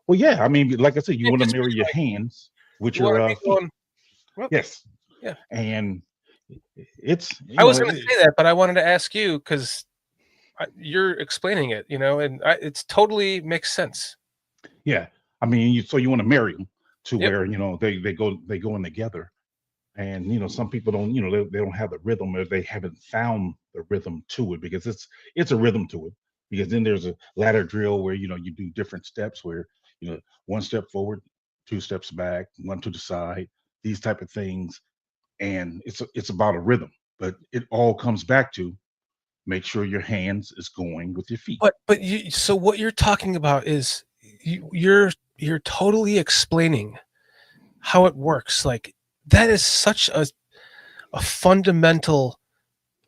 Well, yeah, I mean, like I said, you want to marry your hands with your feet. Yes. Yeah. And I was going to say that, but I wanted to ask you because you're explaining it, and it's totally makes sense. Yeah, I mean, so you want to marry them to where they go in together, and some people don't, they don't have the rhythm, or they haven't found the rhythm to it, because it's a rhythm to it. Because then there's a ladder drill where you do different steps where one step forward, 2 steps back, 1 to the side, these type of things. And it's about a rhythm, but it all comes back to make sure your hands is going with your feet. But so what you're talking about is you're totally explaining how it works. Like, that is such a fundamental,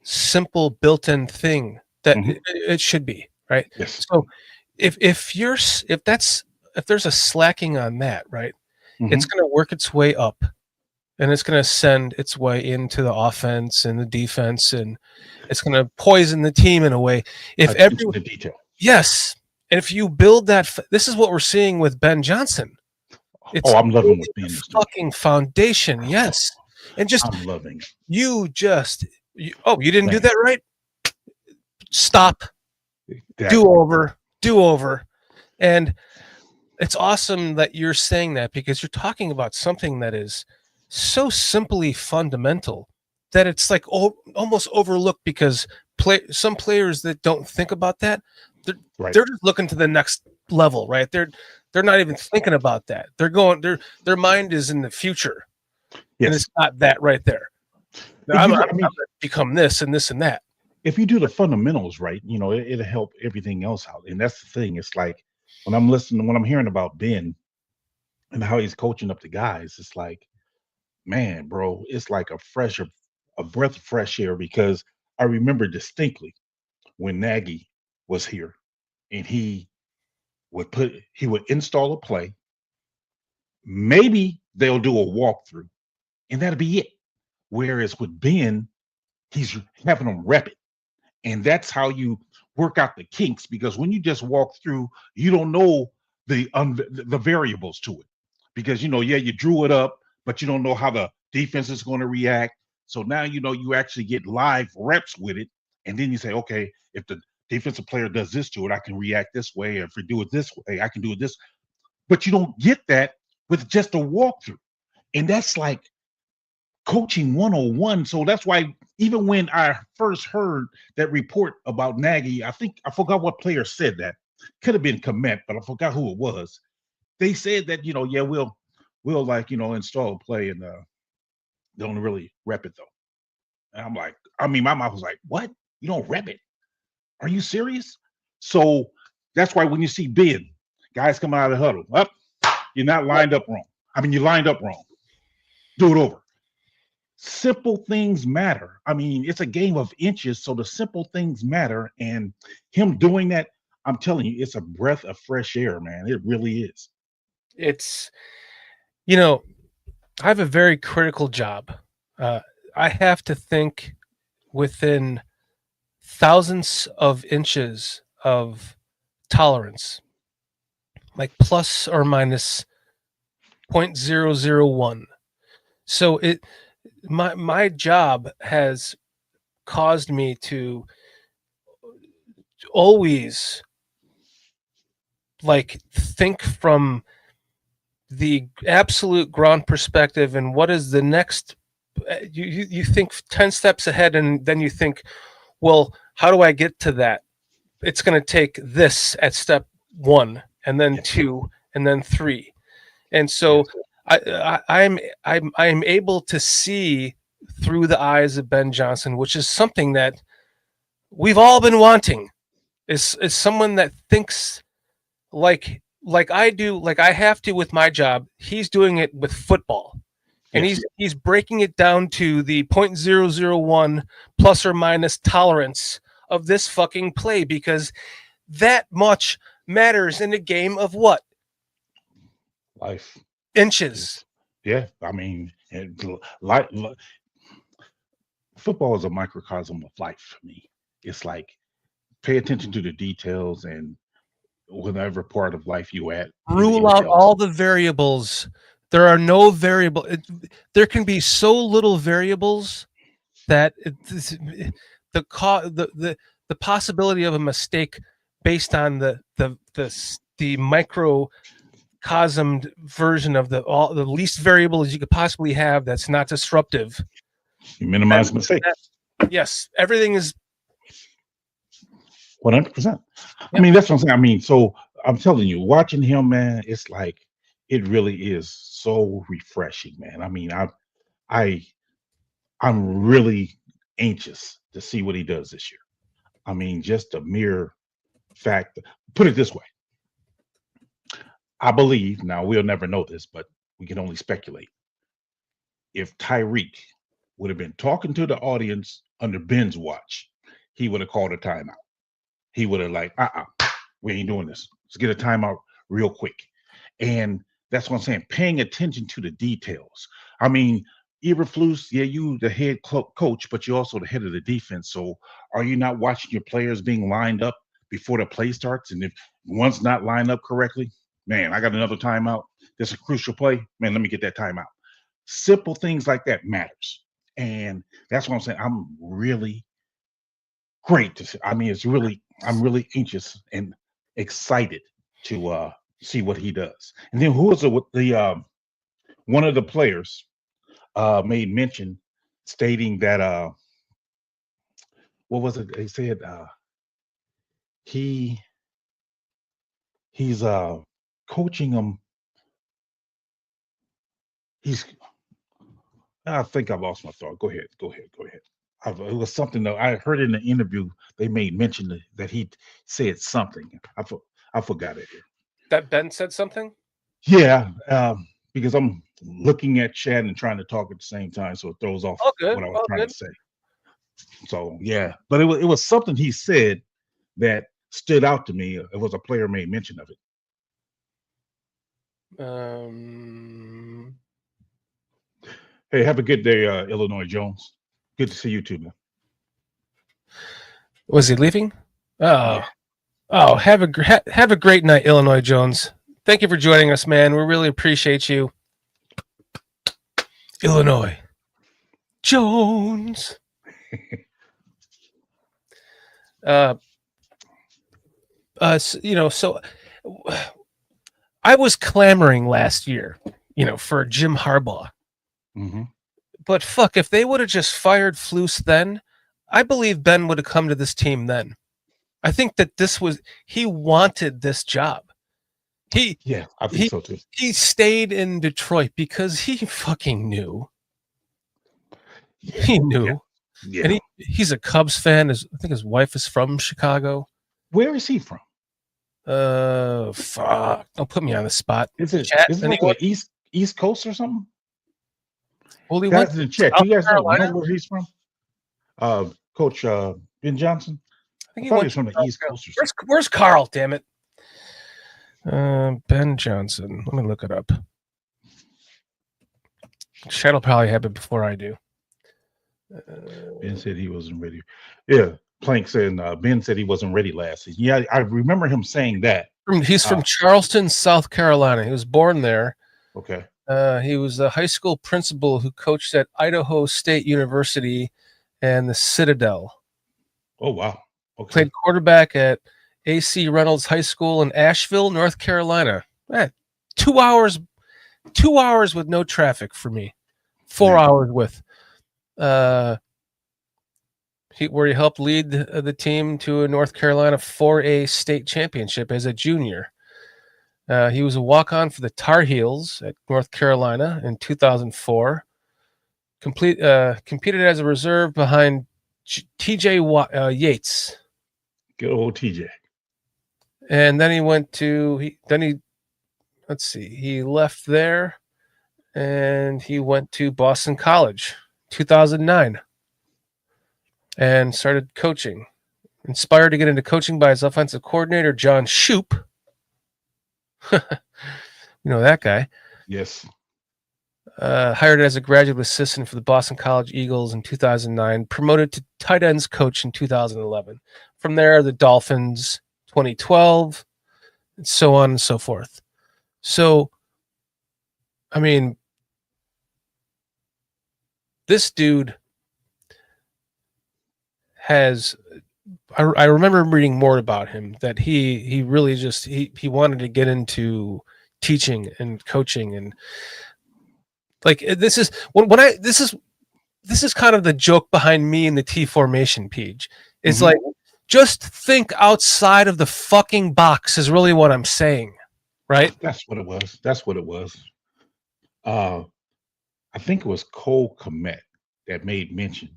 simple, built-in thing that it should be, right? Yes. So if there's a slacking on that, right, it's going to work its way up. And it's going to send its way into the offense and the defense, and it's going to poison the team in a way. If the detail. Yes, and if you build that, this is what we're seeing with Ben Johnson. I'm loving what Ben is doing. Fucking foundation, yes. And I'm loving it. You didn't do that right. Stop. Exactly. Do over, and it's awesome that you're saying that, because you're talking about something that is so simply fundamental that it's like almost overlooked, because some players that don't think about that, they're just looking to the next level, right? They're not even thinking about that. They're going, their mind is in the future, and it's not that right there. Now, I'm going to become this and this and that. if you do the fundamentals right, it'll help everything else out. And that's the thing. It's like when I'm hearing about Ben and how he's coaching up the guys, it's like, man, bro, it's like a breath of fresh air, because I remember distinctly when Nagy was here and he would install a play. Maybe they'll do a walkthrough and that'll be it. Whereas with Ben, he's having them rep it. And that's how you work out the kinks, because when you just walk through, you don't know the variables to it, because you drew it up, but you don't know how the defense is going to react. So now you actually get live reps with it, and then you say, okay, if the defensive player does this to it, I can react this way. If we do it this way, I can do it this. But you don't get that with just a walkthrough, and that's like coaching 101. So that's why even when I first heard that report about Nagy, I forgot what player said that. Could have been Komet, but I forgot who it was. They said that, yeah, we'll install a play and don't really rep it though. And I'm like, my mouth was like, what? You don't rep it? Are you serious? So that's why when you see Ben, guys coming out of the huddle, you're not lined up wrong. You lined up wrong. Do it over. Simple things matter. It's a game of inches, so the simple things matter. And him doing that, I'm telling you, it's a breath of fresh air, man. It really is. It's, I have a very critical job. I have to think within thousands of inches of tolerance, like plus or minus 0.001. So my job has caused me to always think from the absolute ground perspective, and what is the next. You think 10 steps ahead, and then you think, well, how do I get to that? It's going to take this at step 1, and then 2, and then 3. And so I'm able to see through the eyes of Ben Johnson, which is something that we've all been wanting. Is someone that thinks like I do, like I have to with my job. He's doing it with football, and he's breaking it down to the 0.001 plus or minus tolerance of this fucking play, because that much matters in a game of what? Life. Inches. Yeah, football is a microcosm of life for me. It's like, pay attention to the details, and whatever part of life you at, rule out all the variables. There are no variable. There can be so little variables that the possibility of a mistake based on the microcosmed version of the least variables you could possibly have that's not disruptive. You minimize mistakes. Yes, everything is 100%. That's what I'm saying. So I'm telling you, watching him, man, it's like, it really is so refreshing, man. I'm really anxious to see what he does this year. Just a mere fact. Put it this way. I believe, now we'll never know this, but we can only speculate. If Tyreek would have been talking to the audience under Ben's watch, he would have called a timeout. He would have we ain't doing this. Let's get a timeout real quick. And that's what I'm saying, paying attention to the details. Eberflus, you the head coach, but you're also the head of the defense. So are you not watching your players being lined up before the play starts? And if one's not lined up correctly, man, I got another timeout. That's a crucial play. Man, let me get that timeout. Simple things like that matters. And that's what I'm saying. I'm really great to see. I'm really anxious and excited to see what he does. And then who was the one of the players made mention stating that what was it? They said he's coaching them. I think I lost my thought. Go ahead. It was something that I heard in the interview. They made mention that he said something. I forgot it. That Ben said something? Yeah, because I'm looking at chat and trying to talk at the same time, so it throws off All good. what I was All trying good. to say. So yeah, but it was something he said that stood out to me. It was a player made mention of it. Hey, have a good day, Illinois Jones. Good to see you too, man. Was he leaving? Oh, Yeah. oh, have a great night, Illinois Jones. Thank you for joining us, man. We really appreciate you. Illinois Jones. So I was clamoring last year, for Jim Harbaugh. Mm-hmm. But fuck, if they would have just fired Flus then, I believe Ben would have come to this team then. I think that he wanted this job. I think so too. He stayed in Detroit because he fucking knew. He knew. Yeah. And he's a Cubs fan. I think his wife is from Chicago. Where is he from? Fuck. Don't put me on the spot. Is it like the East Coast or something? Well, he guys went in the chat. You guys know where he's from? Coach Ben Johnson. I think he went from the East Coast. Where's Carl? Damn it. Ben Johnson. Let me look it up. Chat will probably have it before I do. Ben said he wasn't ready. Yeah, Plank said Ben said he wasn't ready last season. Yeah, I remember him saying that. He's from Charleston, South Carolina. He was born there. Okay. He was a high school principal who coached at Idaho State University and the Citadel. Oh, wow. Okay. Played quarterback at A.C. Reynolds High School in Asheville, North Carolina. 2 hours with no traffic for me. 4 hours with. Where he helped lead the team to a North Carolina 4A state championship as a junior. He was a walk-on for the Tar Heels at North Carolina in 2004. Competed as a reserve behind T.J. Yates. Good old TJ. And then he he left there and he went to Boston College, 2009, and started coaching. Inspired to get into coaching by his offensive coordinator, John Shoop. You know that guy. Yes. Hired as a graduate assistant for the Boston College Eagles in 2009, promoted to tight ends coach in 2011. From there, the Dolphins, 2012, and so on and so forth. So, I mean, this dude has, I remember reading more about him, that he really just, he wanted to get into teaching and coaching, and like, this is this is kind of the joke behind me and the T formation page. It's like, just think outside of the fucking box is really what I'm saying, right? That's what it was. I think it was Cole Kmet that made mention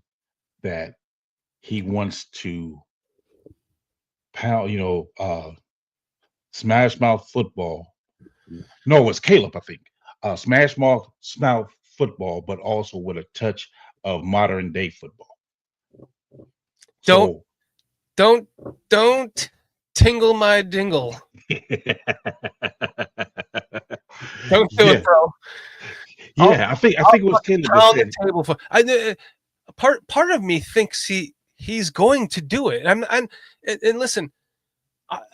that he wants to pound, smash mouth football. No, it was Caleb, I think. Smash mouth football, but also with a touch of modern day football. Don't tingle my dingle. Don't do it, bro. Yeah, I think it was Caleb that said the table part of me thinks he's going to do it. And listen,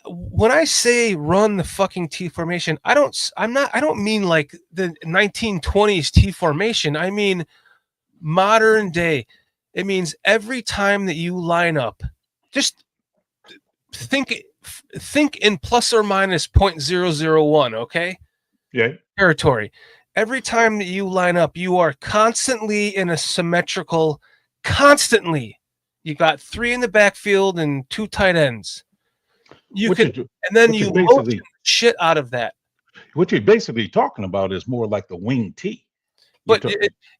when I say run the fucking T formation, I don't mean like the 1920s T formation. I mean modern day. It means every time that you line up, just think in plus or minus 0.001, okay? Yeah. Territory. Every time that you line up, you are constantly in a symmetrical, constantly. You got 3 in the backfield and 2 tight ends. You motion shit out of that. What you're basically talking about is more like the wing T. But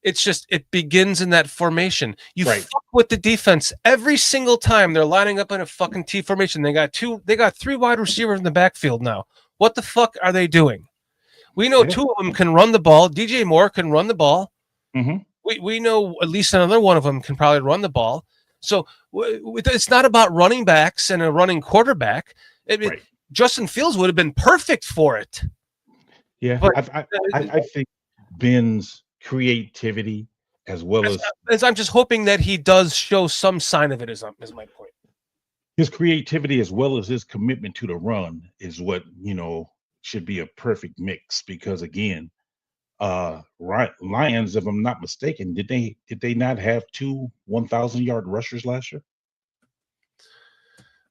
it begins in that formation. You fuck with the defense every single time they're lining up in a fucking T formation. They got 3 wide receivers in the backfield now. What the fuck are they doing? We know 2 of them can run the ball. DJ Moore can run the ball. We know at least another one of them can probably run the ball. So it's not about running backs and a running quarterback. Justin Fields would have been perfect for it. Yeah, but I think Ben's creativity as well as I'm just hoping that he does show some sign of it is my point. His creativity as well as his commitment to the run is what, should be a perfect mix, because again, Lions, if I'm not mistaken, did they not have 2 1,000-yard rushers last year?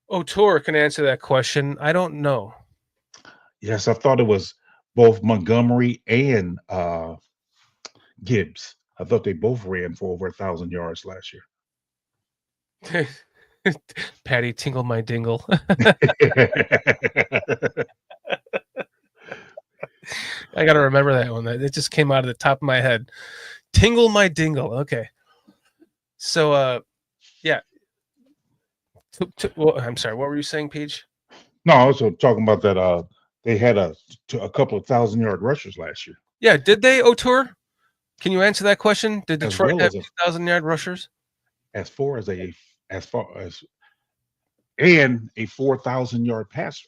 O'Toole can answer that question. I don't know. Yes, I thought it was both Montgomery and Gibbs. I thought they both ran for over 1,000 yards last year. Patty, tingle my dingle. I got to remember that one. It just came out of the top of my head. Tingle my dingle. Okay. So, yeah. Well, I'm sorry. What were you saying, Peach? No, I was talking about that. They had a couple of 1,000-yard rushers last year. Yeah. Did they, O'Toole? Can you answer that question? Did Detroit have 2,000-yard rushers? As far as and a 4,000-yard passer.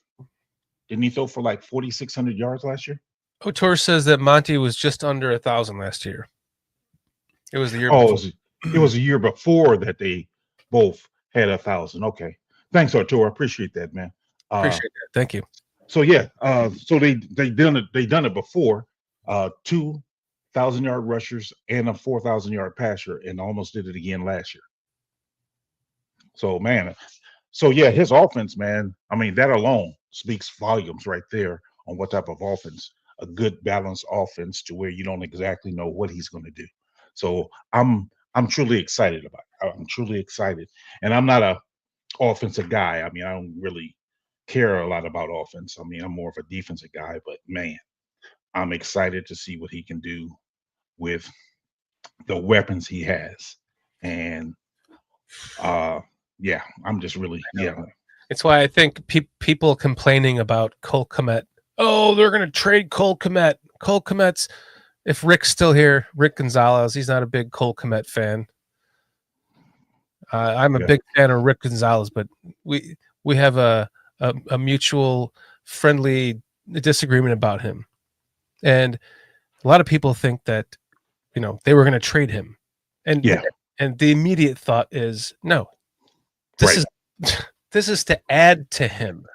Didn't he throw for like 4,600 yards last year? O'Toole says that Monty was just under 1,000 last year. It was the year. Oh, it was a year before that they both had 1,000. Okay, thanks, O'Toole. I appreciate that, man. Appreciate that. Thank you. So yeah, so they done it before. 2 1,000-yard rushers and a 4,000-yard passer, and almost did it again last year. So man, yeah, his offense, man. I mean, that alone speaks volumes right there on what type of offense, a good balanced offense to where you don't exactly know what he's going to do. So I'm truly excited about it. I'm truly excited, and I'm not a offensive guy. I mean, I don't really care a lot about offense. I mean, I'm more of a defensive guy, but man, I'm excited to see what he can do with the weapons he has. And yeah, I'm just really, yeah. It's why I think people complaining about Cole Kmet. Oh, they're going to trade Cole Kmet. Cole Kmet's, if Rick's still here, Rick Gonzalez, he's not a big Cole Kmet fan. I'm a big fan of Rick Gonzalez, but we have a mutual friendly disagreement about him. And a lot of people think that, they were going to trade him. And the immediate thought is, no, this is to add to him.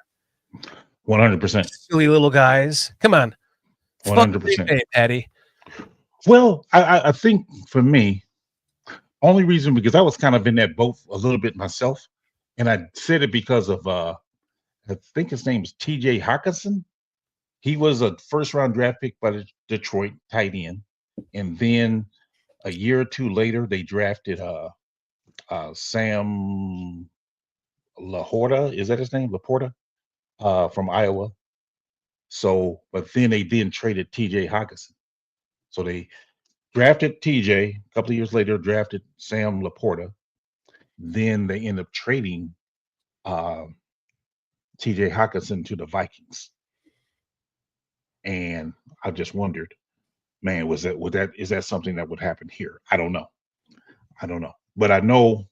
100%. Silly little guys. Come on. 100%. Patty. Well, I think for me, only reason because I was kind of in that boat a little bit myself. And I said it because of I think his name is TJ Hawkinson. He was a first-round draft pick by the Detroit tight end. And then a year or two later, they drafted Sam Laporta. Is that his name? Laporta from Iowa. So, but then they traded TJ Hawkinson. So they drafted TJ. A couple of years later, drafted Sam Laporta. Then they end up trading TJ Hawkinson to the Vikings. And I just wondered, man, is that something that would happen here? I don't know. But I know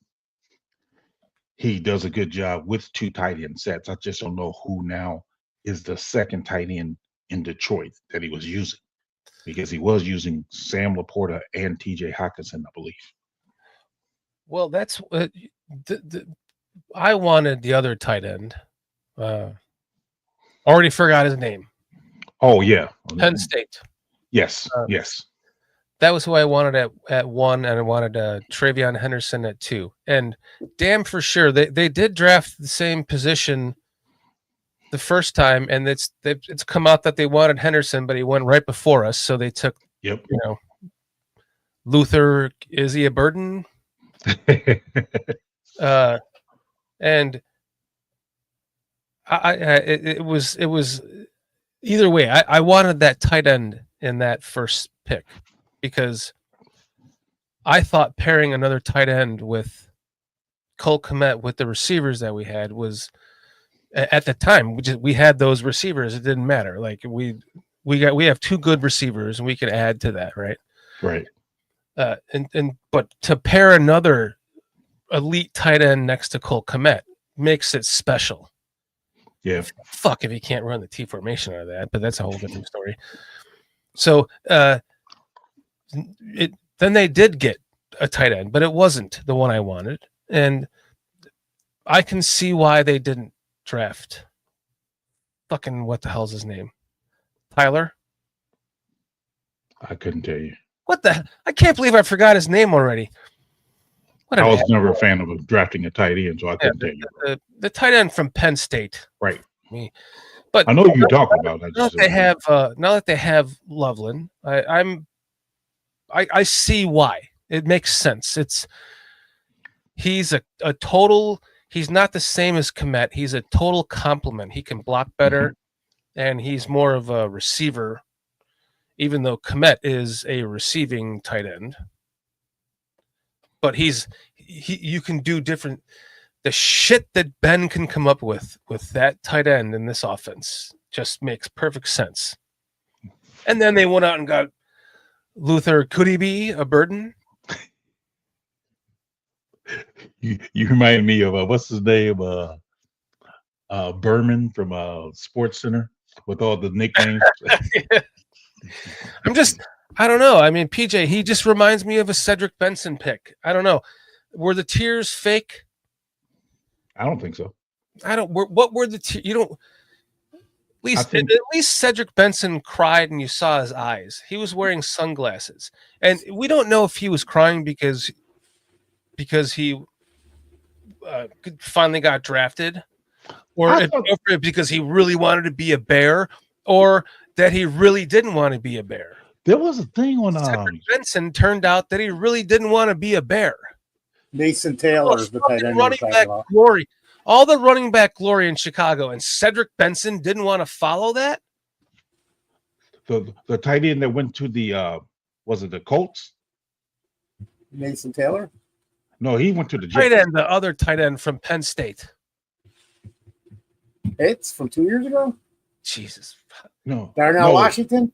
he does a good job with 2 tight end sets. I just don't know who now is the second tight end in Detroit that he was using, because he was using Sam Laporta and TJ Hawkinson, I believe. Well, that's I wanted the other tight end. Already forgot his name. Oh yeah, Penn State. Yes, yes. That was who I wanted at 1, and I wanted Travion Henderson at 2. And damn for sure, they did draft the same position the first time, and it's come out that they wanted Henderson, but he went right before us, so they took Luther. Is he a burden? And it was either way. I wanted that tight end in that first pick. because I thought pairing another tight end with Cole Kmet with the receivers that we had was at the time we had those receivers. It didn't matter. Like we have 2 good receivers and we can add to that, right? Right. But to pair another elite tight end next to Cole Kmet makes it special. Yeah. Fuck if he can't run the T formation out of that, but that's a whole different story. So then they did get a tight end, but it wasn't the one I wanted. And I can see why they didn't draft fucking what the hell's his name? Tyler? I couldn't tell you. What the? I can't believe I forgot his name already. What I was never a fan of drafting a tight end, so I couldn't tell you. The tight end from Penn State. Right. But I know you talk about that. Now that they have Loveland, I see why. It makes sense. He's a total. He's not the same as Kmet. He's a total complement. He can block better, and he's more of a receiver, even though Kmet is a receiving tight end. But you can do different. The shit that Ben can come up with that tight end in this offense just makes perfect sense. And then they went out and got Luther. Could he be a burden? You remind me of what's his name? Berman from Sports Center with all the nicknames. I don't know. I mean, PJ, he just reminds me of a Cedric Benson pick. I don't know. Were the tears fake? I don't think so. What were the tears? You don't. At least Cedric Benson cried and you saw his eyes. He was wearing sunglasses, and we don't know if he was crying because he finally got drafted, or because he really wanted to be a Bear, or that he really didn't want to be a Bear. There was a thing on Cedric Benson turned out that he really didn't want to be a Bear. Mason Taylor's the tight end running back glory. All the running back glory in Chicago, and Cedric Benson didn't want to follow that. The tight end that went to the was it the Colts? Mason Taylor? No, he went to the tight end. The other tight end from Penn State. It's from 2 years ago. Jesus. No. Darnell Washington.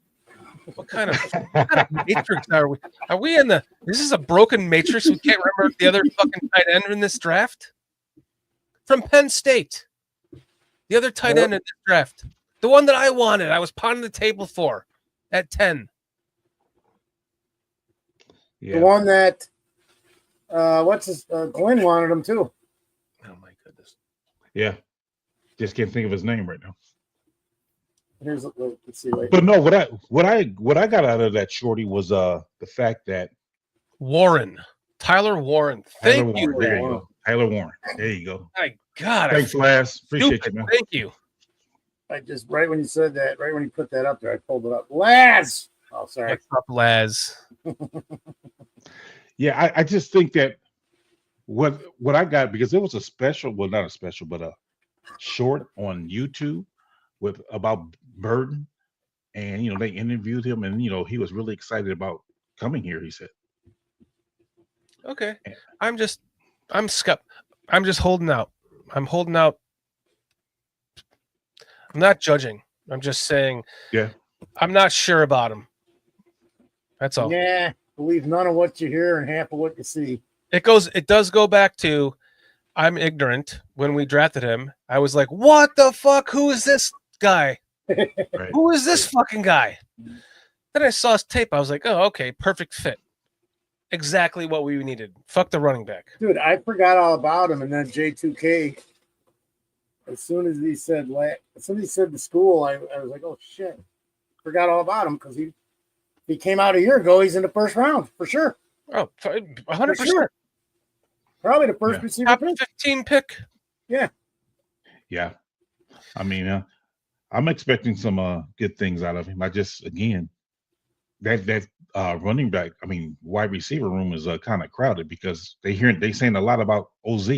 What kind of matrix are we? Are we in the? This is a broken matrix. We can't remember the other fucking tight end in this draft. From Penn State, the other tight end in this draft, the one that I wanted, I was pounding the table for at 10. Yeah. The one that Glenn wanted him too. Oh my goodness. Yeah, just can't think of his name right now. Let's see. Wait. But no, what I got out of that shorty was the fact that Tyler Warren. Thank you. There you go. Tyler Warren. There you go. My God. Thanks, Laz. Appreciate you, man. Thank you. I just right when you said that, right when you put that up there, I pulled it up. Laz. Oh, sorry. What's up, Laz? Yeah, I just think that what I got, because it was a special, well, not a special, but a short on YouTube about Burden, and they interviewed him, and he was really excited about coming here. He said, "Okay, I'm just holding out. I'm holding out. I'm not judging. I'm just saying, yeah, I'm not sure about him. That's all. Yeah, believe none of what you hear and half of what you see. It does go back to I'm ignorant. When we drafted him, I was like, what the fuck? Who is this guy? Right. Who is this fucking guy? Then I saw his tape. I was like, oh, okay, perfect fit. Exactly what we needed. Fuck the running back. Dude, I forgot all about him, and then J2K, as soon as he said the school, I was like, oh shit. Forgot all about him because he came out a year ago. He's in the first round for sure. Oh, 100%. Sure. Probably the first receiver top pick. 15 pick. Yeah. Yeah. I mean, I'm expecting some good things out of him. I just, again, that running back, I mean, wide receiver room is kind of crowded because they saying a lot about OZ.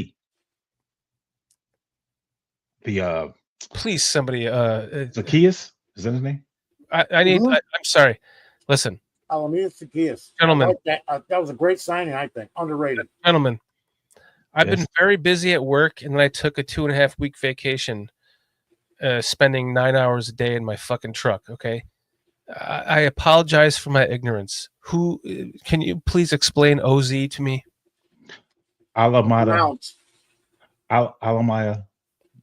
Please, somebody. Zacchaeus, is that his name? I'm sorry. Listen, Alameda Zacchaeus. Gentlemen. I like that. That was a great signing, I think. Underrated. Gentlemen, I've Yes. been very busy at work, and then I took a 2.5-week vacation, spending 9 hours a day in my fucking truck. Okay, I apologize for my ignorance. Who can you please explain OZ to me? Alameda. Mount. Alamaya.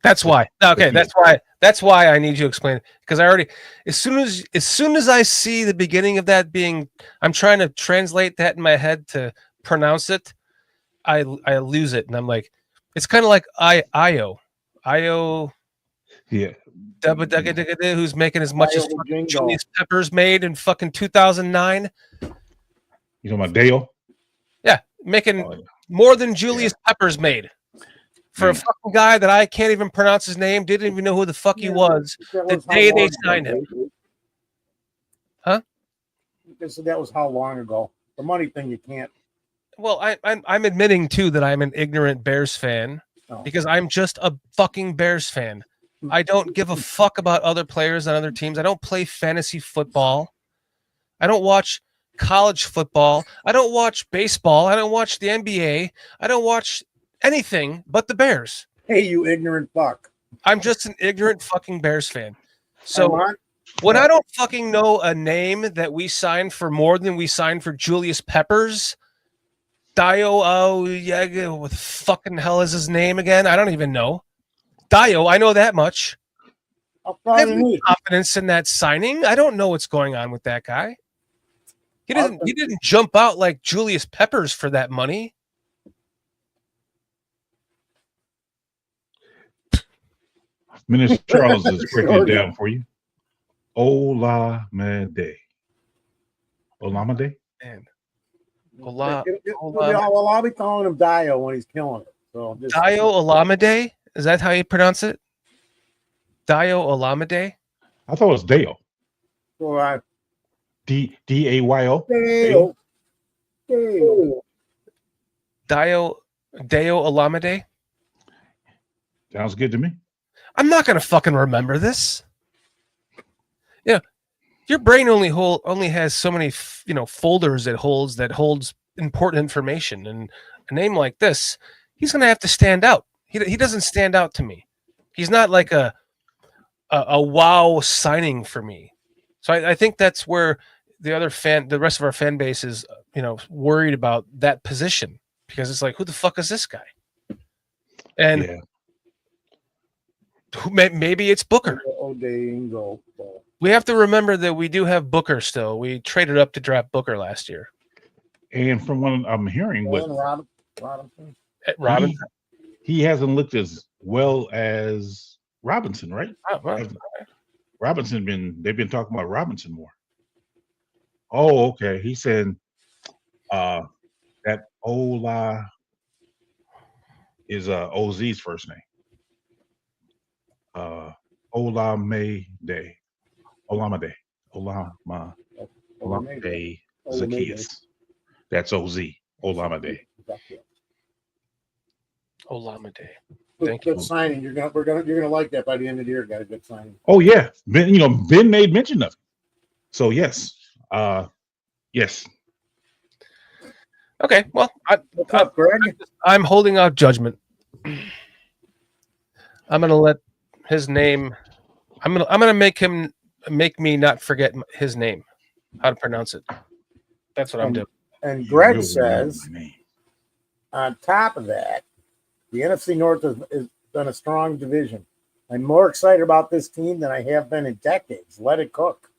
That's why. Okay, Zacchaeus. that's why I need you to explain it, because I already as soon as I see the beginning of that being, I'm trying to translate that in my head to pronounce it. I lose it, and I'm like, it's kind of like Io, Yeah. who's making as much as Io fucking Jingo. Julius Peppers made in fucking 2009. You talking about Dale? Yeah, making Oh, yeah. more than Julius Peppers made for a Man. fucking guy that I can't even pronounce his name. Didn't even know who the fuck he was the day they signed him. Huh? So that was how long ago? The money thing you can't. Well, I'm admitting too that I'm an ignorant Bears fan Oh. because I'm just a fucking Bears fan. I don't give a fuck about other players on other teams. I don't play fantasy football. I don't watch college football. I don't watch baseball. I don't watch the NBA. I don't watch anything but the Bears. Hey, you ignorant fuck. I'm just an ignorant fucking Bears fan. So Armand? when I don't fucking know a name that we signed for more than we signed for Julius Peppers, Dio, what the fucking hell is his name again? I don't even know. Dio, I know that much. How I far have you no need? confidence in that signing. I don't know what's going on with that guy. He didn't jump out like Julius Peppers for that money. Minister Charles is breaking it down for you. Olamide. Olamide? Man. I'll be calling him Dio when he's killing it. So just, Dio Olamide? Is that how you pronounce it? Dio Olamide? I thought it was Dale. so Dayo. Dale. Deo Olamide? Sounds good to me. I'm not gonna fucking remember this. Yeah, your brain only has so many folders it holds important information, and a name like this, he's gonna have to stand out. He doesn't stand out to me. He's not like a wow signing for me. So I think that's where the rest of our fan base is worried about that position, because it's like, who the fuck is this guy? And Yeah. maybe it's Booker. We have to remember that we do have Booker still. We traded up to draft Booker last year. And from what I'm hearing, Robinson. he hasn't looked as well as Robinson, right? Oh, well, They've been talking about Robinson more. Oh, okay. He said that Ola is OZ's first name. Olamide Zacchaeus. That's OZ. Olamide. Olamide. Thank you. Good signing. You're gonna like that by the end of the year. Got a good signing. Oh yeah, Ben made mention of it. So yes, yes. Okay, well, What's up, Greg? I'm holding out judgment. I'm gonna let his name. I'm gonna make me not forget his name, how to pronounce it. That's what I'm doing. And Greg says, on top of that, the NFC North has been a strong division. I'm more excited about this team than I have been in decades. Let it cook.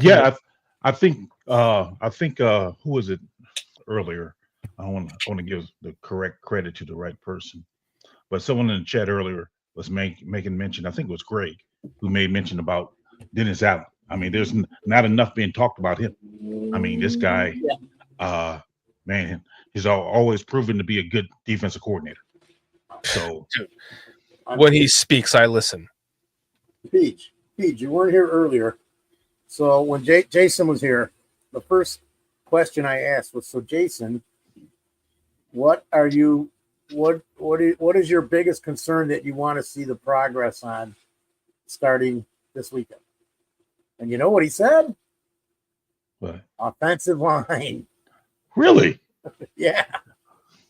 Yeah, I think who was it earlier? I want to give the correct credit to the right person, but someone in the chat earlier was making mention. I think it was Greg who made mention about Dennis Allen. I mean, there's not enough being talked about him. I mean, this guy, man, he's always proven to be a good defensive coordinator. So, dude, when he speaks, I listen. Peach, you weren't here earlier. So when Jason was here, the first question I asked was, so Jason, what is your biggest concern that you want to see the progress on starting this weekend? And you know what he said? But offensive line. really, Yeah.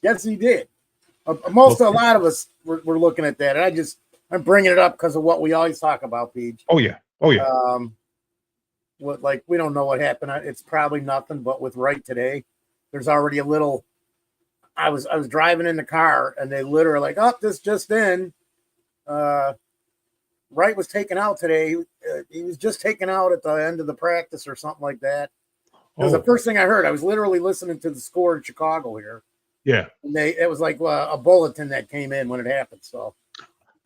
Yes, he did. A lot of us were looking at that. And I'm bringing it up because of what we always talk about, Pete. oh yeah. We don't know what happened. It's probably nothing, but with Wright today, there's already a little. I was driving in the car and they literally like, oh, this just in. Wright was taken out today. He was just taken out at the end of the practice or something like that. It was the first thing I heard. I was literally listening to the score in Chicago here. Yeah. And it was like a bulletin that came in when it happened. So,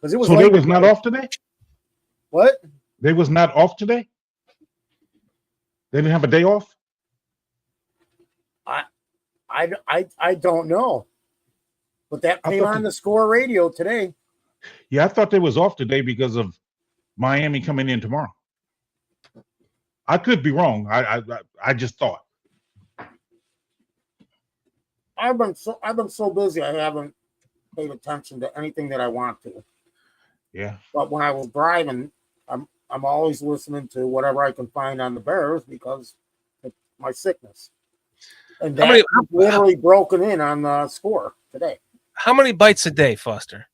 because it was. So they was not off today. What? They was not off today. They didn't have a day off. I don't know, but that came on the score radio today. Yeah, I thought they was off today because of Miami coming in tomorrow. I could be wrong. I just thought. I've been so busy I haven't paid attention to anything that I want to. Yeah. But when I was driving, I'm always listening to whatever I can find on the Bears because of my sickness. And that literally broken in on the score today. How many bites a day, Foster?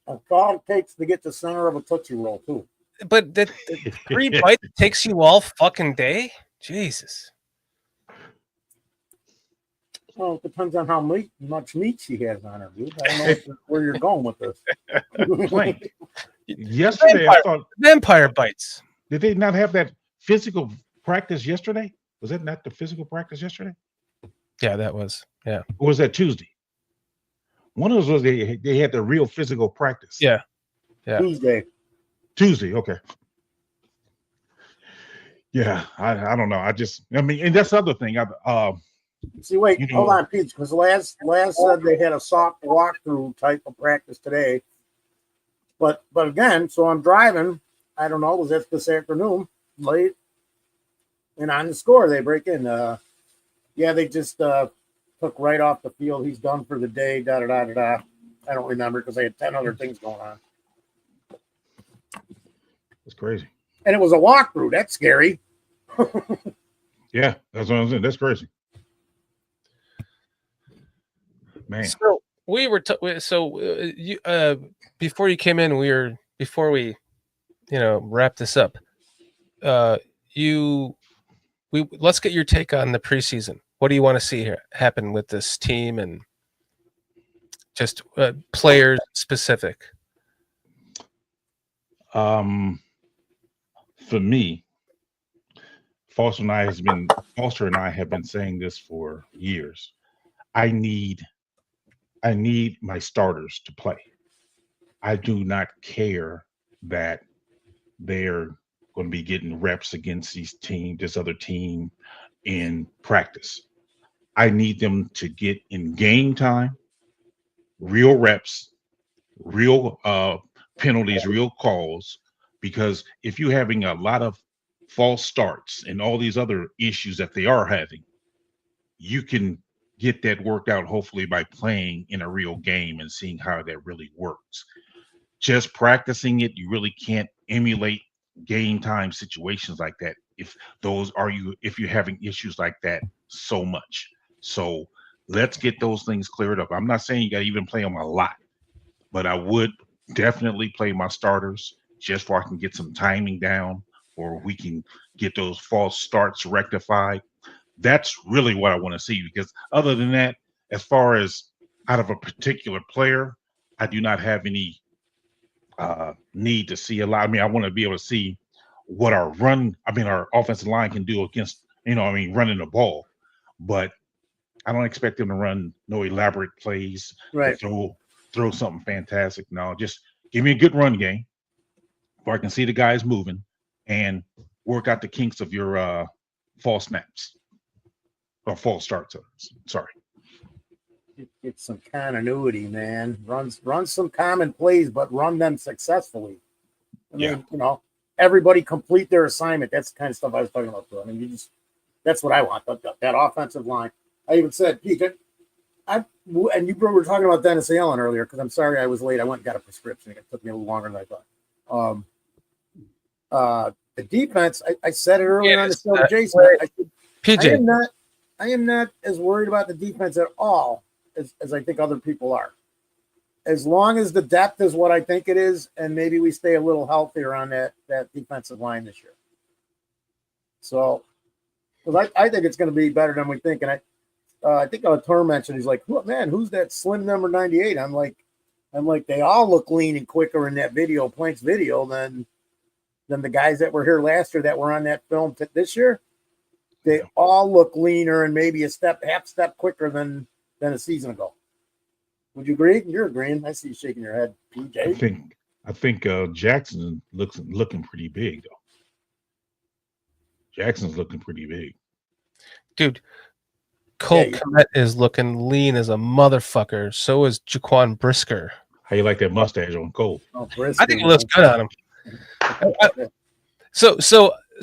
That's all it takes to get the center of a Tootsie Roll, too. But the 3 bites takes you all fucking day? Jesus. Well, it depends on how much meat she has on her, dude. I don't know where you're going with this. Yesterday, I thought vampire bites. Did they not have that physical practice yesterday? Was that not the physical practice yesterday? Yeah, that was. Yeah. Or was that Tuesday? One of those was they had the real physical practice. Yeah. Yeah. Tuesday. Okay. Yeah, I don't know. And that's the other thing. See, wait, hold on, Pete, because last said they had a soft walkthrough type of practice today. But again, so I'm driving. I don't know. Was that this afternoon? Late. And on the score, they break in. They just took right off the field. He's done for the day. Da da da da da. I don't remember because they had 10 other things going on. That's crazy. And it was a walkthrough. That's scary. Yeah, that's what I'm saying. That's crazy. Man. So we were before you came in, before we wrap this up. Let's get your take on the preseason. What do you want to see here happen with this team and just players specific? For me, Foster and I have been saying this for years. I need my starters to play. I do not care that they're going to be getting reps against this other team in practice. I need them to get in game time, real reps, real penalties, real calls, because if you're having a lot of false starts and all these other issues that they are having, you can get that worked out hopefully by playing in a real game and seeing how that really works. Just practicing it, you really can't emulate game time situations like that if you're having issues like that so much. So let's get those things cleared up. I'm not saying you got to even play them a lot, but I would definitely play my starters just so I can get some timing down, or we can get those false starts rectified. That's really what I want to see, because other than that, as far as out of a particular player, I do not have any need to see a lot. I mean, I want to be able to see what our offensive line can do against, running the ball. But I don't expect them to run no elaborate plays, right? Throw something fantastic. No, just give me a good run game where I can see the guys moving and work out the kinks of your false snaps or false starts. Sorry. It's some continuity, man. Run some common plays, but run them successfully. I mean, everybody complete their assignment. That's the kind of stuff I was talking about, too. I mean, that's what I want. That offensive line. I even said, Pete, and you were talking about Dennis Allen earlier, because I'm sorry I was late. I went and got a prescription. It took me a little longer than I thought. The defense, I said it earlier on the show to Jason. I said, PJ, I am not as worried about the defense at all as I think other people are. As long as the depth is what I think it is, and maybe we stay a little healthier on that defensive line this year. So, because I think it's going to be better than we think. And I think Torm mentioned, he's like, man, who's that slim number 98? I'm like, they all look lean and quicker in that video, Plank's video, than the guys that were here last year that were on that film this year. They all look leaner and maybe half step quicker than a season ago. Would you agree? You're agreeing. I see you shaking your head, PJ. I think Jackson looking pretty big though. Jackson's looking pretty big, dude. Cole Kmet is looking lean as a motherfucker. So is Jaquan Brisker. How you like that mustache on Cole? Oh, Brisker, I think it looks good on him. So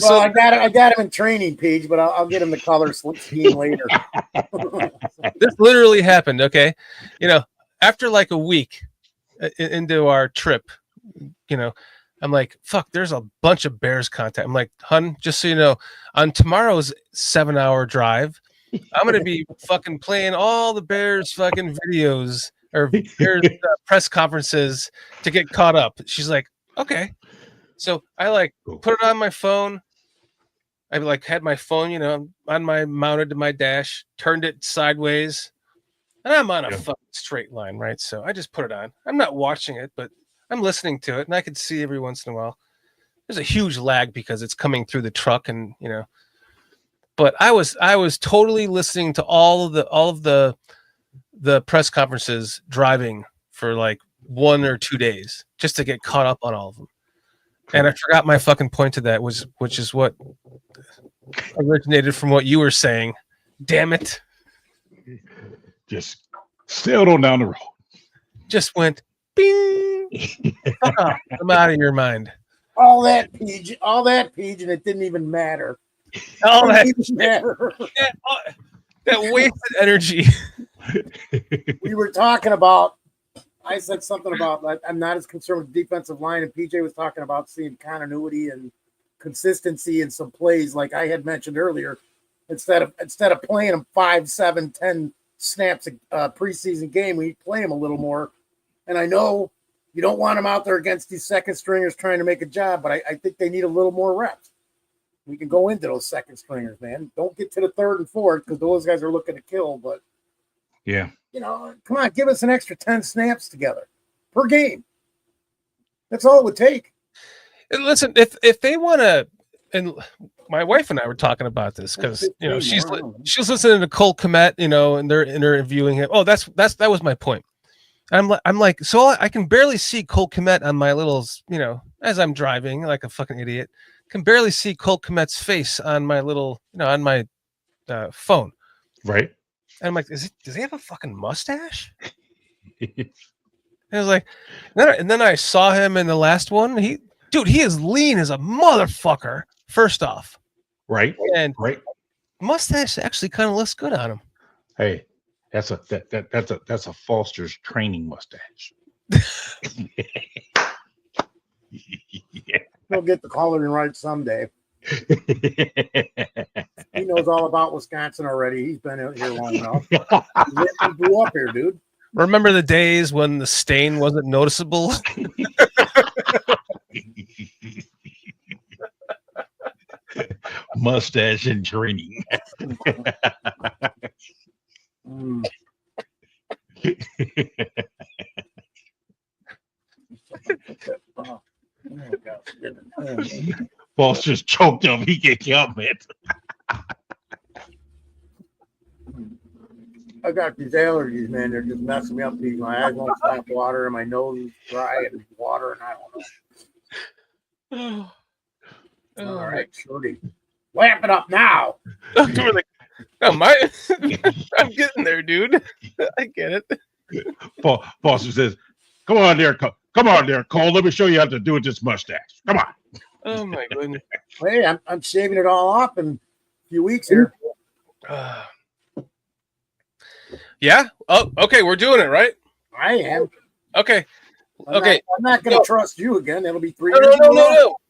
I got him in training, Page, but I'll get him the color scheme later. This literally happened. Okay, after like a week into our trip, I'm like, fuck, there's a bunch of Bears content. I'm like, hun, just so you know, on tomorrow's 7-hour drive, I'm going to be fucking playing all the Bears fucking videos or Bears press conferences to get caught up. She's like, okay. So I put it on my phone. I had my phone, mounted to my dash, turned it sideways, and I'm on a fucking straight line, right? So I just put it on. I'm not watching it, but I'm listening to it, and I could see every once in a while. There's a huge lag because it's coming through the truck, and But I was totally listening to all of the press conferences driving for like 1 or 2 days just to get caught up on all of them. And I forgot my fucking point to that, which is what originated from what you were saying. Damn it. Just sailed on down the road. Just went bing. Fuck off. I'm out of your mind. All that Page, and it didn't even matter. All that matter. That wasted energy. We were talking about, I said something about I'm not as concerned with the defensive line, and PJ was talking about seeing continuity and consistency in some plays, like I had mentioned earlier. Instead of playing them 5, 7, 10 snaps a preseason game, we play them a little more. And I know you don't want them out there against these second stringers trying to make a job, but I think they need a little more reps. We can go into those second stringers, man. Don't get to the third and fourth because those guys are looking to kill. But yeah, come on, give us an extra 10 snaps together per game. That's all it would take. And listen, if they want to, and my wife and I were talking about this because she's listening to Cole Kmet, and they're interviewing him. Oh, that was my point. I'm like, so I can barely see Cole Kmet on my little, as I'm driving like a fucking idiot. Can barely see Cole Kmet's face on my little, on my phone. Right. And I'm like, does he have a fucking mustache? And I was like, and then I saw him in the last one. He is lean as a motherfucker. First off, right, and right, mustache actually kind of looks good on him. Hey, that's a Foster's training mustache. Yeah. He'll get the coloring right someday. He knows all about Wisconsin already. He's been out here long enough. He grew up here, dude. Remember the days when the stain wasn't noticeable? Mustache and training. Boss just choked him. He can't help it. I got these allergies, man. They're just messing me up. My eyes won't stop water, and my nose is dry and water, and I don't know. All right, Shorty. Lamp it up now. I'm getting there, dude. I get it. Foster says, Come on there, Cole. Let me show you how to do it this mustache. Come on. Oh my goodness. Hey, I'm shaving it all off in a few weeks here. Yeah. Oh, okay. We're doing it, right? I am. Okay. Okay. I'm not going to trust you again. That'll be 3 No, years.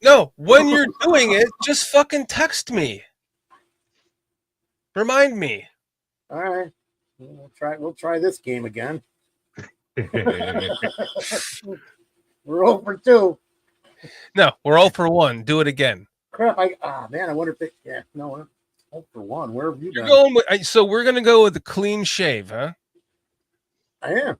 no. When you're doing it, just fucking text me. Remind me. All right. We'll try this game again. We're 0 for 2. No, we're 0 for 1. Do it again. Crap! Man, I wonder if no, we're 0 for 1. Where have you You're been? going with, so we're gonna go with the clean shave, huh? I am.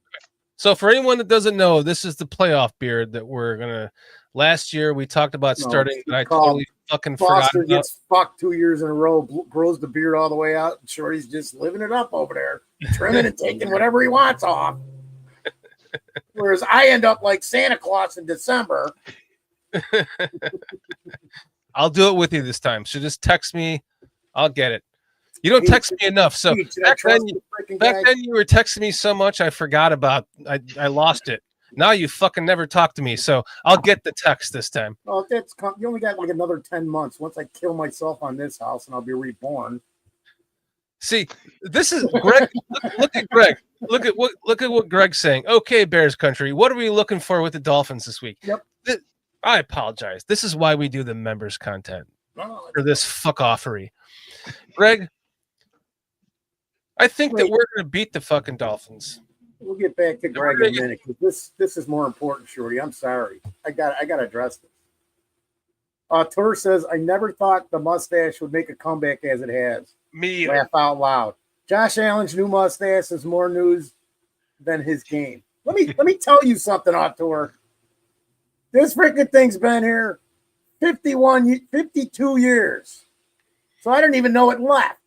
So for anyone that doesn't know, this is the playoff beard that we're gonna. Last year we talked about starting, and I totally fucking forgot. Foster gets fucked 2 years in a row, grows the beard all the way out, and Shorty's just living it up over there, trimming and taking whatever he wants off. Whereas I end up like Santa Claus in December. I'll do it with you this time. So just text me. I'll get it. You don't text me enough. So back then you were texting me so much I forgot about. I lost it. Now you fucking never talk to me. So I'll get the text this time. Oh, you only got like another 10 months. Once I kill myself on this house, and I'll be reborn. See, this is Greg. Look at Greg. Look at what Greg's saying. Okay, Bears country. What are we looking for with the Dolphins this week? Yep. I apologize. This is why we do the members content for this fuck-offery. Greg, I think that we're going to beat the fucking Dolphins. We'll get back to Greg in a minute because this is more important, Shorty. I'm sorry. I got to address this. Tur says, I never thought the mustache would make a comeback as it has. Me either. Laugh out loud. Josh Allen's new mustache is more news than his game. Let me tell you something, Tur. This freaking thing's been here 52 years. So I didn't even know it left.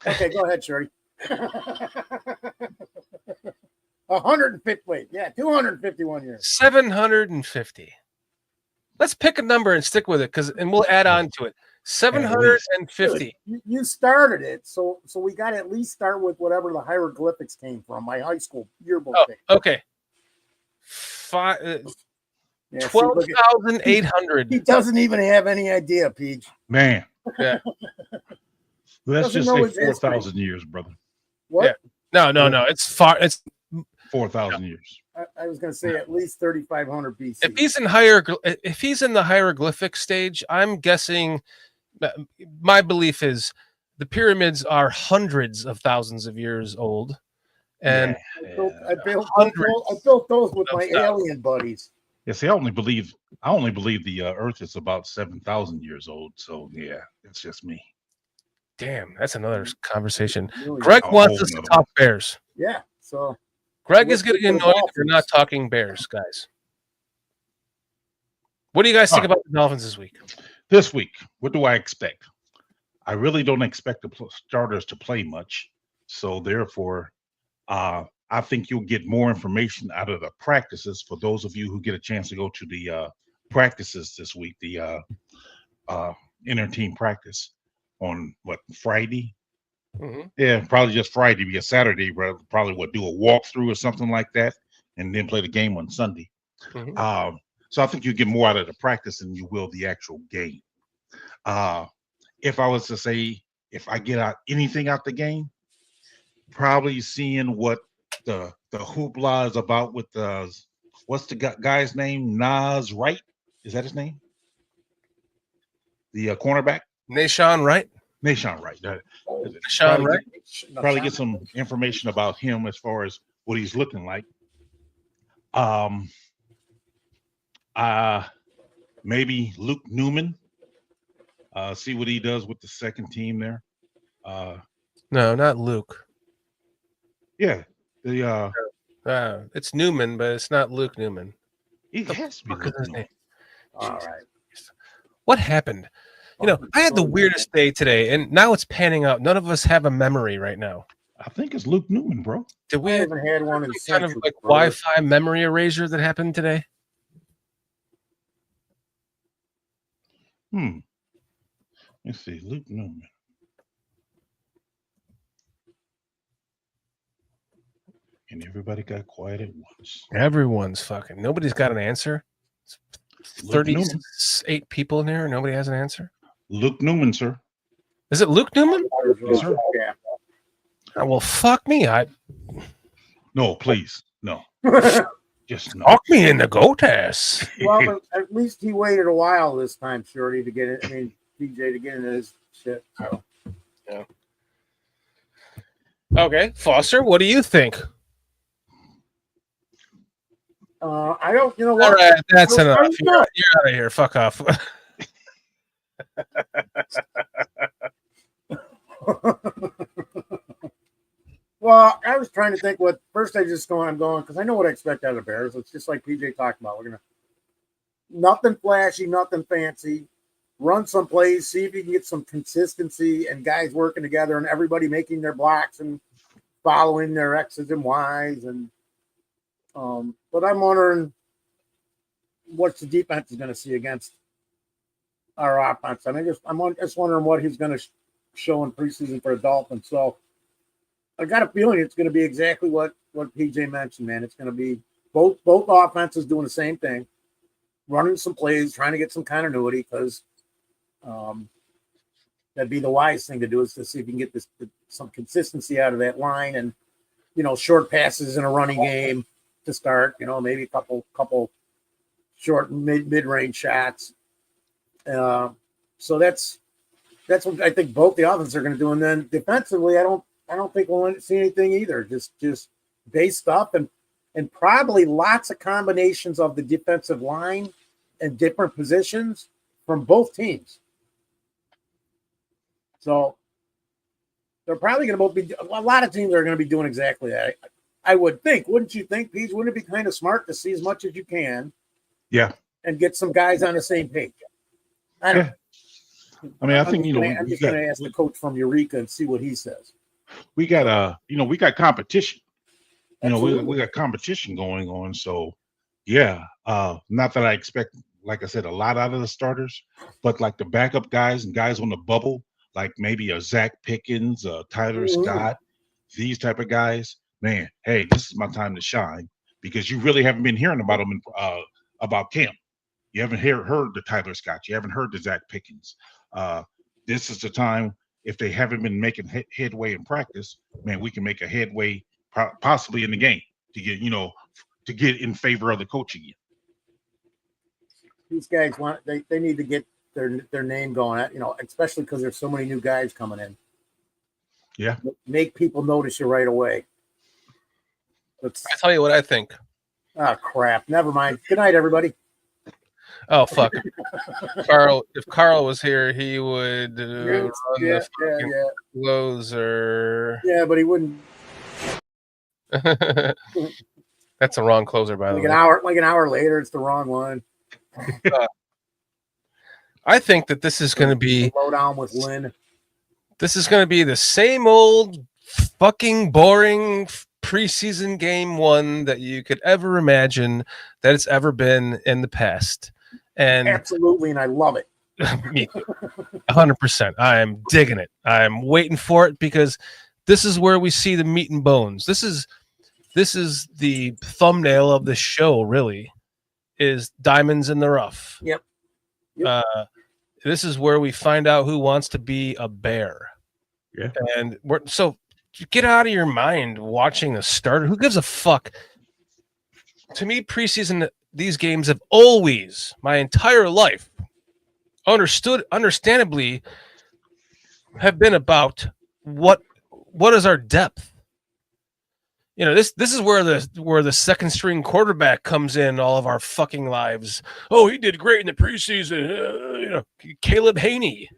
Okay, go ahead, Shorty. 251 years. 750. Let's pick a number and stick with it, and we'll add on to it. 750. You started it, so we got to at least start with whatever the hieroglyphics came from. My high school yearbook. Okay. 12,800. He doesn't even have any idea, Peach. Man. Yeah. Let's just say 4,000 years, brother. What? Yeah. No. It's far. It's 4,000 years. I was going to say at least 3,500 BC. If he's in the hieroglyphic stage, I'm guessing. My belief is the pyramids are hundreds of thousands of years old, and I built those with my alien buddies. Yeah, see, I only believe the Earth is about 7,000 years old. So yeah, it's just me. Damn, that's another conversation. Greg wants us to talk Bears. Yeah, so Greg is getting annoyed if we're not talking Bears, guys. What do you guys think about the Dolphins this week? This week, what do I expect? I really don't expect the starters to play much. So therefore, I think you'll get more information out of the practices for those of you who get a chance to go to the practices this week, the inter-team practice on Friday? Mm-hmm. Yeah, probably just Friday. Be a Saturday, probably do a walkthrough or something like that, and then play the game on Sunday. Mm-hmm. So I think you get more out of the practice than you will the actual game. If I was to say, if I get out anything out the game, probably seeing what the hoopla is about with what's the guy's name? Nas Wright, is that his name? The cornerback, Nashawn Wright. Nashawn Wright. Nashawn Wright. Probably get some information about him as far as what he's looking like. Maybe Luke Newman. See what he does with the second team there. No, not Luke. Yeah, it's Newman, but it's not Luke Newman. He has to be Luke Newman. All right. What happened? I had the weirdest day today, and now it's panning out. None of us have a memory right now. I think it's Luke Newman, bro. Did we I haven't had one in kind of like Wi-Fi memory erasure that happened today? Let's see, Luke Newman. And everybody got quiet at once. Everyone's fucking. Nobody's got an answer. 38 people in here. Nobody has an answer. Luke Newman, sir. Is it Luke Newman? Yes, sir. Yeah. Oh, well, fuck me. No, please, no. Just no. Talk me into Gotas. Well, but at least he waited a while this time, Shorty, to get it. I mean, PJ to get into his shit. So. Yeah. Okay, Foster, what do you think? I don't. You know what? All right, that's You're enough. You're out of here. Fuck off. Well, I was trying to think what first. I'm going because I know what I expect out of the Bears. It's just like PJ talked about. We're gonna nothing flashy, nothing fancy. Run some plays, see if you can get some consistency and guys working together and everybody making their blocks and following their X's and Y's. And but I'm wondering what the defense is going to see against our offense. I mean, I'm just wondering what he's going to show in preseason for the Dolphins. So I got a feeling it's going to be exactly what PJ mentioned, man. It's going to be both offenses doing the same thing, running some plays, trying to get some continuity because that'd be the wise thing to do is to see if you can get some consistency out of that line and, short passes in a running game to start, maybe a couple short mid-range shots. So that's what I think both the offenses are going to do. And then defensively, I don't think we'll see anything either. Just base stuff and probably lots of combinations of the defensive line and different positions from both teams. So they're probably going to both be a lot of teams are going to be doing exactly that. I would think, wouldn't you think, Pete? Wouldn't it be kind of smart to see as much as you can? Yeah. And get some guys on the same page. I don't. Yeah. I mean, I think I'm just going to ask the coach from Eureka and see what he says. We got we got competition. Absolutely. We got competition going on. So yeah, not that I expect, like I said, a lot out of the starters, but like the backup guys and guys on the bubble, like maybe a Zach Pickens, Tyler Scott, these type of guys. Man, hey, this is my time to shine because you really haven't been hearing about them about camp. You haven't heard the Tyler Scott. You haven't heard the Zach Pickens. This is the time. If they haven't been making headway in practice, man, we can make a headway possibly in the game to get in favor of the coach again. These guys they need to get their name going, especially because there's so many new guys coming in. Yeah, make people notice you right away. I tell you what I think. Oh crap! Never mind. Good night, everybody. Oh fuck, Carl! If Carl was here, he would run the fucking closer. Yeah, but he wouldn't. That's a wrong closer, by the way. Like an hour later, it's the wrong one. I think that this is going to be low down with Lynn. This is going to be the same old fucking boring preseason game one that you could ever imagine that it's ever been in the past. And absolutely, and I love it. Me, 100%. I am digging it. I'm waiting for it because this is where we see the meat and bones. This is the thumbnail of the show. Really, is diamonds in the rough. Yep. This is where we find out who wants to be a bear. Yeah. And so get out of your mind watching the starter. Who gives a fuck? To me, preseason, these games have always, my entire life, understandably, have been about what is our depth. This is where the second string quarterback comes in all of our fucking lives. Oh, he did great in the preseason. Caleb Haney.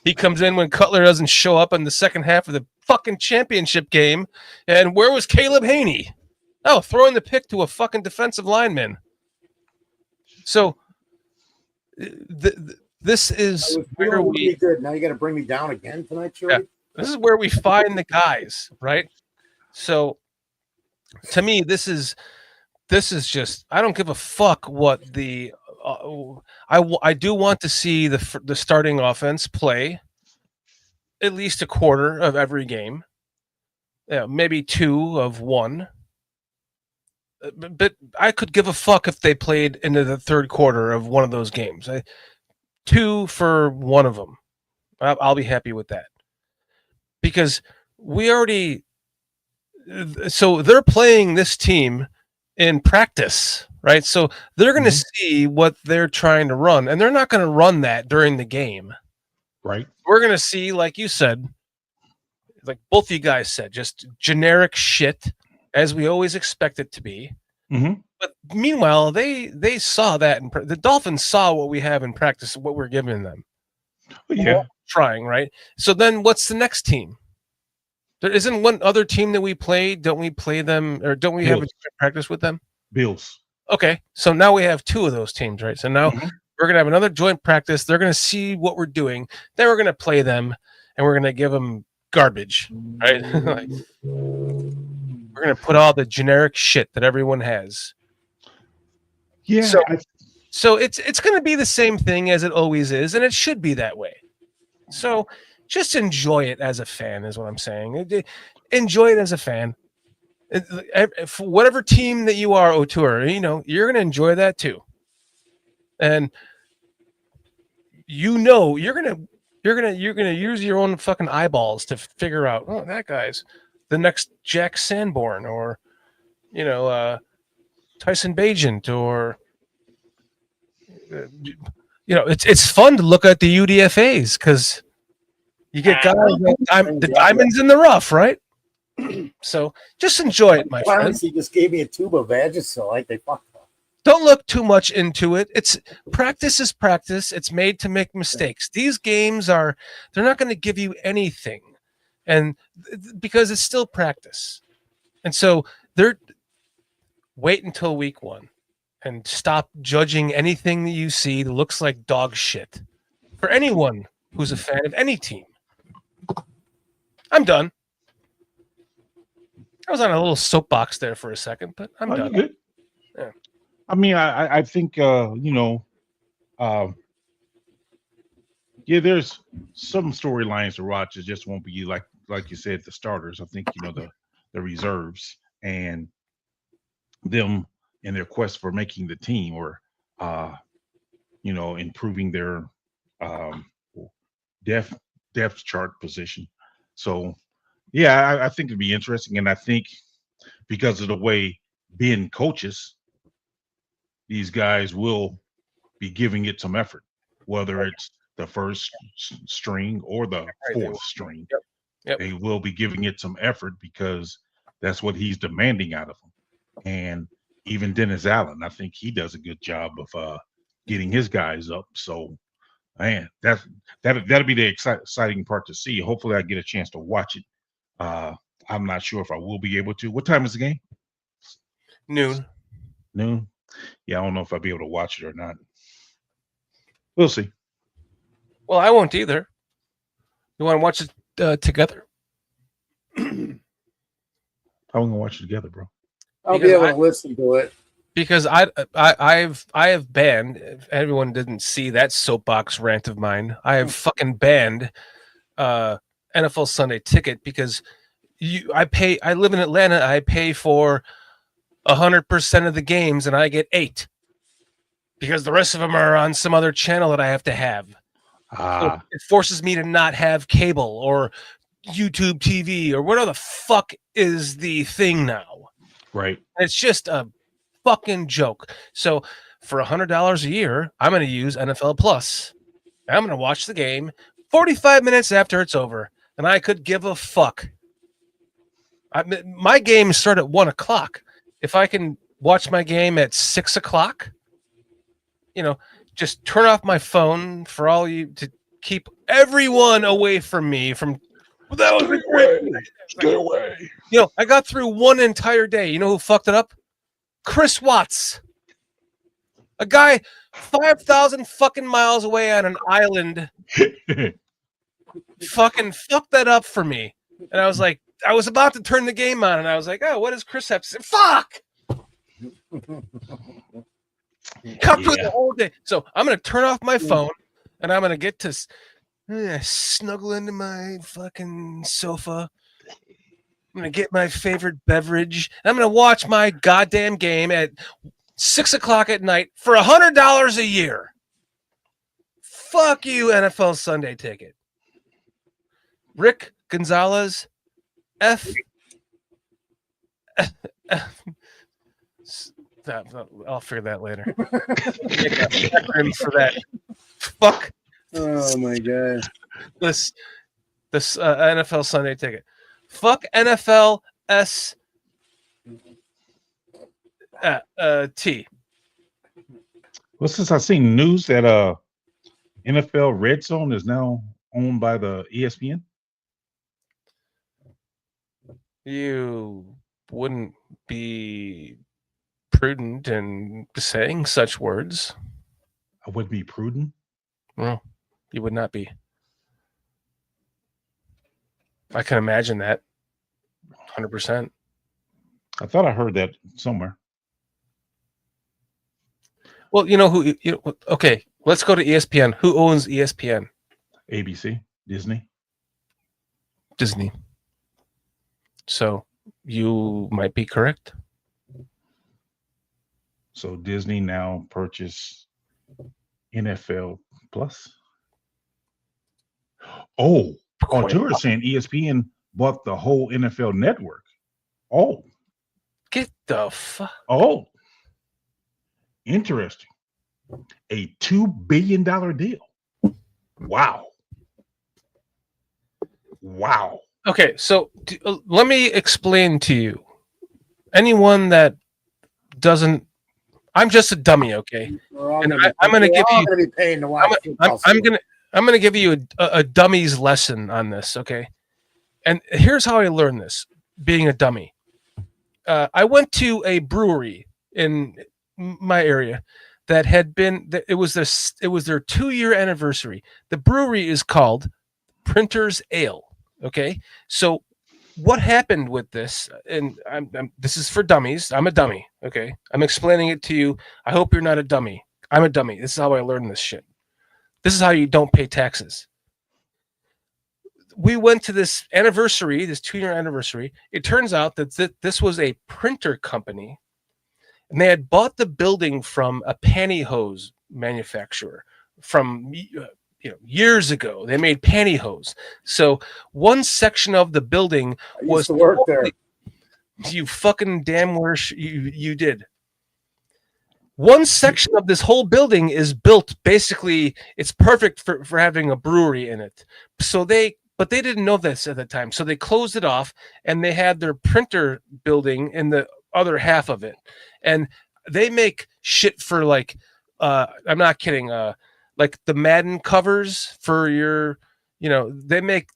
He comes in when Cutler doesn't show up in the second half of the fucking championship game. And where was Caleb Haney? Oh, throwing the pick to a fucking defensive lineman. So this is where we good. Now you got to bring me down again tonight, Shirley. Yeah. This is where we find the guys, right? So to me, this is just, I don't give a fuck what the I do want to see the starting offense play at least a quarter of every game. Yeah, maybe 2 of 1. But I could give a fuck if they played into the third quarter of one of those games. 2 for one of them. I'll be happy with that. Because we already so they're playing this team in practice, right? So they're going to see what they're trying to run, and they're not going to run that during the game. Right. We're going to see, like you said, like both of you guys said, just generic shit as we always expect it to be. Mm-hmm. But meanwhile, they saw that, and the Dolphins saw what we have in practice, what we're giving them. Yeah. Trying, right? So then what's the next team? There isn't one other team that we play. Don't we play them, or don't we have a practice with them? Bills. Okay, so now we have two of those teams, right? So now we're gonna have another joint practice. They're gonna see what we're doing. Then we're gonna play them, and we're gonna give them garbage, right? Like, we're gonna put all the generic shit that everyone has. Yeah. So it's gonna be the same thing as it always is, and it should be that way. So just enjoy it as a fan, is what I'm saying. Enjoy it as a fan. For whatever team that you are, O'Toole, you're gonna enjoy that too. And you're gonna use your own fucking eyeballs to figure out, oh, that guy's the next Jack Sanborn, or Tyson Bagent, or it's fun to look at the UDFAs because you get guys the diamonds in the rough, right? So just enjoy it, my friend. He just gave me a tube of Vagisil. Like they fucked up. Don't look too much into it. It's practice is practice. It's made to make mistakes. These games they're not going to give you anything, and because it's still practice. And so wait until week 1 and stop judging anything that you see that looks like dog shit for anyone who's a fan of any team. I'm done. I was on a little soapbox there for a second, but I'm done. Good. Yeah. I mean, I think there's some storylines to watch. It just won't be like you said, the starters. I think the reserves and them in their quest for making the team, or improving their depth chart position. So yeah, I think it'd be interesting, and I think because of the way being coaches, these guys will be giving it some effort, whether it's the first string or the fourth string. Yep. They will be giving it some effort because that's what he's demanding out of them. And even Dennis Allen, I think he does a good job of getting his guys up. So, man, that'll be the exciting part to see. Hopefully, I get a chance to watch it. I'm not sure if I will be able to. What time is the game? Noon. Yeah, I don't know if I'll be able to watch it or not. We'll see. Well, I won't either. You want to watch it together? How are we gonna watch it together, bro? I'll be able to listen to it. Because I have banned. If everyone didn't see that soapbox rant of mine, I have fucking banned NFL Sunday Ticket because I live in Atlanta. I pay for 100% of the games, and I get 8 because the rest of them are on some other channel that I have to have. So it forces me to not have cable or YouTube TV or whatever the fuck is the thing now. Right. It's just a fucking joke. So for $100 a year, I'm going to use NFL Plus. I'm going to watch the game 45 minutes after it's over, and I could give a fuck. My games start at 1:00. If I can watch my game at 6:00, just turn off my phone for all you to keep everyone away from me. That was great. Stay away. I got through one entire day. You know who fucked it up? Chris Watts. A guy 5,000 fucking miles away on an island fucking fucked that up for me. And I was like, I was about to turn the game on, and I was like, oh, what does Chris have to say? Fuck! Cut through the whole day. So I'm going to turn off my phone, and I'm going to get to snuggle into my fucking sofa. I'm going to get my favorite beverage. And I'm going to watch my goddamn game at 6:00 at night for $100 a year. Fuck you, NFL Sunday Ticket. Rick Gonzalez, F I'll figure that later. Make an acronym for that. Fuck Oh my god. this NFL Sunday ticket. Fuck NFL T. Well, since I've seen news that NFL Red Zone is now owned by the ESPN. You wouldn't be prudent in saying such words. I would be prudent. Well, you would not be. I can imagine that. 100%. I thought I heard that somewhere. Well, you know who? Okay, let's go to ESPN. Who owns ESPN? ABC, Disney. Disney. So you might be correct. So Disney now purchased NFL Plus. Oh, you were saying ESPN bought the whole NFL network. Oh, Get the fuck. oh, interesting. A $2 billion deal. Wow. Wow. Okay, so let me explain to you. Anyone that doesn't, I'm just a dummy, okay? And I'm going to give you. Be paying to watch I'm going to give you a dummy's lesson on this, okay? And here's how I learned this, being a dummy. I went to a brewery in my area that had been. It was their 2-year anniversary. The brewery is called Printer's Ale. Okay, so what happened with this? And this is for dummies. I'm a dummy. Okay, I'm explaining it to you. I hope you're not a dummy. I'm a dummy. This is how I learned this shit. This is how you don't pay taxes. We went to this anniversary, this 2-year anniversary. It turns out that this was a printer company, and they had bought the building from a pantyhose manufacturer from years ago. They made pantyhose. So one section of the building was to work there. You fucking damn worse you did. One section of this whole building is built basically. It's perfect for having a brewery in it. But they didn't know this at the time. So they closed it off and they had their printer building in the other half of it. And they make shit for like, I'm not kidding. Like the Madden covers for your, they make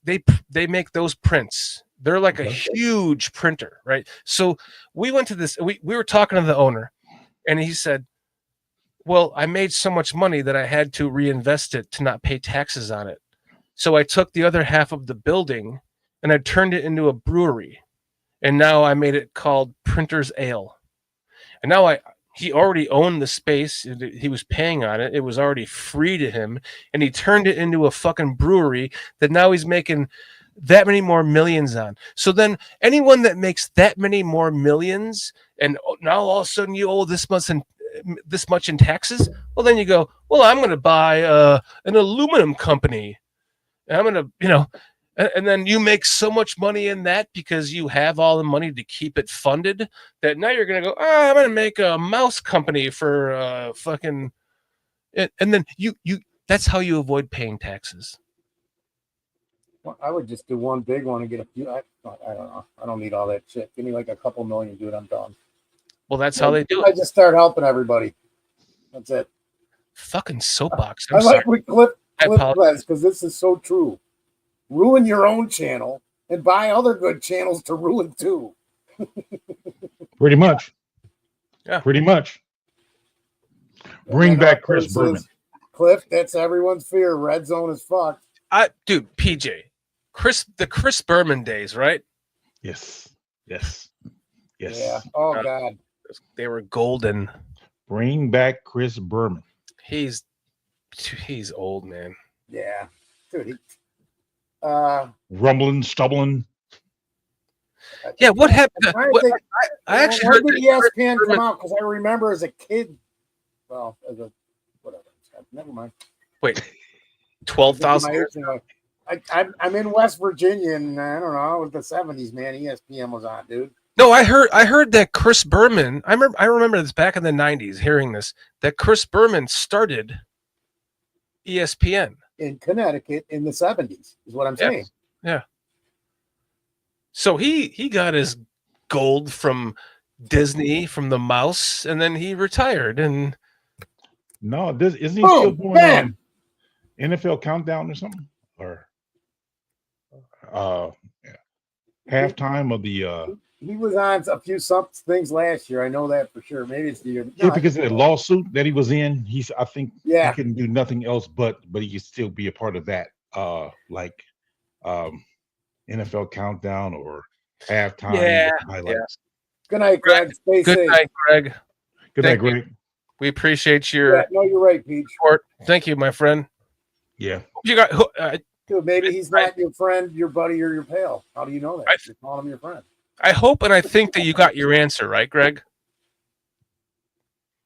those prints. They're like a huge printer, right? So we went to this, we were talking to the owner and he said, well, I made so much money that I had to reinvest it to not pay taxes on it. So I took the other half of the building and I turned it into a brewery. And now I made it called Printer's Ale. And now he already owned the space. He was paying on it. It was already free to him. And he turned it into a fucking brewery that now he's making that many more millions on. So then anyone that makes that many more millions and now all of a sudden you owe this much in taxes, well, then you go, well, I'm going to buy an aluminum company. And I'm going to, and then you make so much money in that because you have all the money to keep it funded that now you're going to go, I'm going to make a mouse company for fucking, and then you that's how you avoid paying taxes. Well, I would just do one big one and get a few. I don't know. I don't need all that shit. Give me like a couple million, dude. I'm done. Well, that's how they do I it. just start helping everybody. That's it. Fucking soapbox. I like with clip because this is so true. Ruin your own channel and buy other good channels to ruin too. Pretty much. Yeah. Pretty much. Bring back Chris Berman. Cliff, that's everyone's fear. Red zone is fucked. Dude, PJ. The Chris Berman days, right? Yes. Yes. Yes. Yeah. Oh God. They were golden. Bring back Chris Berman. He's old, man. Yeah. Dude, rumbling, stumbling. Yeah, what happened? I actually heard did ESPN come out because I remember as a kid. Well, as a whatever. Never mind. Wait, 12,000. I'm in West Virginia, and I don't know. It was the 70s, man. ESPN was on, dude. No, I heard that Chris Berman. I remember this back in the '90s. Hearing this, that Chris Berman started ESPN in Connecticut in the 70s, is what I'm saying. Yeah. So he got his gold from Disney, from the mouse, and then he retired. And No, isn't he Boom, still doing bam. NFL Countdown or something? Or halftime of the He was on a few things last year. I know that for sure. Maybe it's the year. yeah, because of the lawsuit that he was in, I think Yeah. he couldn't do nothing else but he could still be a part of that like NFL Countdown or halftime Yeah, highlights. Good night, Greg. Stay good safe. night, Greg. Good night, Thank you. Greg. We appreciate your Yeah, no, you're right, Peach. support. Thank you, my friend. Yeah. You got Dude, maybe he's not your friend, your buddy, or your pal. How do you know that? You're calling him your friend. I hope and I think that you got your answer, right, Greg?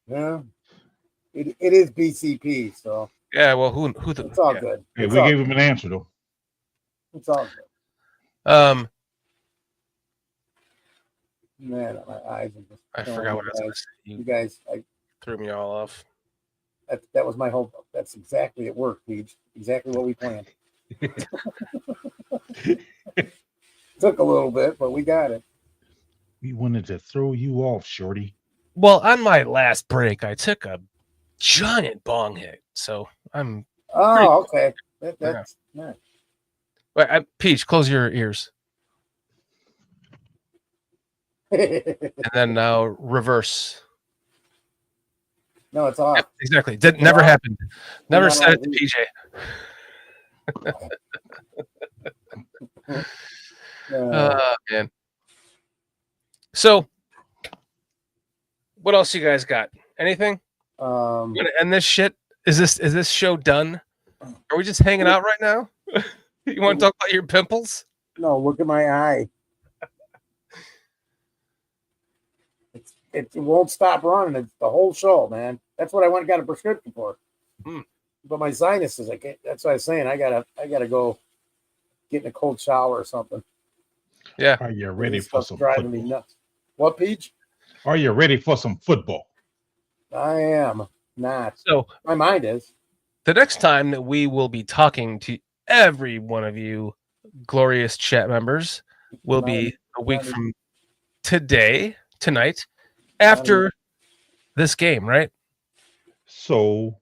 Yeah. It is BCP, so Yeah. Well, who it's all yeah. good. Hey, It's we all gave good. him an answer though. It's all good. Man, my eyes are just. I forgot what I was going to say. You guys, Threw me all off. that was my hope. That's exactly it worked, Peach. Exactly what we planned. Took a little bit, but we got it. We wanted to throw you off, Shorty. Well, on my last break, I took a giant bong hit, so I'm. Oh, okay. That's nice. Wait, Peach, close your ears, and then now reverse. No, it's off. Yep, exactly. Never happened. Never No, said it to PJ. Man. So, what else you guys got? Anything? You want to end this shit? Is this show done? Are we just hanging out right now? You want to talk about your pimples? No, look at my eye. It won't stop running. It's the whole show, man. That's what I got a prescription for. But my sinuses, I can't. That's what I was saying. I gotta go get in a cold shower or something. Yeah. Are you ready This for stuff's some driving football? me nuts. What, Peach? Are you ready for some football? I am not. So my mind is. The next time that we will be talking to every one of you glorious chat members will be a week from tonight, after this game, right? So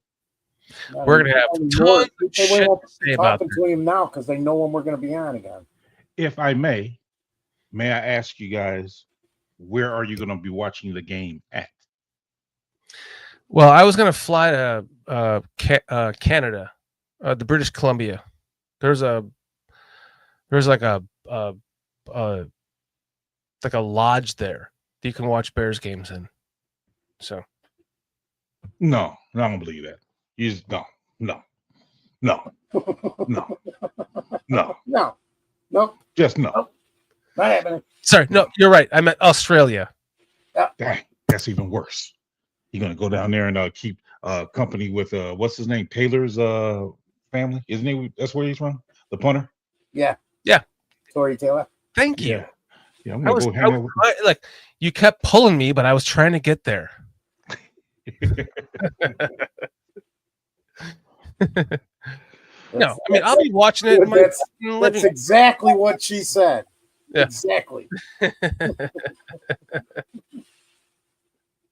we're gonna have tons of shit to say about to him now because they know when we're gonna be on again. If I may I ask you guys, where are you going to be watching the game at? Well, I was gonna fly to Canada, the British Columbia. There's like a lodge there that you can watch Bears games in. So No, I don't believe that. You just no. Just no. Nope. Not happening. Sorry, no, you're right. I meant Australia. Dang, that's even worse. You're gonna go down there and keep company with what's his name? Taylor's family, isn't he? That's where he's from, the punter. Yeah. Tory Taylor. Thank you. Yeah, I'm gonna go hang out with him. Like you kept pulling me, but I was trying to get there. No, I mean I'll be watching it. That's exactly what she said. Yeah. Exactly.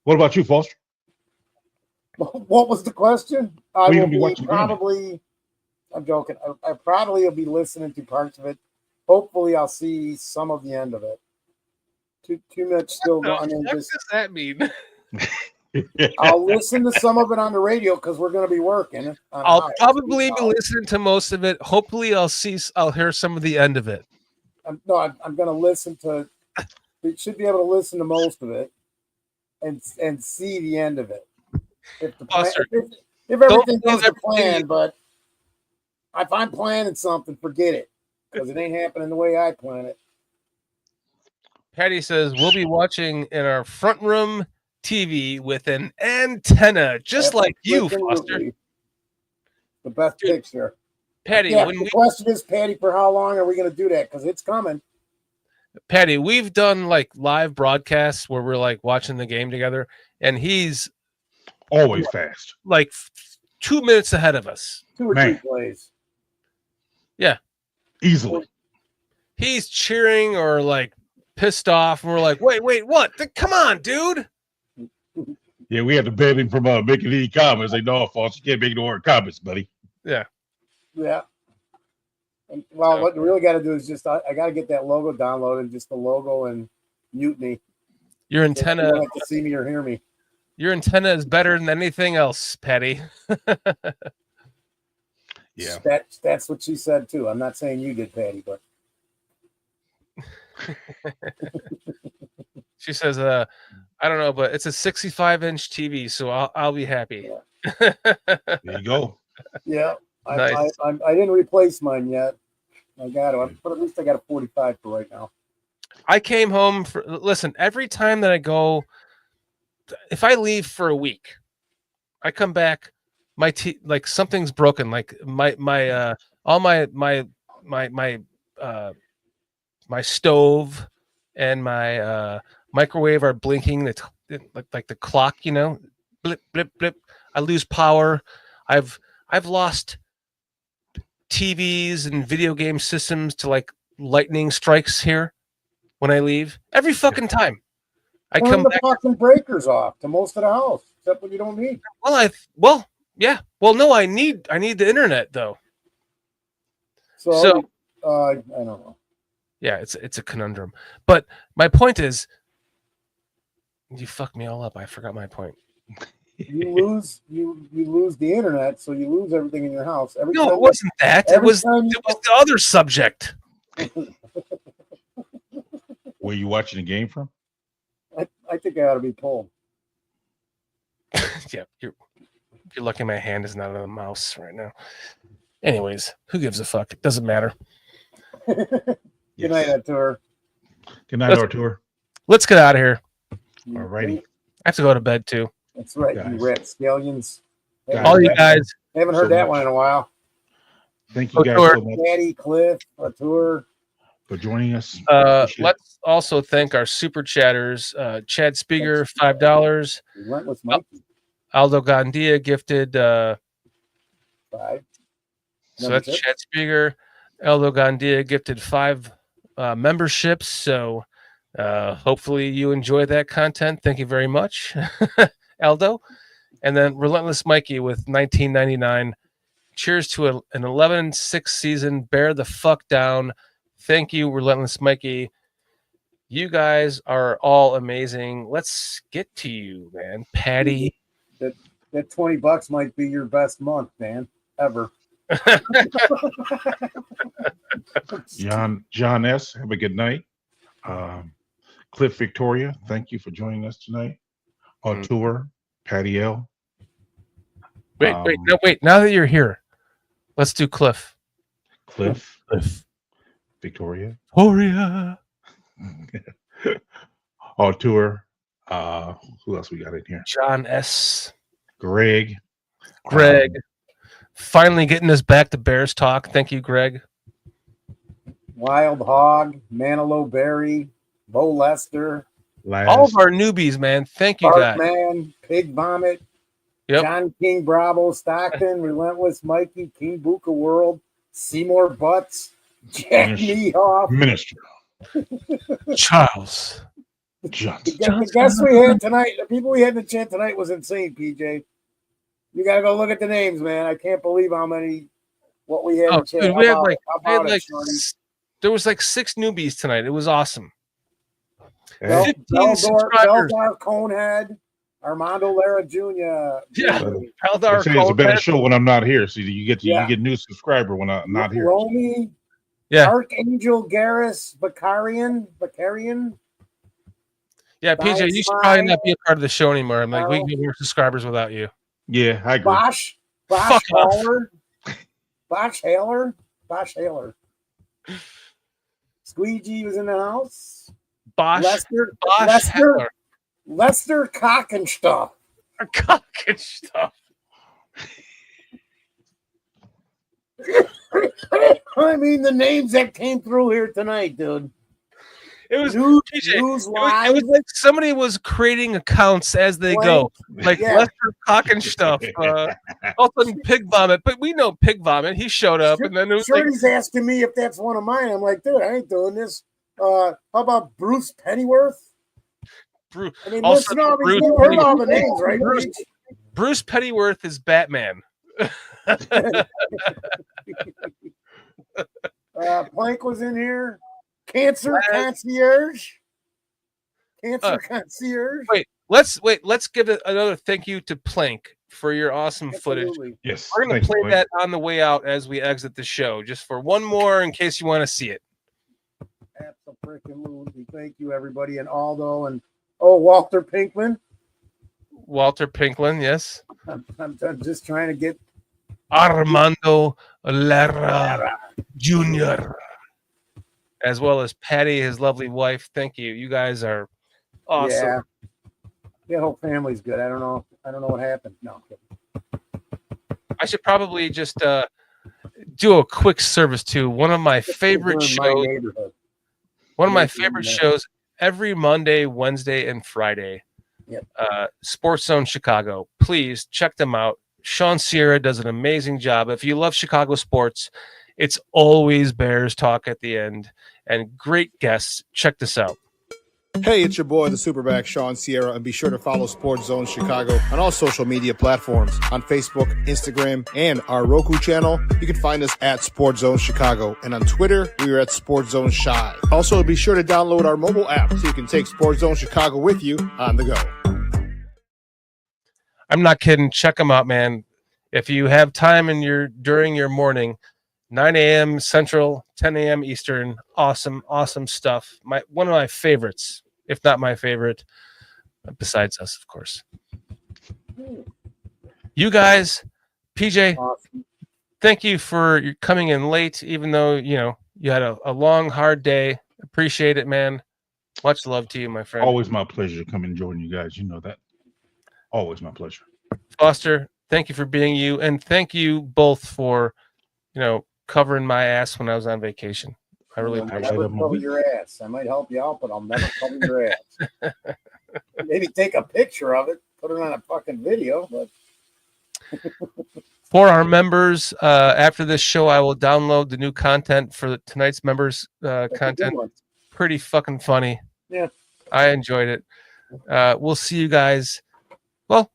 What about you, Foster? What was the question? Are you will gonna be watching probably. I'm joking. I probably will be listening to parts of it. Hopefully, I'll see some of the end of it. Too much still going in. What does that mean? I'll listen to some of it on the radio because we're going to be working. I'll probably be listening to most of it. Hopefully, I'll hear some of the end of it. I'm going to listen to. We should be able to listen to most of it, and see the end of it. If everything goes to plan, but if I'm planning something, forget it because it ain't happening the way I plan it. Patty says we'll be watching in our front room TV with an antenna, just like you, Foster. The best picture. Patty, the question is, Patty, for how long are we going to do that? Because it's coming. Patty, we've done like live broadcasts where we're like watching the game together, and he's Always fast. like 2 minutes ahead of us. 2 or Man. 3 plays. Easily. He's cheering or like pissed off, and we're like, wait, what? Come on, dude. Yeah, we had to ban him from making any comments. They know, false. You can't make no more comments, buddy. Yeah. And, well, what you really got to do is just I got to get that logo downloaded, just the logo and mute me. Your You antenna, don't have to see me or hear me. your antenna is better than anything else, Patty. Yeah. That's what she said too. I'm not saying you did, Patty, but She says, I don't know, but it's a 65-inch TV, so I'll be happy. There you go. yeah, Nice. I didn't replace mine yet. I got to, but at least I got a 45 for right now. I came home listen, every time that I go, if I leave for a week, I come back, like something's broken, like all my stove and my microwave are blinking. It's like the clock, blip blip blip. I lose power. I've lost TVs and video game systems to like lightning strikes here when I leave. Every fucking time I Turn come the back. fucking breakers off to most of the house, except when you don't need. No, I need the internet though. So I don't know. Yeah, it's a conundrum. But my point is, you fucked me all up. I forgot my point. You lose the internet, so you lose everything in your house. It wasn't that. It was the other subject. Where you watching the game from? I think I ought to be pulled. Yeah, you're lucky my hand is not on the mouse right now. Anyways, who gives a fuck? It doesn't matter. Good night, Artur. Good night, Artur. Let's get out of here. All righty. I have to go to bed too. That's right, Guys. you rapscallions. All you guys. Haven't heard so that much. one in a while. Thank you guys Artur. so much Patty, Cliff, Artur. for joining us. Appreciate it. Let's also thank our super chatters. Chad Speaker, $5. Relentless Mikey, Aldo Gandia gifted 5. so that's Chad Speaker. Aldo Gandia gifted 5 memberships. So hopefully you enjoy that content. Thank you very much, Aldo. And then Relentless Mikey with $19.99. Cheers to an 11-6 season. Bear the fuck down. Thank you, Relentless Mikey. You guys are all amazing. Let's get to you, man. Patty. That $20 might be your best month, man, ever. John S., have a good night. Cliff Victoria, thank you for joining us tonight. Artur, Patty L. Wait. Now that you're here, let's do Cliff. Cliff. Victoria. Artur. Who else we got in here? John S. Greg. Finally getting us back to Bears talk. Thank you, Greg. Wild Hog, Manilow Berry, Bo Lester, All of our newbies, man. Thank you, guys. Bartman, Pig Vomit, Yep. John King Bravo, Stockton, Relentless Mikey, King Buka World, Seymour Butts, Jack Mehoff. Minister. Charles Johnson. The guests we had tonight, the people we had in the chat tonight was insane, PJ. You got to go look at the names, man. I can't believe what we had in the chat. Dude, there was like 6 newbies tonight. It was awesome. 15 subscribers. Beldar Conehead, Armando Lara Jr. Yeah. They say it's a better show when I'm not here. So you get new subscriber when I'm not here. Romy, Archangel Garris, Bacarian. Yeah, PJ, you should probably not be a part of the show anymore. I'm like, we can get more subscribers without you. Yeah, I agree. Bosch Haller. Bosch Haler. Squeegee was in the house. Lester Cockenstuff. Cockenstuff. I mean, the names that came through here tonight, dude. It was News, PJ, news it live. was like somebody was creating accounts as they go, like Yeah. Lester Cocken stuff. All of a sudden, pig vomit, but we know pig vomit. He showed up, and then it was Shorty's asking me if that's one of mine. I'm like, dude, I ain't doing this. How about Bruce Pennyworth? Bruce. I mean, Also, listen, all these Bruce you heard all the Pennyworth. names, right? Bruce Pennyworth is Batman. Plank was in here. Cancer concierge. Concierge. Let's give it another thank you to Plank for your awesome footage. Yes, We're gonna thank you, play Plank. that on the way out as we exit the show, just for one more in case you want to see it. Absolutely. Thank you, everybody, and Aldo and Walter Pinkman. Walter Pinklin, yes. I'm just trying to get Armando Lara Jr. as well as Patty, his lovely wife. Thank you. You guys are awesome. Yeah. The whole family's good. I don't know what happened. No. I should probably just do a quick service to one of my favorite shows. One of my favorite shows every Monday, Wednesday, and Friday. Yep. Sports Zone Chicago. Please check them out. Sean Sierra does an amazing job. If you love Chicago sports, it's always Bears talk at the end and great guests. Check this out. Hey, it's your boy, the Superback, Sean Sierra, and be sure to follow Sports Zone Chicago on all social media platforms on Facebook, Instagram, and our Roku channel. You can find us at Sports Zone Chicago, and on Twitter, we are at Sports Zone Shy. Also, be sure to download our mobile app so you can take Sports Zone Chicago with you on the go. I'm not kidding. Check them out, man. If you have time during your morning, 9 a.m. Central, 10 a.m. Eastern, awesome stuff. One of my favorites, if not my favorite, besides us, of course. You guys, PJ, Awesome. Thank you for coming in late, even though you had a long, hard day. Appreciate it, man. Much love to you, my friend. Always my pleasure to come and join you guys. You know that. Always my pleasure. Foster, thank you for being you, and thank you both for, covering my ass when I was on vacation. I really I'll appreciate never it. cover your ass. I might help you out, but I'll never cover your ass. Maybe take a picture of it, put it on a fucking video, but For our members, after this show, I will download the new content for tonight's members content. Pretty fucking funny. Yeah. I enjoyed it. We'll see you guys. Well,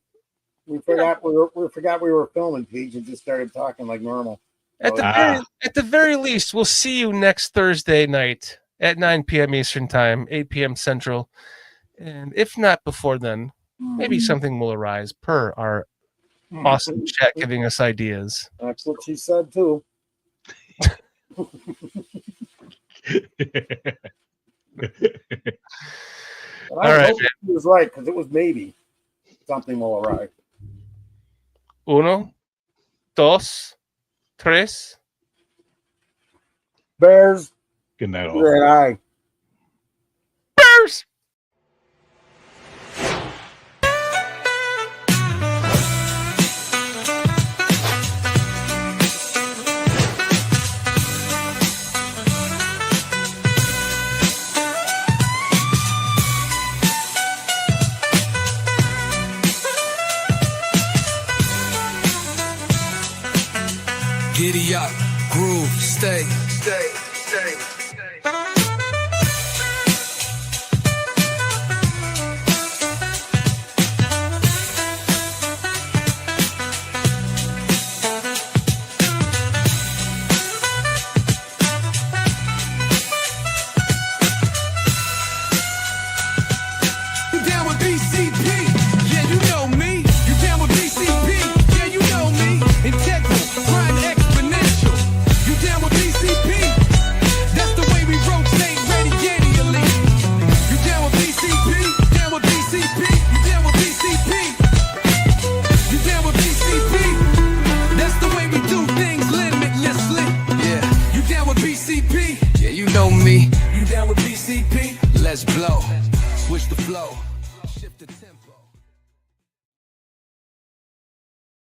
we forgot we were filming, Pete, and just started talking like normal. At the very least, we'll see you next Thursday night at 9 p.m. Eastern Time, 8 p.m. Central. And if not before then, maybe something will arise per our awesome chat giving us ideas. That's what she said, too. All right, man. He was right, because it was maybe something will arrive. Uno, dos, tres. Bears. Good night, all. Good night. Bears. Giddy up, groove, stay. You down with BCP? Yeah, you know me. You down with BCP? Yeah, you know me. Integral, grind exponential. You down with BCP?